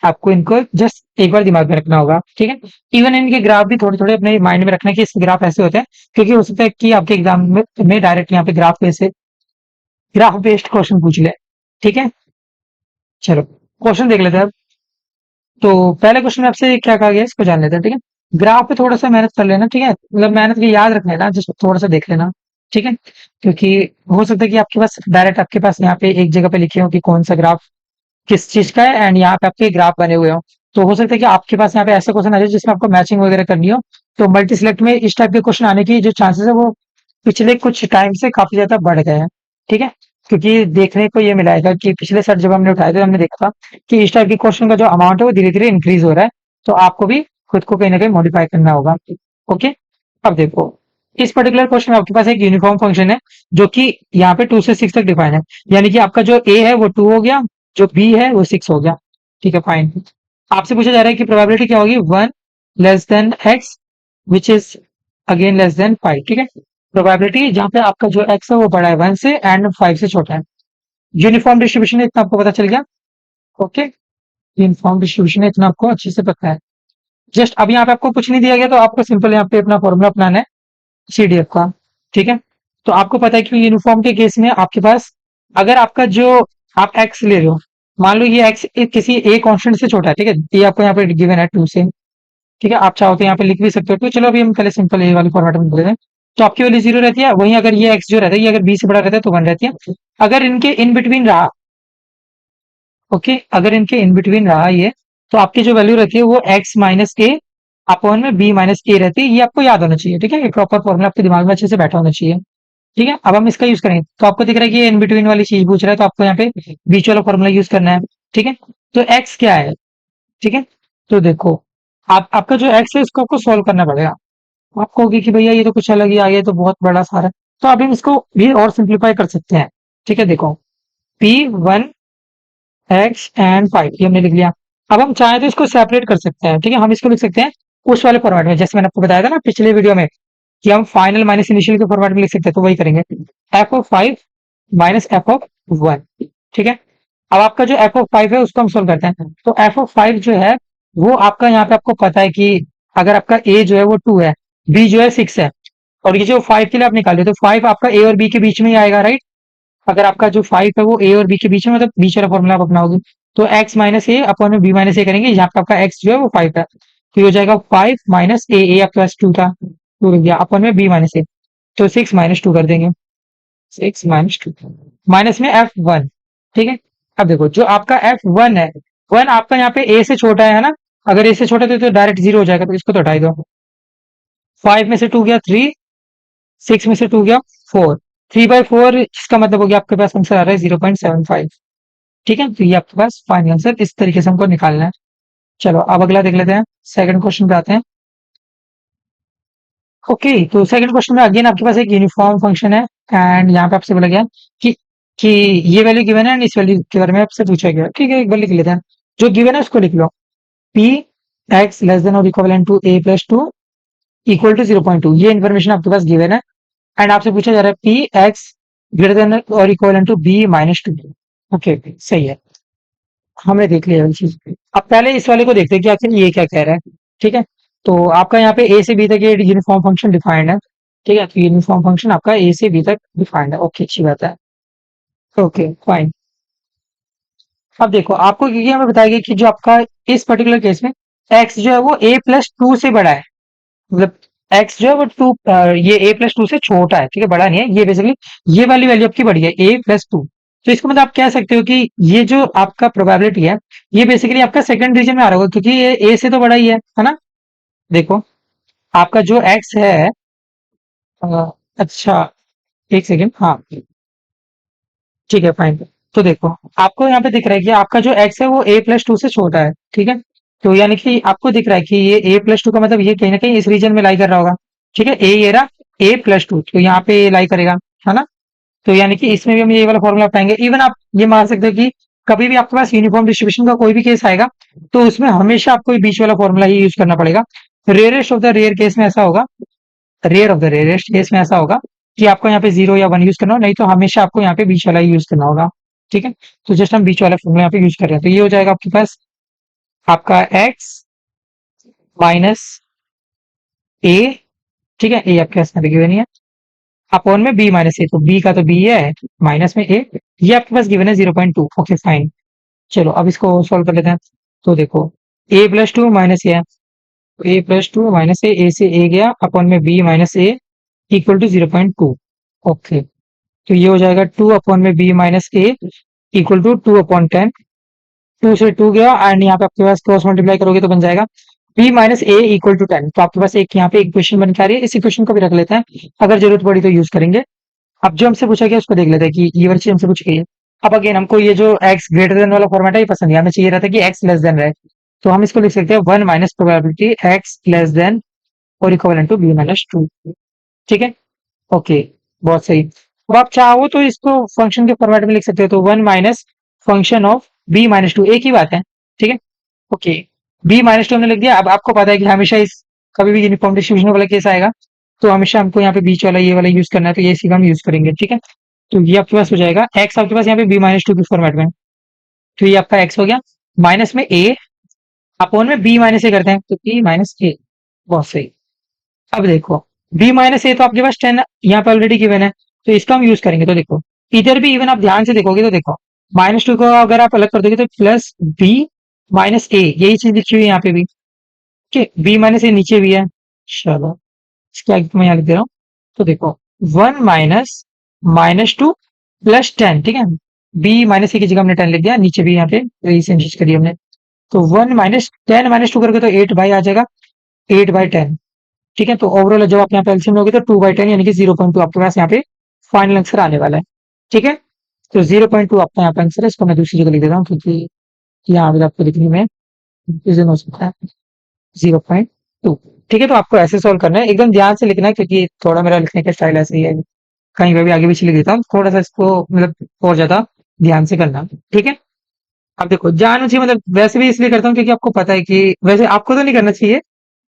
आपको इनको जस्ट एक बार दिमाग में रखना होगा। ठीक है, इवन इनके ग्राफ भी थोड़े थोड़े अपने माइंड में रखना कि इसके ग्राफ ऐसे होते हैं, क्योंकि हो सकता है कि आपके एग्जाम में डायरेक्ट यहाँ पे ग्राफ बेस्ड क्वेश्चन पूछ ले। ठीक है, चलो क्वेश्चन देख लेते हैं अब। तो पहले क्वेश्चन में आपसे क्या कहा गया है इसको जान लेते हैं। ठीक है, ग्राफ पे थोड़ा सा मेहनत कर लेना। ठीक है, मतलब मेहनत की याद रख लेना, जस्ट थोड़ा सा देख लेना। ठीक है, क्योंकि हो सकता है कि आपके पास डायरेक्ट आपके पास यहाँ पे एक जगह पे लिखे हो कि कौन सा ग्राफ किस चीज का है, एंड यहाँ पे आपके ग्राफ बने हुए हो। तो हो सकता है कि आपके पास यहाँ पे ऐसा क्वेश्चन आ जाए जिसमें आपको मैचिंग वगैरह करनी हो, तो मल्टी सिलेक्ट में इस टाइप के क्वेश्चन आने की जो चांसेस है वो पिछले कुछ टाइम से काफी ज्यादा बढ़ गए हैं। ठीक है, क्योंकि देखने को ये मिला है कि पिछले साल जब हमने उठाए थे हमने देखा था कि इस टाइप के क्वेश्चन का जो अमाउंट है वो धीरे धीरे इंक्रीज हो रहा है, तो आपको भी खुद को कहीं ना कहीं मॉडिफाई करना होगा। ओके, अब देखो इस पर्टिकुलर क्वेश्चन में आपके पास एक यूनिफॉर्म फंक्शन है जो कि यहाँ पे 2 से 6 तक डिफाइन है, यानी कि आपका जो ए है वो 2 हो गया, जो बी है वो 6 हो गया। ठीक है, फाइन। आपसे पूछा जा रहा है कि प्रोबेबिलिटी क्या होगी, 1 less than x which is again less than 5। ठीक है, प्रोबेबिलिटी जहाँ पे आपका जो एक्स है वो बड़ा है 1 से एंड 5 से छोटा है। यूनिफॉर्म डिस्ट्रीब्यूशन है इतना आपको पता चल गया। ओके, यूनिफॉर्म डिस्ट्रीब्यूशन है इतना आपको अच्छे से पता है। जस्ट अब यहाँ पे आपको कुछ नहीं दिया गया तो आपको सिंपल यहाँ पे अपना फॉर्मूला अपनाना है सीडीएफ का। ठीक है, तो आपको पता है कि यूनिफॉर्म के केस में आपके पास अगर आपका जो आप एक्स ले रहे हो, मान लो ये एक्स किसी ए कांस्टेंट से छोटा है। ठीक है, ये आपको यहाँ पे गिवन है 2 से। ठीक है, आप चाहो तो यहाँ पे लिख भी सकते हो, तो चलो अभी हम पहले सिंपल ए वाले फॉर्मेट में लिख हैं। तो आपकी वाली जीरो रहती है, वहीं अगर ये एक्स जो रहता है ये अगर बी से बड़ा रहता है तो 1 रहती है। अगर इनके इन बिटवीन रहा, ओके, अगर इनके इन बिटवीन रहा ये, तो आपकी जो वैल्यू रहती है वो एक्स माइनस ए अपॉन में बी माइनस ए रहती है। ये आपको याद होना चाहिए। ठीक है, ये प्रॉपर फॉर्मूला आपके दिमाग में अच्छे से बैठा होना चाहिए। ठीक है, अब हम इसका यूज करेंगे तो आपको दिख रहा है कि ये इन बिटवीन वाली चीज पूछ रहा है, तो आपको यहाँ पे बीच वाला फॉर्मूला यूज करना है। ठीक है, तो एक्स क्या है। ठीक है, तो देखो आप आपका जो एक्स है इसको आपको सॉल्व करना पड़ेगा। आप कहोगे कि भैया ये तो कुछ अलग ही आ गया, तो बहुत बड़ा सारा, तो आप इसको भी और सिंप्लीफाई कर सकते हैं। ठीक है, देखो P1 एक्स एंड 5 ये हमने लिख लिया। अब हम चाहें तो इसको सेपरेट कर सकते हैं। ठीक है, हम इसको लिख सकते हैं उस वाले फॉर्मेट में जैसे मैंने आपको बताया था ना पिछले वीडियो में कि हम फाइनल माइनस इनिशियल के फॉर्मेट में लिख सकते हैं, तो वही करेंगे F of 5 minus F of 1। ठीक है, अब आपका जो एफ ऑफ 5 है उसको हम सोल्व करते हैं। तो एफ ऑफ 5 जो है वो आपका यहाँ पे आपको पता है कि अगर आपका ए जो है वो 2 है, बी जो है 6 है, और ये जो 5 के लिए आप निकाले तो 5 आपका ए और बी के बीच में ही आएगा, राइट। अगर आपका जो 5 है वो ए और बी के बीच में, मतलब बीच वाला फॉर्मूला आप अपनाओगे, तो एक्स माइनस ए अपॉन में बी माइनस ए करेंगे, यहाँ पे आपका एक्स जो है वो 5 है, तो ये हो जाएगा 5 माइनस ए, ए आपके पास 2 था, 2 रख दिया अपॉन में बी माइनस ए, तो 6 माइनस 2 कर देंगे, 6 माइनस 2 माइनस में F1। ठीक है, अब देखो जो आपका F1 है, 1 आपका यहाँ पे ए से छोटा है ना, अगर ए से छोटा है तो डायरेक्ट जीरो हो जाएगा, तो इसको तो हटाई दो। 5 में से 2 गया 3, 6 में से 2 गया 4, 3/4, इसका मतलब हो गया आपके पास आंसर आ रहा है 0.75। ठीक है, तो ये आपके पास फाइनल आंसर इस तरीके से हमको निकालना है। चलो अब अगला देख लेते हैं, सेकंड क्वेश्चन पे आते हैं। ओके, तो सेकंड क्वेश्चन में अगेन आपके पास एक यूनिफॉर्म फंक्शन है, एंड यहाँ पे आपसे बोला गया कि कि ये वैल्यू गिवन है एंड इस वैल्यू के बारे में आपसे पूछा गया। ठीक है, एक बार लिख लेते हैं, जो गिवन है उसको लिख लो, पी एक्स लेस देन और equal to A plus two equal to 0.2, ये इन्फॉर्मेशन आपके पास गिवन है। एंड आपसे पूछा जा रहा है पी एक्स ग्रेटर देन और equal to B minus two. Okay, सही है, हमने देख लिया ये चीज। अब पहले इस वाले को देखते हैं कि आखिर ये क्या कह रहा है। ठीक है, तो आपका यहाँ पे ए से बी तक ये यूनिफॉर्म फंक्शन डिफाइंड है। ठीक है, तो यूनिफॉर्म फंक्शन आपका ए से बी तक डिफाइंड है। ओके, अच्छी बात है। Okay, fine. अब देखो, आपको क्योंकि हमें बताया गया कि जो आपका इस पर्टिकुलर केस में एक्स जो है वो ए प्लस टू से बड़ा है। मतलब एक्स जो है वो ये ए प्लस टू से छोटा है। ठीक है, बड़ा नहीं है ये, बेसिकली ये वाली वैल्यू आपकी बड़ी है ए प्लस टू। तो इसको मतलब आप कह सकते हो कि ये जो आपका प्रोबेबिलिटी है, ये बेसिकली आपका सेकंड रीजन में आ रहा होगा, क्योंकि ये ए से तो बड़ा ही है ना। देखो, आपका जो एक्स है, अच्छा, एक सेकेंड, हाँ, ठीक है, फाइन। तो देखो, आपको यहाँ पे दिख रहा है कि आपका जो एक्स है वो ए प्लस टू से छोटा है। ठीक है, तो यानी कि आपको दिख रहा है कि ये ए प्लस टू का मतलब ये कहीं ना कहीं इस रीजन में लाई कर रहा होगा। ठीक है, ए ये रहा, ए प्लस टू, तो यहाँ पे लाई करेगा, है ना। तो यानी कि इसमें भी हम ये वाला फॉर्मूला पाएंगे। इवन आप ये मान सकते हो कि कभी भी आपके पास यूनिफॉर्म डिस्ट्रीब्यूशन का कोई भी केस आएगा, तो उसमें हमेशा आपको ये बीच वाला फॉर्मूला ही यूज करना पड़ेगा। Rarest of the rare case में ऐसा होगा, rare of the rarest case में ऐसा होगा कि आपको यहाँ पे जीरो या वन यूज करना हो, नहीं तो हमेशा आपको यहाँ पे बीच वाला ही यूज करना होगा। ठीक है, तो जस्ट हम बीच वाला फॉर्मूला यहाँ पे यूज कर रहे हैं, तो ये हो जाएगा आपके पास आपका एक्स माइनस ए। ठीक है, ए आपके पास यहाँ पे गिवन ही है, अपॉन में बी माइनस ए, तो बी का तो बी है, माइनस में ए, ये आपके पास गिवन है 0.2। Okay, fine. चलो अब इसको सॉल्व कर लेते हैं। तो देखो, A plus two minus A है, A plus two minus A से ए गया, अपॉन में B minus A equal to 0.2। Okay, तो ये हो जाएगा टू अपॉन में B minus A equal to two upon ten. Two से टू गया, एंड यहाँ पे आपके पास क्रॉस मल्टीप्लाई करोगे तो बन जाएगा B minus A equal to ten. तो आपके पास एक यहाँ पे इक्वेशन बन के आ रही है, इस इक्वेशन को भी रख लेते हैं, अगर जरूरत पड़ी तो यूज करेंगे। अब जो हमसे पूछा गया उसको देख लेते हैं कि ये वाली चीज हमसे पूछ गई है। अब अगेन हमको ये जो एक्स ग्रेटर देन वाला फॉर्मेट है ये पसंद है, हमें चाहिए रहता है कि एक्स लेस देन रहे। तो हम इसको लिख सकते हैं one minus probability x less than और equal to B minus two. ठीक है, ओके, बहुत सही। अब आप चाहो तो इसको फंक्शन के फॉर्मेट में लिख सकते हो, तो one minus function of B minus two, एक ही बात है। ठीक है, ओके, बी माइनस टू हमने लिख दिया। अब आपको पता है कि हमेशा इस कभी भी यूनिफॉर्म डिस्ट्रीब्यूशन वाला केस आएगा, तो हमेशा हमको यहाँ पे बीच वाला ये वाला यूज करना है, तो ये इसी का हम यूज करेंगे। ठीक है, तो ये आपके पास हो जाएगा एक्स आपके पास यहाँ पे बी माइनस टू के फॉर्मेट में, तो ये आपका एक्स हो गया, माइनस में ए, अपॉन में बी माइनस ए करते हैं, तो बी माइनस ए। बहुत सही। अब देखो, बी माइनस ए तो आपके पास टेन यहाँ पे ऑलरेडी गिवन है, तो इसका हम यूज करेंगे। तो देखो, इधर भी इवन आप ध्यान से देखोगे तो देखो, माइनस टू को अगर आप अलग कर दोगे तो प्लस बी माइनस ए, यही चीज लिखी हुई है यहाँ पे भी। ठीक है, बी माइनस ए नीचे भी है। चलो, इसके आगे मैं यहाँ लिख दे रहा हूँ। तो देखो, one minus minus two plus ten. ठीक है, बी माइनस ए की जगह हमने टेन लिख दिया, नीचे भी यहाँ पे वही सेम चीज करी हमने। तो one minus ten minus two करके तो एट बाई आ जाएगा, एट बाई टेन। ठीक है, तो ओवरऑल जब आप यहाँ पे एलसीएम लोगे तो टू बाई टेन यानी कि 0.2 आपके पास यहाँ पे फाइनल आंसर आने वाला है। ठीक है, तो 0.2 आपका यहाँ पे आंसर है। इसको मैं दूसरी जगह लिख देता हूँ, क्योंकि यहाँ पे आपको लिखने में कंफ्यूजन हो सकता है। 0.2। ठीक है, तो आपको ऐसे सॉल्व करना है, एकदम ध्यान से लिखना है, क्योंकि थोड़ा मेरा लिखने का स्टाइल ऐसे ही है, कहीं पे भी आगे पीछे लिख देता हूँ, थोड़ा सा इसको मतलब और ज्यादा ध्यान से करना। ठीक है, अब देखो, जान चाहिए मतलब वैसे भी इसलिए करता हूँ क्योंकि आपको पता है कि वैसे आपको तो नहीं करना चाहिए,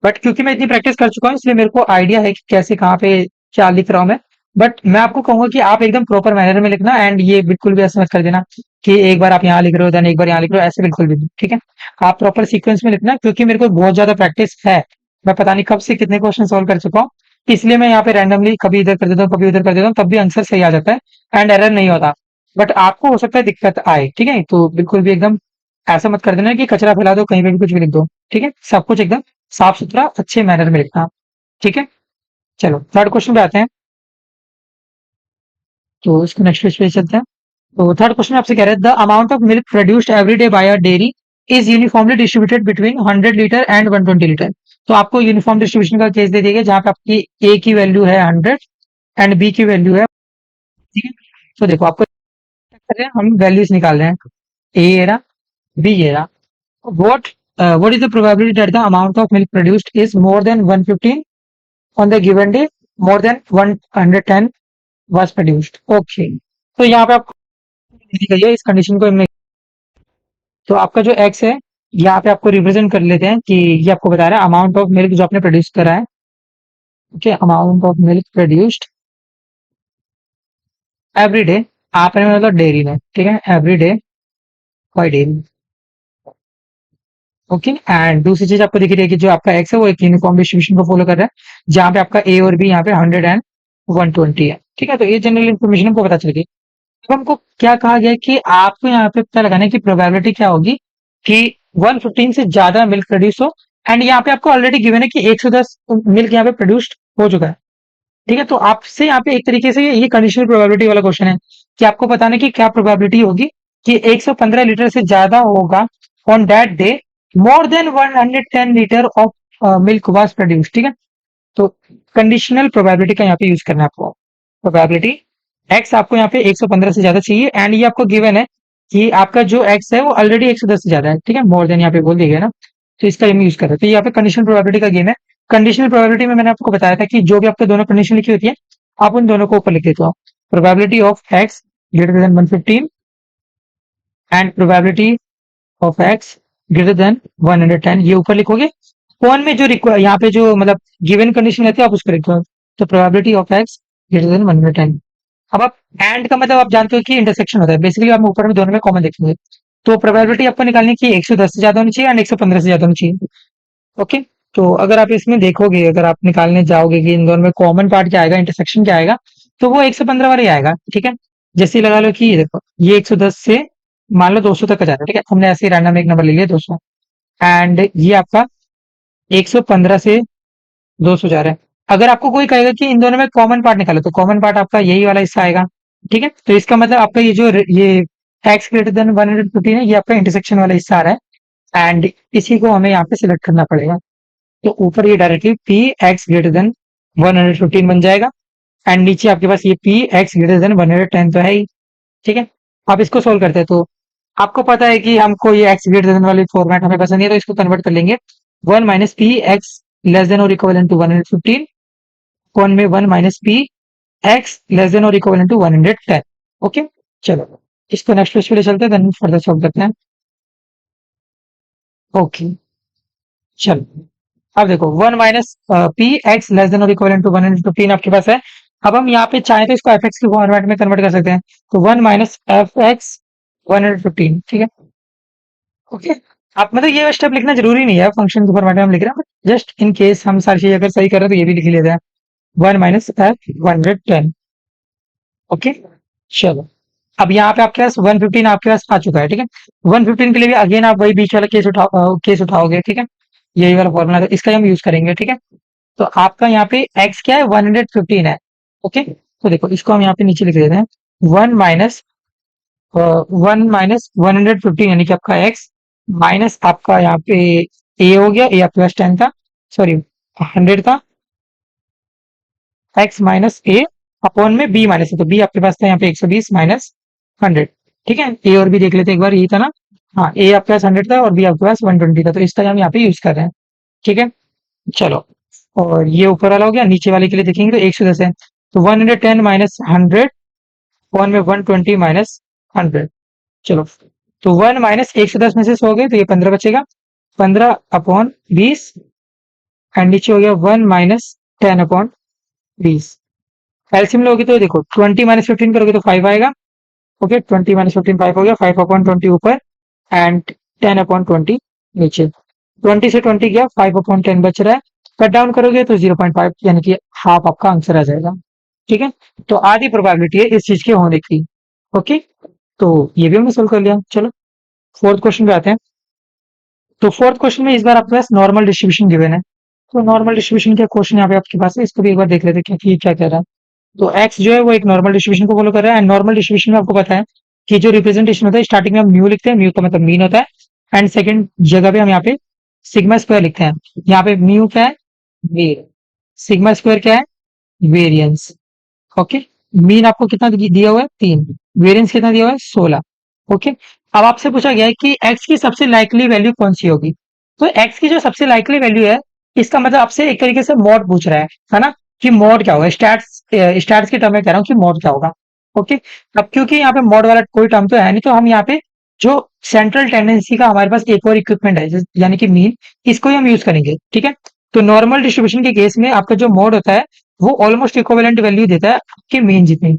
बट क्योंकि मैं इतनी प्रैक्टिस कर चुका हूँ इसलिए मेरे को आइडिया है कि कैसे कहाँ पे क्या लिख रहा हूँ मैं। बट मैं आपको कहूंगा कि आप एकदम प्रॉपर मैनर में लिखना, एंड ये बिल्कुल भी ऐसा मत कर देना कि एक बार आप यहाँ लिख रहे हो देन एक बार यहाँ लिख रहे हो, ऐसे बिल्कुल भी नहीं। ठीक है, आप प्रॉपर सीक्वेंस में लिखना, क्योंकि मेरे को बहुत ज्यादा प्रैक्टिस है, मैं पता नहीं कब से कितने क्वेश्चन सॉल्व कर चुका हूँ, इसलिए मैं यहाँ पे रैंडमली कभी इधर कर देता हूँ कभी उधर कर देता हूँ, तब भी आंसर सही आ जाता है एंड एरर नहीं होता। बट आपको हो सकता है दिक्कत आए, ठीक है, तो बिल्कुल भी एकदम ऐसा मत कर देना कि कचरा फैला दो, कहीं पे भी कुछ भी लिख दो। ठीक है, सब कुछ एकदम साफ सुथरा अच्छे मैनर में लिखना। ठीक है, चलो थर्ड क्वेश्चन पे आते हैं। तो इसको नेक्स्ट पेज पे चलते हैं। तो थर्ड क्वेश्चन आपसे कह रहे हैं the amount of milk produced every day by a dairy is uniformly distributed between 100 litre and 120 litre. तो आपको यूनिफॉर्म डिस्ट्रीब्यूशन का केस दे दिया गया जहां पे आपकी ए की वैल्यू है 100 एंड बी की वैल्यू है। ठीक है, तो देखो आपको कर रहे हैं, हम वैल्यूज निकाल रहे हैं, ए ये रहा, बी ये रहा। what what is the probability that the amount of milk produced is more than 115 on the given day, more than 110 was produced? Okay, तो यहाँ पे आपको दी गई है, इस कंडीशन को हमने, तो आपका जो x है यहाँ पे आपको रिप्रेजेंट कर लेते हैं कि ये आपको बता रहा है अमाउंट ऑफ मिल्क जो आपने प्रोड्यूस करा है। ओके, amount of milk produced every day, आपने मतलब डेयरी में, ठीक है, every day by dairy. Okay, and दूसरी चीज आपको दिख रही है कि जो आपका एक्स है वो एक यूनिफॉर्म डिस्ट्रीब्यूशन को फॉलो कर रहा है, जहाँ पे आपका ए और बी यहाँ पे 100 एंड 120 है। ठीक है, तो ये जनरल इन्फॉर्मेशन हमको पता चल गई। अब हमको क्या कहा गया है कि आपको यहाँ पे पता लगाना है कि प्रोबेबिलिटी क्या होगी कि 115 से ज्यादा मिल्क प्रोड्यूस हो। एंड यहाँ पे आपको ऑलरेडी गिवन है कि 110 मिल्क यहाँ पे प्रोड्यूस्ड हो चुका है। ठीक है, तो आपसे यहाँ पे एक तरीके से ये कंडीशनल प्रोबेबिलिटी वाला क्वेश्चन है कि आपको बताना कि क्या प्रोबेबिलिटी होगी कि 115 लीटर से ज्यादा होगा on that day, more than 110 litre of milk was produce. ठीक है, तो कंडीशनल प्रोबेबिलिटी का यहाँ पे यूज करना है आपको। प्रोबेबिलिटी एक्स आपको यहाँ पे 115 से ज्यादा चाहिए, एंड ये आपको गिवन है कि आपका जो एक्स है वो ऑलरेडी 110 से ज्यादा है। ठीक है, मोर देन यहाँ पे बोल दिया गया ना, तो इसका हम यूज कर रहे हैं। तो यहाँ पे कंडीशनल प्रोबेबिलिटी का गेम है। कंडीशनल प्रोबेबिलिटी में मैंने आपको बताया था कि जो भी आपके दोनों कंडीशन लिखी होती है, आप उन दोनों को ऊपर लिख देते हो। Probability of x greater then 115 and probability of x greater then 110, ये ऊपर लिखोगे। कौन में जो यहाँ पे जो मतलब गिवन कंडीशन रहती है आप उसको लिखो। तो probability of x greater then 110। अब आप एंड का मतलब आप जानते हो कि इंटरसेक्शन होता है, बेसिकली आप ऊपर में दोनों में कॉमन देखेंगे। तो प्रोबेबिलिटी आपको निकालनी की 110 से ज्यादा होनी चाहिए एंड 115 से ज्यादा होनी चाहिए। ओके, तो अगर आप इसमें देखोगे, अगर आप निकालने जाओगे कि इन दोनों में कॉमन पार्ट क्या आएगा, इंटरसेक्शन क्या आएगा, तो वो 115 वाला ही आएगा। ठीक है, जैसे ही लगा लो कि ये देखो ये 110 से मान लो 200 तक का जा रहा है। ठीक है, हमने ऐसे ही रैंडम एक नंबर ले लिया 200, एंड ये आपका 115 से 200 जा रहा है। अगर आपको कोई कहेगा कि इन दोनों में कॉमन पार्ट निकालो, तो कॉमन पार्ट आपका यही वाला हिस्सा आएगा। ठीक है, तो इसका मतलब आपका ये जो ये एक्स ग्रेटर देन 115 है, ये आपका इंटरसेक्शन वाला हिस्सा आ रहा है, एंड इसी को हमें यहाँ पे सिलेक्ट करना पड़ेगा। तो ऊपर ये directly P X greater then 115 बन जाएगा, एंड नीचे आपके पास ये पी एक्स ग्रेटर देन 110 तो है ही। ठीक है, आप इसको सोल्व करते हैं तो आपको पता है कि हमको ये एक्स ग्रेटर देन वाली फॉर्मेट हमें पसंद नहीं है, तो इसको कन्वर्ट कर लेंगे 1 minus P X less than और इक्वल टू 115, कौन में 1 minus P X less than और इक्वल टू 110। ओके, चलो इसको नेक्स्ट पेज पे ले चलते हैं, देन फर्दर सॉल्व करते हैं। ओके, चलो अब देखो 1 minus P X less than और इक्वल टू 115 आपके पास है। अब हम यहाँ पे चाहें तो इसको एफ एक्स के फॉर्मेट में कन्वर्ट कर सकते हैं, तो 1 माइनस एफ एक्स 115। ठीक है, ओके, आप मतलब ये स्टेप लिखना जरूरी नहीं है, फंक्शन के फॉर्मेट में हम लिख रहे हैं, जस्ट इन केस हम सारी चीजें अगर सही कर रहे हैं तो ये भी लिख लेते हैं 1 माइनस एफ 110। ओके, चलो अब यहाँ पे आपके पास 115 आपके पास आ चुका है। ठीक है, 115 के लिए भी अगेन आप वही बीच वाला केस उठाओगे। ठीक है, यही वाला फॉर्मूला तो इसका हम यूज करेंगे। ठीक है, तो आपका यहाँ पे x क्या है 115 है। ओके, तो देखो इसको हम यहाँ पे नीचे लिख देते हैं 1 माइनस 1 यानी कि आपका x माइनस आपका यहाँ पे a हो गया, a आपके पास 10 था, सॉरी 100 था, x माइनस a अपॉन में b माइनस है, तो b आपके पास था यहाँ पे 120 माइनस 100। ठीक है, a और b देख लेते हैं एक बार, यही था ना। हाँ, a आपके पास 100 था और b आपके पास 120 था, तो इस तरह हम यहाँ पे यूज कर रहे हैं। ठीक है, चलो और ये ऊपर वाला हो गया, नीचे वाले के लिए देखेंगे तो 110 है, तो 110 माइनस 100 वन में 120 माइनस 100। चलो, तो 1 माइनस 110 में से 100 गए तो ये 15 बचेगा, 15 अपॉन 20, एंड नीचे हो गया 1 माइनस 10 अपॉन 20। एलसीएम लोगे तो देखो 20 माइनस 15 करोगे तो 5 आएगा। ओके, 20 माइनस 15 5 हो गया, 5 अपॉन 20 ऊपर एंड 10 अपॉन 20 नीचे। 20 से 20 गया, 5 अपॉन 10 बच रहा है, कट डाउन करोगे तो 0.5 यानी कि हाफ आपका आंसर आ जाएगा। ठीक है, तो आधी प्रोबेबिलिटी है इस चीज के होने की। ओके, तो ये भी हमने सोल्व कर लिया। चलो फोर्थ क्वेश्चन पे आते हैं। तो फोर्थ क्वेश्चन में इस बार आपके पास नॉर्मल डिस्ट्रीब्यूशन गिवन है, तो नॉर्मल डिस्ट्रीब्यूशन का क्वेश्चन यहाँ पे आपके पास है, इसको भी एक बार देख लेते हैं कि ये क्या कह रहा है। तो एक्स जो है वो एक नॉर्मल डिस्ट्रीब्यूशन को फॉलो कर रहा है, एंड नॉर्मल डिस्ट्रीब्यूशन में आपको पता है कि जो रिप्रेजेंटेशन होता है स्टार्टिंग में हम म्यू लिखते हैं, म्यू का मतलब मीन होता है, एंड सेकंड जगह पे हम यहाँ पे सिग्मा स्क्वायर लिखते हैं। यहाँ पे म्यू क्या है, वेर, सिग्मा स्क्वायर क्या है, वेरियंस। ओके, मीन आपको कितना दिया हुआ है 3, वेरियंस कितना दिया हुआ है 16। ओके, अब आपसे पूछा गया है कि एक्स की सबसे लाइकली वैल्यू कौन सी होगी। तो एक्स की जो सबसे लाइकली वैल्यू है, इसका मतलब आपसे एक तरीके से मॉड पूछ रहा है ना, कि मॉड क्या होगा, स्टैट्स के टर्म में कह रहा हूँ कि मॉड क्या होगा। ओके, अब क्योंकि यहाँ पे मॉड वाला कोई टर्म तो है नहीं, तो हम यहाँ पे जो सेंट्रल टेंडेंसी का हमारे पास एक और इक्विपमेंट है यानी कि मीन, इसको ही हम यूज करेंगे। ठीक है, तो नॉर्मल डिस्ट्रीब्यूशन के केस में आपका जो मोड होता है वो ऑलमोस्ट इक्विवेलेंट वैल्यू देता है आपके मीन जितनी।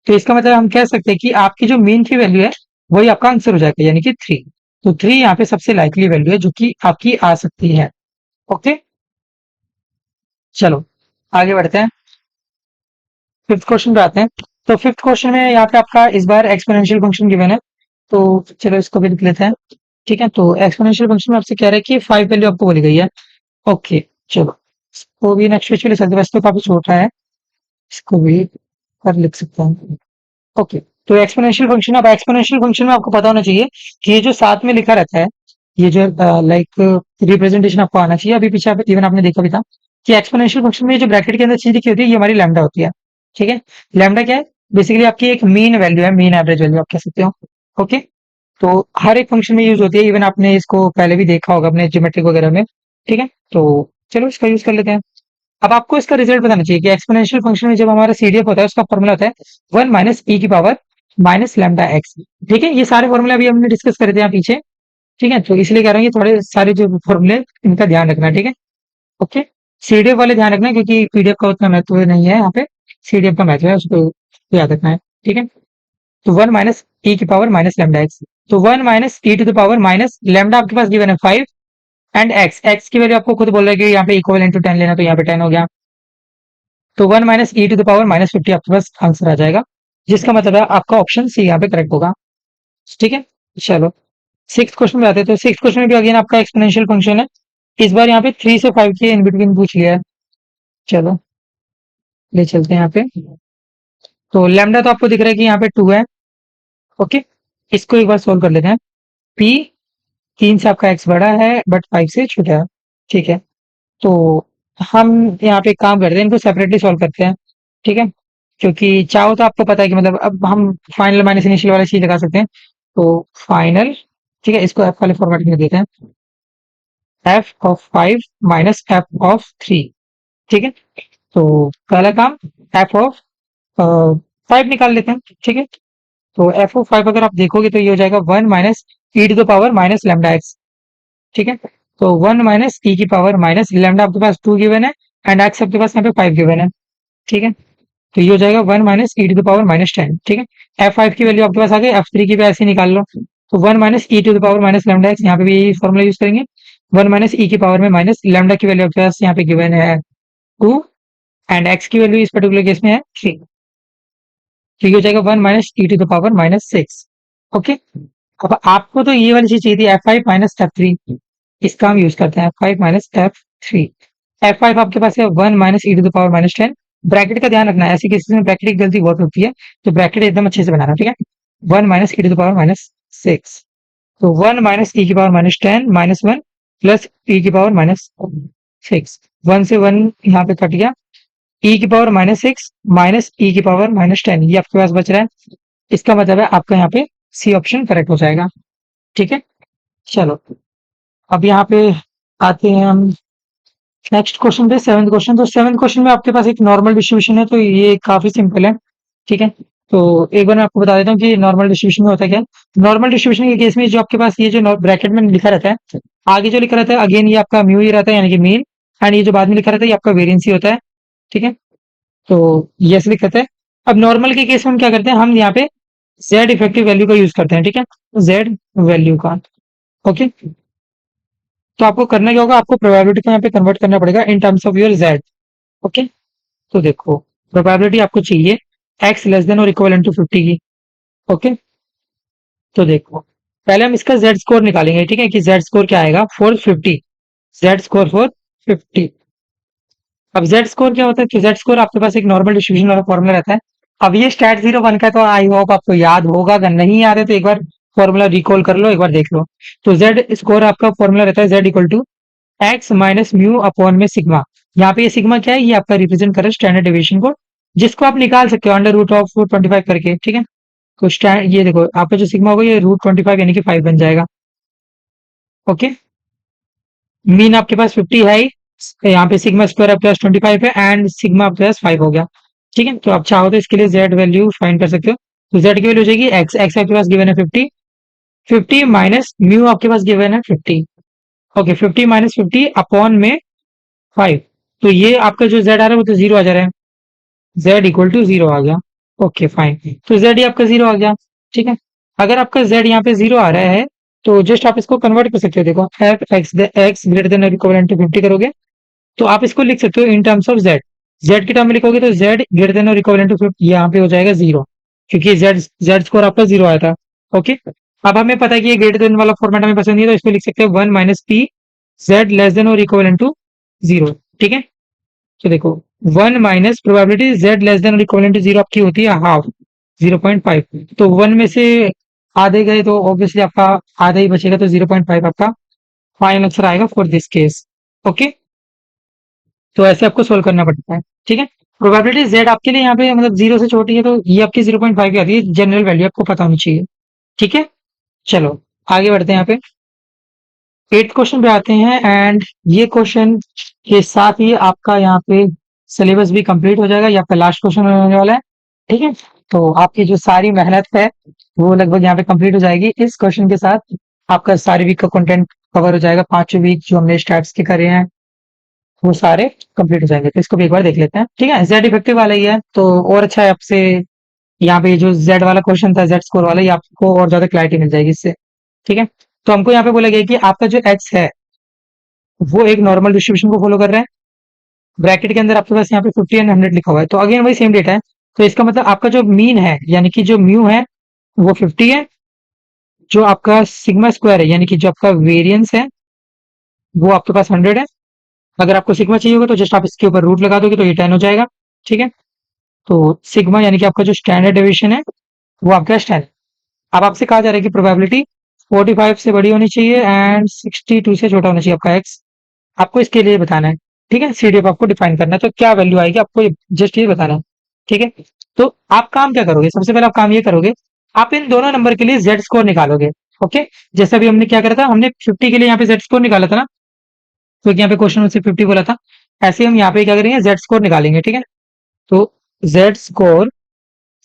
तो इसका मतलब हम कह सकते हैं कि आपकी जो मीन की वैल्यू है वही आपका आंसर हो जाएगा, यानी कि 3। तो 3 यहाँ पे सबसे लाइकली वैल्यू है जो कि आपकी आ सकती है। ओके, चलो आगे बढ़ते हैं, फिफ्थ क्वेश्चन पे आते हैं। तो फिफ्थ क्वेश्चन में यहाँ पे आपका इस बार एक्सपोनेंशियल फंक्शन गिवन है, तो चलो इसको भी लिख लेते हैं। ठीक है, तो एक्सपोनेंशियल फंक्शन में आपसे कह रहा है कि 5 वैल्यू आपको बोली गई है। ओके, चलो इसको भी नेक्स्ट पेज पे लिख सकते हैं, वैसे तो काफी छोटा है, इसको भी कर लिख सकते हैं। ओके, तो एक्सपोनेंशियल फंक्शन, अब एक्सपोनेंशियल फंक्शन में आपको पता होना चाहिए कि ये जो साथ में लिखा रहता है, ये जो लाइक रिप्रेजेंटेशन आपको आना चाहिए। अभी पीछे इवन आपने देखा भी था कि एक्सपोनेंशियल फंक्शन में जो ब्रैकेट के अंदर चीज लिखी होती है ये हमारी लैम्डा होती है। ठीक है, लैम्डा क्या है, बेसिकली आपकी एक मीन वैल्यू है, मीन एवरेज वैल्यू आप कह सकते हो। ओके, तो हर एक फंक्शन में यूज होती है, इवन आपने इसको पहले भी देखा होगा अपने ज्योमेट्रिक वगैरह में। ठीक है, तो चलो इसका यूज कर लेते हैं। अब आपको इसका रिजल्ट बताना चाहिए कि एक्सपोनेंशियल फंक्शन में जब हमारा सीडीएफ होता है उसका फॉर्मूला होता है 1 माइनस ई की पावर माइनस लैम्डा एक्स। ठीक है, ये सारे फॉर्मूले अभी हमने डिस्कस करे थे यहाँ पीछे। ठीक है, तो इसलिए कह रहा हूँ ये थोड़े सारे जो फॉर्मूले इनका ध्यान रखना। ठीक है, ओके, सीडीएफ वाले ध्यान रखना क्योंकि पीडीएफ का उतना महत्व नहीं है यहाँ पे, सीडीएफ का महत्व है, उसको याद रखना है। ठीक है, तो 1 माइनस ई की पावर माइनस लैम्डा एक्स, तो 1 minus E to the power minus lambda आपके पास गिवन है 5, एंड एक्स, एक्स की वैल्यू आपको खुद बोल रहा है कि यहाँ पे इक्वल इंटू 10 लेना, तो यहाँ पे 10 हो गया। तो 1 minus E to the power minus 50 आपके पास आंसर आ जाएगा, जिसका मतलब है आपका ऑप्शन सी यहाँ पे करेक्ट होगा। ठीक है, चलो सिक्स क्वेश्चन में आते हैं। तो सिक्स क्वेश्चन में भी अगेन आपका एक्सपोनेंशियल फंक्शन है, इस बार यहाँ पे 3 से 5 के इन बिटवीन पूछ लिया है। चलो ले चलते हैं यहाँ पे। तो लैम्डा तो आपको दिख रहा है कि यहाँ पे 2 है। ओके, इसको एक बार सोल्व कर लेते हैं। पी, 3 से आपका एक्स बड़ा है बट 5 से छोटा है। ठीक है, तो हम यहाँ पे एक काम करते हैं, इनको सेपरेटली सॉल्व करते हैं। ठीक है, क्योंकि चाहो तो आपको पता है कि मतलब अब हम फाइनल माइनस इनिशियल वाला चीज लगा सकते हैं। तो फाइनल, ठीक है, इसको एफ वाले फॉर्मेट में देते हैं, F of 5 minus F of 3। ठीक है, तो पहला काम एफ ऑफ 5 निकाल लेते हैं। ठीक है, तो एफ ऑफ 5 अगर आप देखोगे तो ये हो जाएगा 1 minus E to the power minus lambda x. ठीक है, तो 1 माइनस ई की पावर माइनस लैम्डा आपके पास 2 गिवन है, एंड एक्स आपके पास यहाँ पे 5 गिवन है। ठीक है, तो ये हो जाएगा 1 minus E to the power minus 10। ठीक है, एफ 5 की वैल्यू आपके पास आ गई, एफ 3 की भी ऐसे ही निकाल लो। तो 1 minus E to the power minus lambda x, यहाँ पे भी यही फॉर्मूला यूज करेंगे। 1 माइनस ई की पावर में माइनस लैम्डा की वैल्यू आपके पास यहाँ पे गिवन है 2, एंड एक्स की वैल्यू इस पर्टिकुलर केस में है 3। तो ये हो जाएगा 1 minus E to the power minus 6। Okay, अब आपको तो ये वाली चीज चाहिए थी एफ 5 माइनस एफ 3, इसका हम यूज करते हैं एफ 5 माइनस एफ 3। एफ 5 आपके पास है 1 minus E to the power minus 10। Bracket का ध्यान रखना है, ऐसे केसेस में ब्रैकेट की गलती बहुत होती है, तो ब्रैकेट एकदम अच्छे से बनाना। ठीक है, 1 minus E to the power minus 6, तो 1 माइनस ई की power minus 10 minus 1 plus e की पावर माइनस 6, 1 से 1 यहाँ पे कट गया, ई की पावर माइनस 6 माइनस ई की पावर माइनस 10 ये आपके पास बच रहा है। इसका मतलब है आपका यहाँ पे सी ऑप्शन करेक्ट हो जाएगा। ठीक है, चलो अब यहाँ पे आते हैं हम नेक्स्ट क्वेश्चन पे, सेवंथ क्वेश्चन। तो सेवंथ क्वेश्चन में आपके पास एक नॉर्मल डिस्ट्रीब्यूशन है, तो ये काफी सिंपल है। ठीक है, तो एक बार मैं आपको बता देता हूँ कि नॉर्मल डिस्ट्रीब्यूशन में होता क्या है। नॉर्मल डिस्ट्रीब्यूशन के केस में जो आपके पास ये जो ब्रैकेट में लिखा रहता है, आगे जो लिखा रहता है अगेन ये आपका म्यू ही रहता है, यानी कि मीन, एंड ये जो बाद में लिखा रहता है ये आपका वेरियंस ही होता है। ठीक है, तो ये ऐसे लिखा रहता है। अब नॉर्मल के केस में हम क्या करते हैं, हम यहाँ पे जेड इफेक्टिव वैल्यू का यूज करते हैं। ठीक है, जेड वैल्यू का। ओके, तो आपको करना क्या होगा, आपको प्रोबेबिलिटी को यहाँ पे कन्वर्ट करना पड़ेगा in terms of your Z. Okay, तो देखो प्रोबेबिलिटी आपको चाहिए एक्स लेस देन और इक्वल टू 50 की। ओके, तो देखो पहले हम इसका जेड स्कोर निकालेंगे। ठीक है, कि जेड स्कोर क्या आएगा फॉर 50, जेड स्कोर फॉर 50। अब जेड स्कोर क्या होता है, तो जेड स्कोर आपके पास एक नॉर्मल डिस्ट्रीब्यूशन वाला फॉर्मूला रहता है। अब ये स्टैट 01 का, तो आई होप आपको याद होगा, अगर नहीं याद है तो एक बार फॉर्मूला रिकॉल कर लो, एक बार देख लो। तो जेड स्कोर आपका फॉर्मूला रहता है z equal to x minus mu upon में सिग्मा। यहाँ पे ये सिग्मा क्या है, ये आपका रिप्रेजेंट कर रहा है स्टैंडर्ड डेविएशन को, जिसको आप निकाल सकते हो अंडर रूट ऑफ 25 करके। ठीक है, तो ये देखो आपका जो सिग्मा होगा ये √25 यानी कि 5 बन जाएगा। ओके, मीन आपके पास 50 है ही, यहाँ पे सिग्मा स्क्वायर आपके पास 25 है, एंड सिग्मा आपके पास 5 हो गया। ठीक है, तो आप चाहो तो इसके लिए जेड वैल्यू फाइंड कर सकते हो। तो जेड की वैल्यू हो जाएगी एक्स, एक्स आपके पास गिवन है 50, 50 माइनस म्यू आपके पास गिवन है 50। ओके, 50 माइनस 50 अपॉन में 5। तो ये आपका जो z आ रहा है वो तो जीरो आ जा रहा है, z इक्वल टू जीरो आ गया। ओके फाइन, तो z ही आपका जीरो आ गया। ठीक है, अगर आपका z यहाँ पे जीरो आ रहा है तो जस्ट आप इसको कन्वर्ट कर सकते हो। देखो f x ग्रेटर देन और इक्वल टू 50 करोगे तो आप इसको लिख सकते हो in terms of z। z के टर्म में लिखोगे तो z ग्रेटर देन और इक्वल टू 50 यहाँ पे हो जाएगा जीरो, क्योंकि z स्कोर आपका जीरो आया था। ओके, अब हमें पता है कि ये ग्रेटर देन वाला फॉर्मेट हमें पसंद नहीं है, तो इसको लिख सकते हैं 1 minus P z less than और इक्वल टू जीरो। ठीक है, तो देखो 1 minus probability z less than और इक्वल टू जीरो आपकी होती है हाफ, 0.5। तो 1 में से आधे गए तो ऑब्वियसली आपका आधा ही बचेगा, तो 0.5 आपका फाइनल आंसर आएगा फॉर दिस केस। ओके, तो ऐसे आपको सोल्व करना पड़ता है। ठीक है, प्रोबेबिलिटी z आपके लिए यहाँ पे मतलब जीरो से छोटी है तो ये आपकी 0.5 की आती है, जनरल वैल्यू आपको पता होनी चाहिए। ठीक है, चलो आगे बढ़ते हैं। यहाँ पे 8th क्वेश्चन पे आते हैं, एंड ये क्वेश्चन के साथ ही आपका यहाँ पे सिलेबस भी कंप्लीट हो जाएगा, ये आपका लास्ट क्वेश्चन होने वाला है। ठीक है, तो आपकी जो सारी मेहनत है वो लगभग यहाँ पे कंप्लीट हो जाएगी। इस क्वेश्चन के साथ आपका सारी वीक का कंटेंट कवर हो जाएगा। 5 वीक जो हमने स्टैट्स के करे हैं वो सारे कंप्लीट हो जाएंगे। तो इसको भी एक बार देख लेते हैं। ठीक है, जेड इफेक्टिव वाला ही है तो और अच्छा है आपसे। यहाँ पे जो जेड वाला क्वेश्चन था, जेड स्कोर वाला, ये आपको और ज्यादा क्लैरिटी मिल जाएगी इससे। ठीक है, तो हमको यहाँ पे बोला गया कि आपका जो एक्स है वो एक नॉर्मल डिस्ट्रीब्यूशन को फॉलो कर रहा है। ब्रैकेट के अंदर आपके पास यहाँ पे 50 एंड 100 लिखा हुआ है, तो अगेन वही सेम डेटा है। तो इसका मतलब आपका जो मीन है यानी कि जो म्यू है वो 50 है, जो आपका सिग्मा स्क्वायर है यानी कि जो आपका वेरियंस है वो आपके पास 100 है। अगर आपको सिग्मा चाहिए होगा तो जस्ट आप इसके ऊपर रूट लगा दोगे तो ये 10 हो जाएगा। ठीक है, तो सिग्मा यानी कि आपका जो स्टैंडर्ड डेविएशन है वो आपका 10। अब आपसे कहा जा रहा है कि प्रोबेबिलिटी 45 से बड़ी होनी चाहिए एंड 62 से छोटा होना चाहिए आपका एक्स। आपको इसके लिए बताना है। ठीक है, सीडीएफ आपको डिफाइन करना है, तो क्या वैल्यू आएगी आपको जस्ट ये बताना है। ठीक है, तो आप काम क्या करोगे, सबसे पहले आप काम ये करोगे, आप इन दोनों नंबर के लिए जेड स्कोर निकालोगे। ओके, जैसा भी हमने क्या करा था, हमने 50 के लिए यहाँ पे जेड स्कोर निकाला था ना, तो यहाँ पे क्वेश्चन में से 50 बोला था। ऐसे ही हम यहाँ पे क्या करेंगे, जेड स्कोर निकालेंगे। ठीक है, तो जेड स्कोर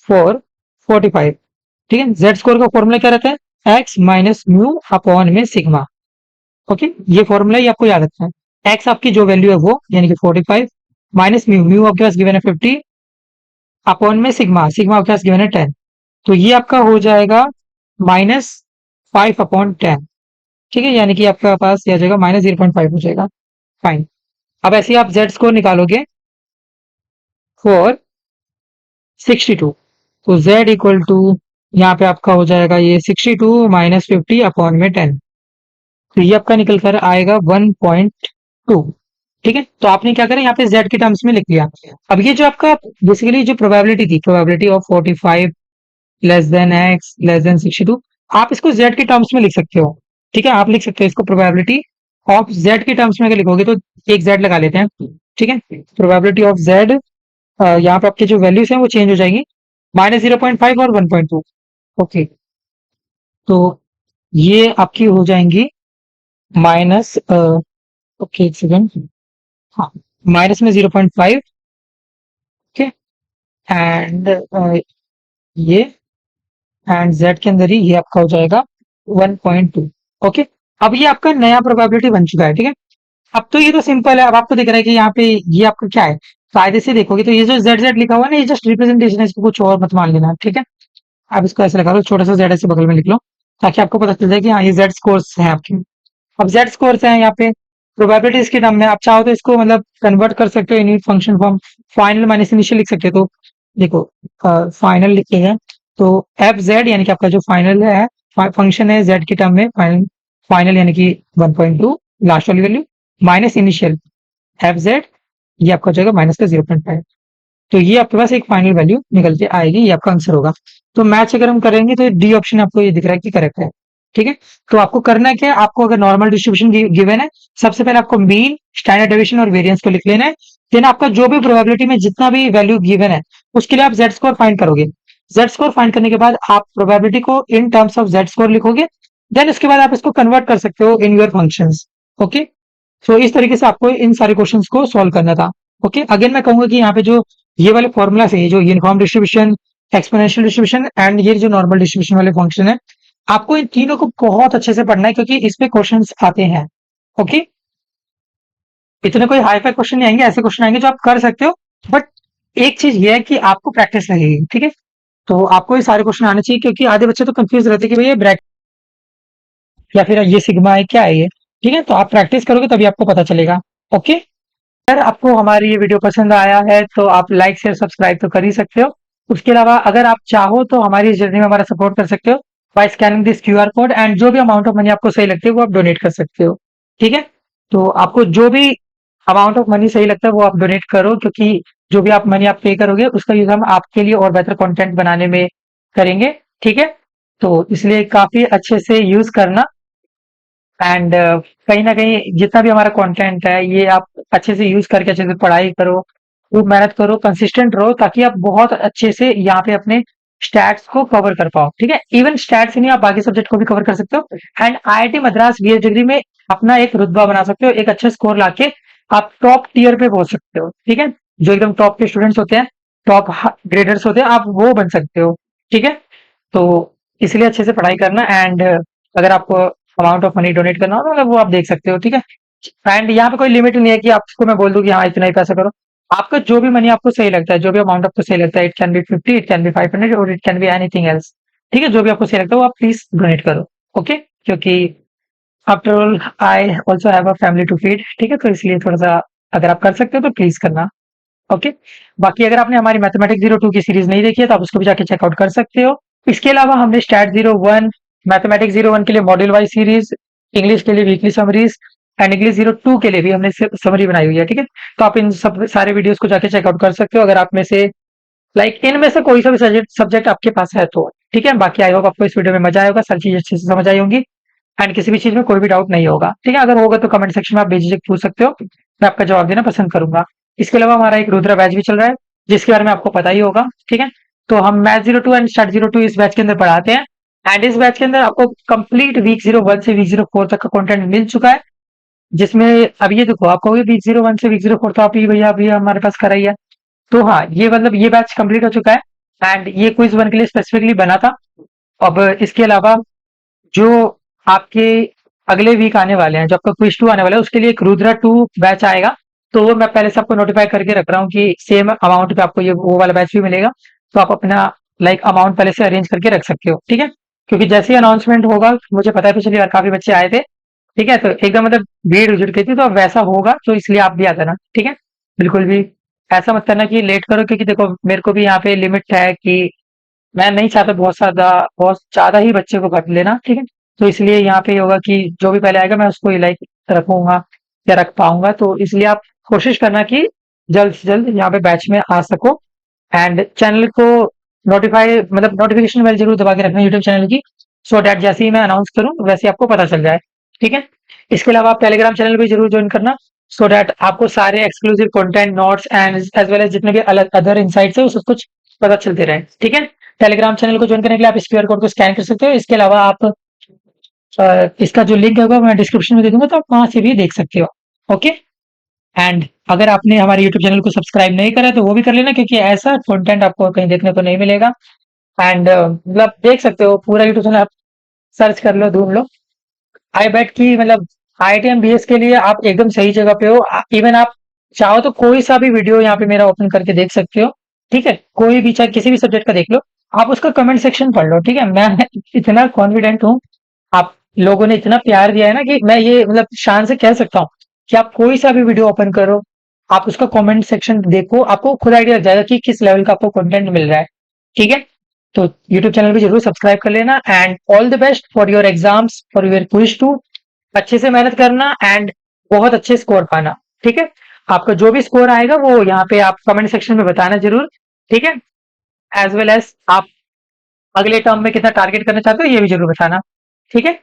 फॉर 45। ठीक है, जेड स्कोर का फॉर्मूला क्या रहता है, एक्स माइनस म्यू अपॉन में सिग्मा। ओके, ये फॉर्मूला ही आपको याद रखना है। एक्स आपकी जो वैल्यू है वो यानी कि 45 माइनस म्यू, म्यू आपके पास गिवन है 50 अपॉन में सिग्मा, सिग्मा आपके पास गिवन है 10। तो ये आपका हो जाएगा -5/10। ठीक है, यानी कि आपका पास ये आ जाएगा -0.5 हो जाएगा। फाइन, अब ऐसे ही आप जेड स्कोर निकालोगे फॉर 62। तो z इक्वल टू यहाँ पे आपका हो जाएगा ये 62 माइनस 50 अपॉन में 10। तो ये आपका निकल कर आएगा 1.2। ठीक है, तो आपने क्या करा, यहाँ पे z के टर्म्स में लिख लिया। अब ये जो आपका बेसिकली जो प्रोबेबिलिटी थी, probability of 45 less than x less than 62, आप इसको z के टर्म्स में लिख सकते हो। ठीक है, आप लिख सकते हो इसको प्रोबेबिलिटी ऑफ z के टर्म्स में अगर लिखोगे तो एक z लगा लेते हैं। ठीक है, प्रोबेबिलिटी ऑफ z, यहाँ पे आपके जो वैल्यूज हैं वो चेंज हो जाएंगी, -0.5 और 1.2। ओके, तो ये आपकी हो जाएंगी माइनस, ओके एक सेकेंड, हाँ, माइनस में 0.5। ओके, एंड ये एंड z के अंदर ही ये आपका हो जाएगा 1.2। ओके, अब ये आपका नया प्रोबेबिलिटी बन चुका है। ठीक है, अब तो ये तो सिंपल है। अब आपको दिख रहा है कि यहाँ पे ये आपका क्या है, कायदे से देखोगे तो ये जो जेड जेड लिखा हुआ है ना, ये जस्ट रिप्रेजेंटेशन है, इसको कुछ और मत मान लेना। ठीक है, आप इसको ऐसे लगा लो, छोटा सा जेड ऐसे बगल में लिख लो, ताकि आपको पता चल जाए कि हाँ ये जेड स्कोर्स हैं आपके। अब जेड स्कोर्स हैं यहाँ पे प्रोबेबिलिटीज के टर्म में, आप चाहो तो इसको मतलब कन्वर्ट कर सकते हो unit function form, final minus initial लिख सकते हो। तो देखो फाइनल लिखे हैं तो एफ जेड यानी कि आपका जो फाइनल है फंक्शन है जेड के टर्म में, फाइनल फाइनल यानी कि 1.2 लास्ट वाली value minus initial F Z, ये आपका हो जाएगा माइनस का 0.5। तो ये आपके पास एक फाइनल वैल्यू निकल के आएगी, ये आपका आंसर होगा। तो मैच अगर हम करेंगे तो डी ऑप्शन आपको ये दिख रहा है कि करेक्ट है। ठीक है, तो आपको करना क्या है, आपको अगर नॉर्मल डिस्ट्रीब्यूशन गिवन है, सबसे पहले आपको मीन, स्टैंडर्ड डेविएशन और वेरिएंस को लिख लेना है। देन आपका जो भी प्रोबेबिलिटी में जितना भी वैल्यू गिवन है उसके लिए आप जेड स्कोर फाइंड करोगे। जेड स्कोर फाइंड करने के बाद आप प्रोबेबिलिटी को in terms of Z score लिखोगे। देन उसके बाद आप इसको कन्वर्ट कर सकते हो इन योर फंक्शंस। ओके, तो इस तरीके से आपको इन सारे क्वेश्चंस को सॉल्व करना था। ओके, अगेन मैं कहूंगा कि यहाँ पे जो ये वाले फॉर्मूला है, जो uniform distribution, exponential distribution and ये जो नॉर्मल डिस्ट्रीब्यूशन वाले फंक्शन है, आपको इन तीनों को बहुत अच्छे से पढ़ना है क्योंकि इसमें क्वेश्चंस आते हैं। ओके, इतने कोई हाई फाई क्वेश्चन नहीं आएंगे, ऐसे क्वेश्चन आएंगे जो आप कर सकते हो, बट एक चीज ये है कि आपको प्रैक्टिस लगेगी। ठीक है, तो आपको ये सारे क्वेश्चन आने चाहिए क्योंकि आधे बच्चे तो कंफ्यूज रहते हैं कि भैया ब्रैकेट या फिर ये सिग्मा है, क्या है ये। ठीक है, तो आप प्रैक्टिस करोगे तभी आपको पता चलेगा। ओके, अगर आपको हमारी ये वीडियो पसंद आया है तो आप लाइक शेयर सब्सक्राइब तो कर ही सकते हो। उसके अलावा अगर आप चाहो तो हमारी इस जर्नी में हमारा सपोर्ट कर सकते हो by scanning this QR code, and जो भी अमाउंट ऑफ मनी आपको सही लगती है वो आप डोनेट कर सकते हो। ठीक है, तो आपको जो भी अमाउंट ऑफ मनी सही लगता है वो आप डोनेट करो, क्योंकि जो भी आप मनी आप पे करोगे उसका यूज हम आपके लिए और बेहतर कंटेंट बनाने में करेंगे। ठीक है, तो इसलिए काफी अच्छे से यूज करना, एंड कहीं ना कहीं जितना भी हमारा कंटेंट है ये आप अच्छे से यूज करके अच्छे से पढ़ाई करो, खूब मेहनत करो, कंसिस्टेंट रहो, ताकि आप बहुत अच्छे से यहाँ पे अपने स्टैट्स को कवर कर पाओ। ठीक है, इवन स्टैट्स ही नहीं, आप बाकी सब्जेक्ट को भी कवर कर सकते हो, and IIT Madras BS degree में अपना एक रुतबा बना सकते हो, एक अच्छा स्कोर लाके आप टॉप टीयर पे पहुंच सकते हो। ठीक है, जो एकदम टॉप के स्टूडेंट्स होते हैं, टॉप ग्रेडर्स होते हैं, आप वो बन सकते हो। ठीक है, तो इसलिए अच्छे से पढ़ाई करना, एंड अगर आपको अमाउंट ऑफ मनी डोनेट करना हो तो मतलब वो आप देख सकते हो। ठीक है, एंड यहाँ पे कोई लिमिट नहीं है कि आपको मैं बोल दूं कि हाँ इतना ही पैसा करो। आपका जो भी मनी आपको सही लगता है, जो भी अमाउंट आपको सही लगता है, it can be 50, it can be 500, और it can be anything else. ठीक है, जो भी आपको सही लगता है वो आप प्लीज डोनेट करो। ओके, क्योंकि after all I also have a family to feed. ठीक है, तो इसलिए थोड़ा सा अगर आप कर सकते हो तो प्लीज करना। ओके, बाकी अगर आपने हमारी मैथमेटिक्स 02 की सीरीज नहीं देखी है तो आप उसको भी जाके चेकआउट कर सकते हो। इसके अलावा हमने स्टैट 01, मैथमेटिक्स 01 के लिए मॉड्यूल वाइज सीरीज, इंग्लिश के लिए वीकली समरीज, एंड इंग्लिश 02 के लिए भी हमने समरी बनाई हुई है। ठीक है, तो आप इन सब सारे वीडियोस को जाके चेकआउट कर सकते हो अगर आप में से लाइक इनमें से कोई सा भी सब्जेक्ट सब्जेक्ट आपके पास है तो। ठीक है, बाकी आई होप आपको इस वीडियो में मजा आएगा, सारी चीज अच्छे से समझ आई होंगी, एंड किसी भी चीज में कोई भी डाउट नहीं होगा। ठीक है, अगर होगा तो कमेंट सेक्शन में आप बेझिझक पूछ सकते हो, मैं आपका जवाब देना पसंद करूंगा। इसके अलावा हमारा एक रुद्रा बैच भी चल रहा है जिसके बारे में आपको पता ही होगा। ठीक है, तो हम मैथ 02 एंड स्टार्ट 02 इस बैच के अंदर पढ़ाते हैं, एंड इस बैच के अंदर आपको कंप्लीट वीक 01 से वीक 04 तक का कंटेंट मिल चुका है, जिसमें अब ये देखो आप कहोगे वीक 01 से वीक 04 तो आप ही भैया अभी हमारे पास कराई है। तो हाँ, ये मतलब ये बैच कंप्लीट हो चुका है, एंड ये क्विज 1 के लिए स्पेसिफिकली बना था। अब इसके अलावा जो आपके अगले वीक आने वाले हैं, जो आपका क्विज 2 आने वाला है, उसके लिए एक रुद्रा 2 बैच आएगा। तो वो मैं पहले से आपको नोटिफाई करके रख रहा हूँ कि सेम अमाउंट पे आपको ये वो वाला बैच भी मिलेगा। तो आप अपना लाइक अमाउंट पहले से अरेंज करके रख सकते हो। ठीक है, क्योंकि जैसे ही अनाउंसमेंट होगा, मुझे पता है पिछली बार काफी बच्चे आए थे। ठीक है, तो एकदम मतलब भीड़ जुट गई थी, तो अब वैसा होगा, तो इसलिए आप भी आ जाना। ठीक है, बिल्कुल भी ऐसा मत करना कि लेट करो, क्योंकि देखो मेरे को भी यहाँ पे लिमिट है कि मैं नहीं चाहता बहुत ज्यादा ही बच्चे को भर लेना। ठीक है, तो इसलिए यहाँ पे ये होगा कि जो भी पहले आएगा मैं उसको लाइक रखूंगा या रख पाऊंगा, तो इसलिए आप कोशिश करना कि जल्द से जल्द यहाँ पे बैच में आ सको, एंड चैनल को नोटिफाई मतलब नोटिफिकेशन बेल जरूर दबा के रखना यूट्यूब चैनल की, सो डैट जैसे ही मैं अनाउंस करूँ वैसे ही आपको पता चल जाए। ठीक है, इसके अलावा आप टेलीग्राम चैनल भी जरूर ज्वाइन करना, सो डैट आपको सारे exclusive content notes and as well as जितने भी अलग अदर इनसाइट्स है वो सब कुछ पता चलते रहे। ठीक है, टेलीग्राम चैनल को ज्वाइन करने के लिए आप इस क्यूआर कोड को स्कैन कर सकते हो। इसके अलावा आप इसका जो लिंक होगा मैं डिस्क्रिप्शन में दे दूंगा, तो आप वहां से भी देख सकते हो। ओके, एंड अगर आपने हमारे यूट्यूब चैनल को सब्सक्राइब नहीं करा तो वो भी कर लेना, क्योंकि ऐसा कंटेंट आपको कहीं देखने को नहीं मिलेगा। एंड मतलब देख सकते हो पूरा यूट्यूब चैनल आप सर्च कर लो, ढूंढ लो। आई बेट की मतलब आईआईटी बीएस के लिए आप एकदम सही जगह पे हो। इवन आप चाहो तो कोई सा भी वीडियो यहाँ पे मेरा ओपन करके देख सकते हो। ठीक है, कोई भी चाहे किसी भी सब्जेक्ट का देख लो, आप उसका कमेंट सेक्शन पढ़ लो। ठीक है, मैं इतना कॉन्फिडेंट हूँ, आप लोगों ने इतना प्यार दिया है ना कि मैं ये मतलब शान से कह सकता हूँ कि आप कोई सा भी वीडियो ओपन करो, आप उसका कमेंट सेक्शन देखो, आपको खुद आइडिया लग जाएगा कि किस लेवल का आपको कंटेंट मिल रहा है। ठीक है, तो यूट्यूब चैनल भी जरूर सब्सक्राइब कर लेना, and all the best for your exams, for your quiz 2। अच्छे से मेहनत करना एंड बहुत अच्छे स्कोर पाना। ठीक है, आपका जो भी स्कोर आएगा वो यहाँ पे आप कमेंट सेक्शन में बताना जरूर। ठीक है, एज वेल एज आप अगले टर्म में कितना टारगेट करना चाहते हो ये भी जरूर बताना। ठीक है,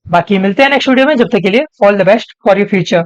बाकी मिलते हैं नेक्स्ट वीडियो में, जब तक के लिए all the best for your future.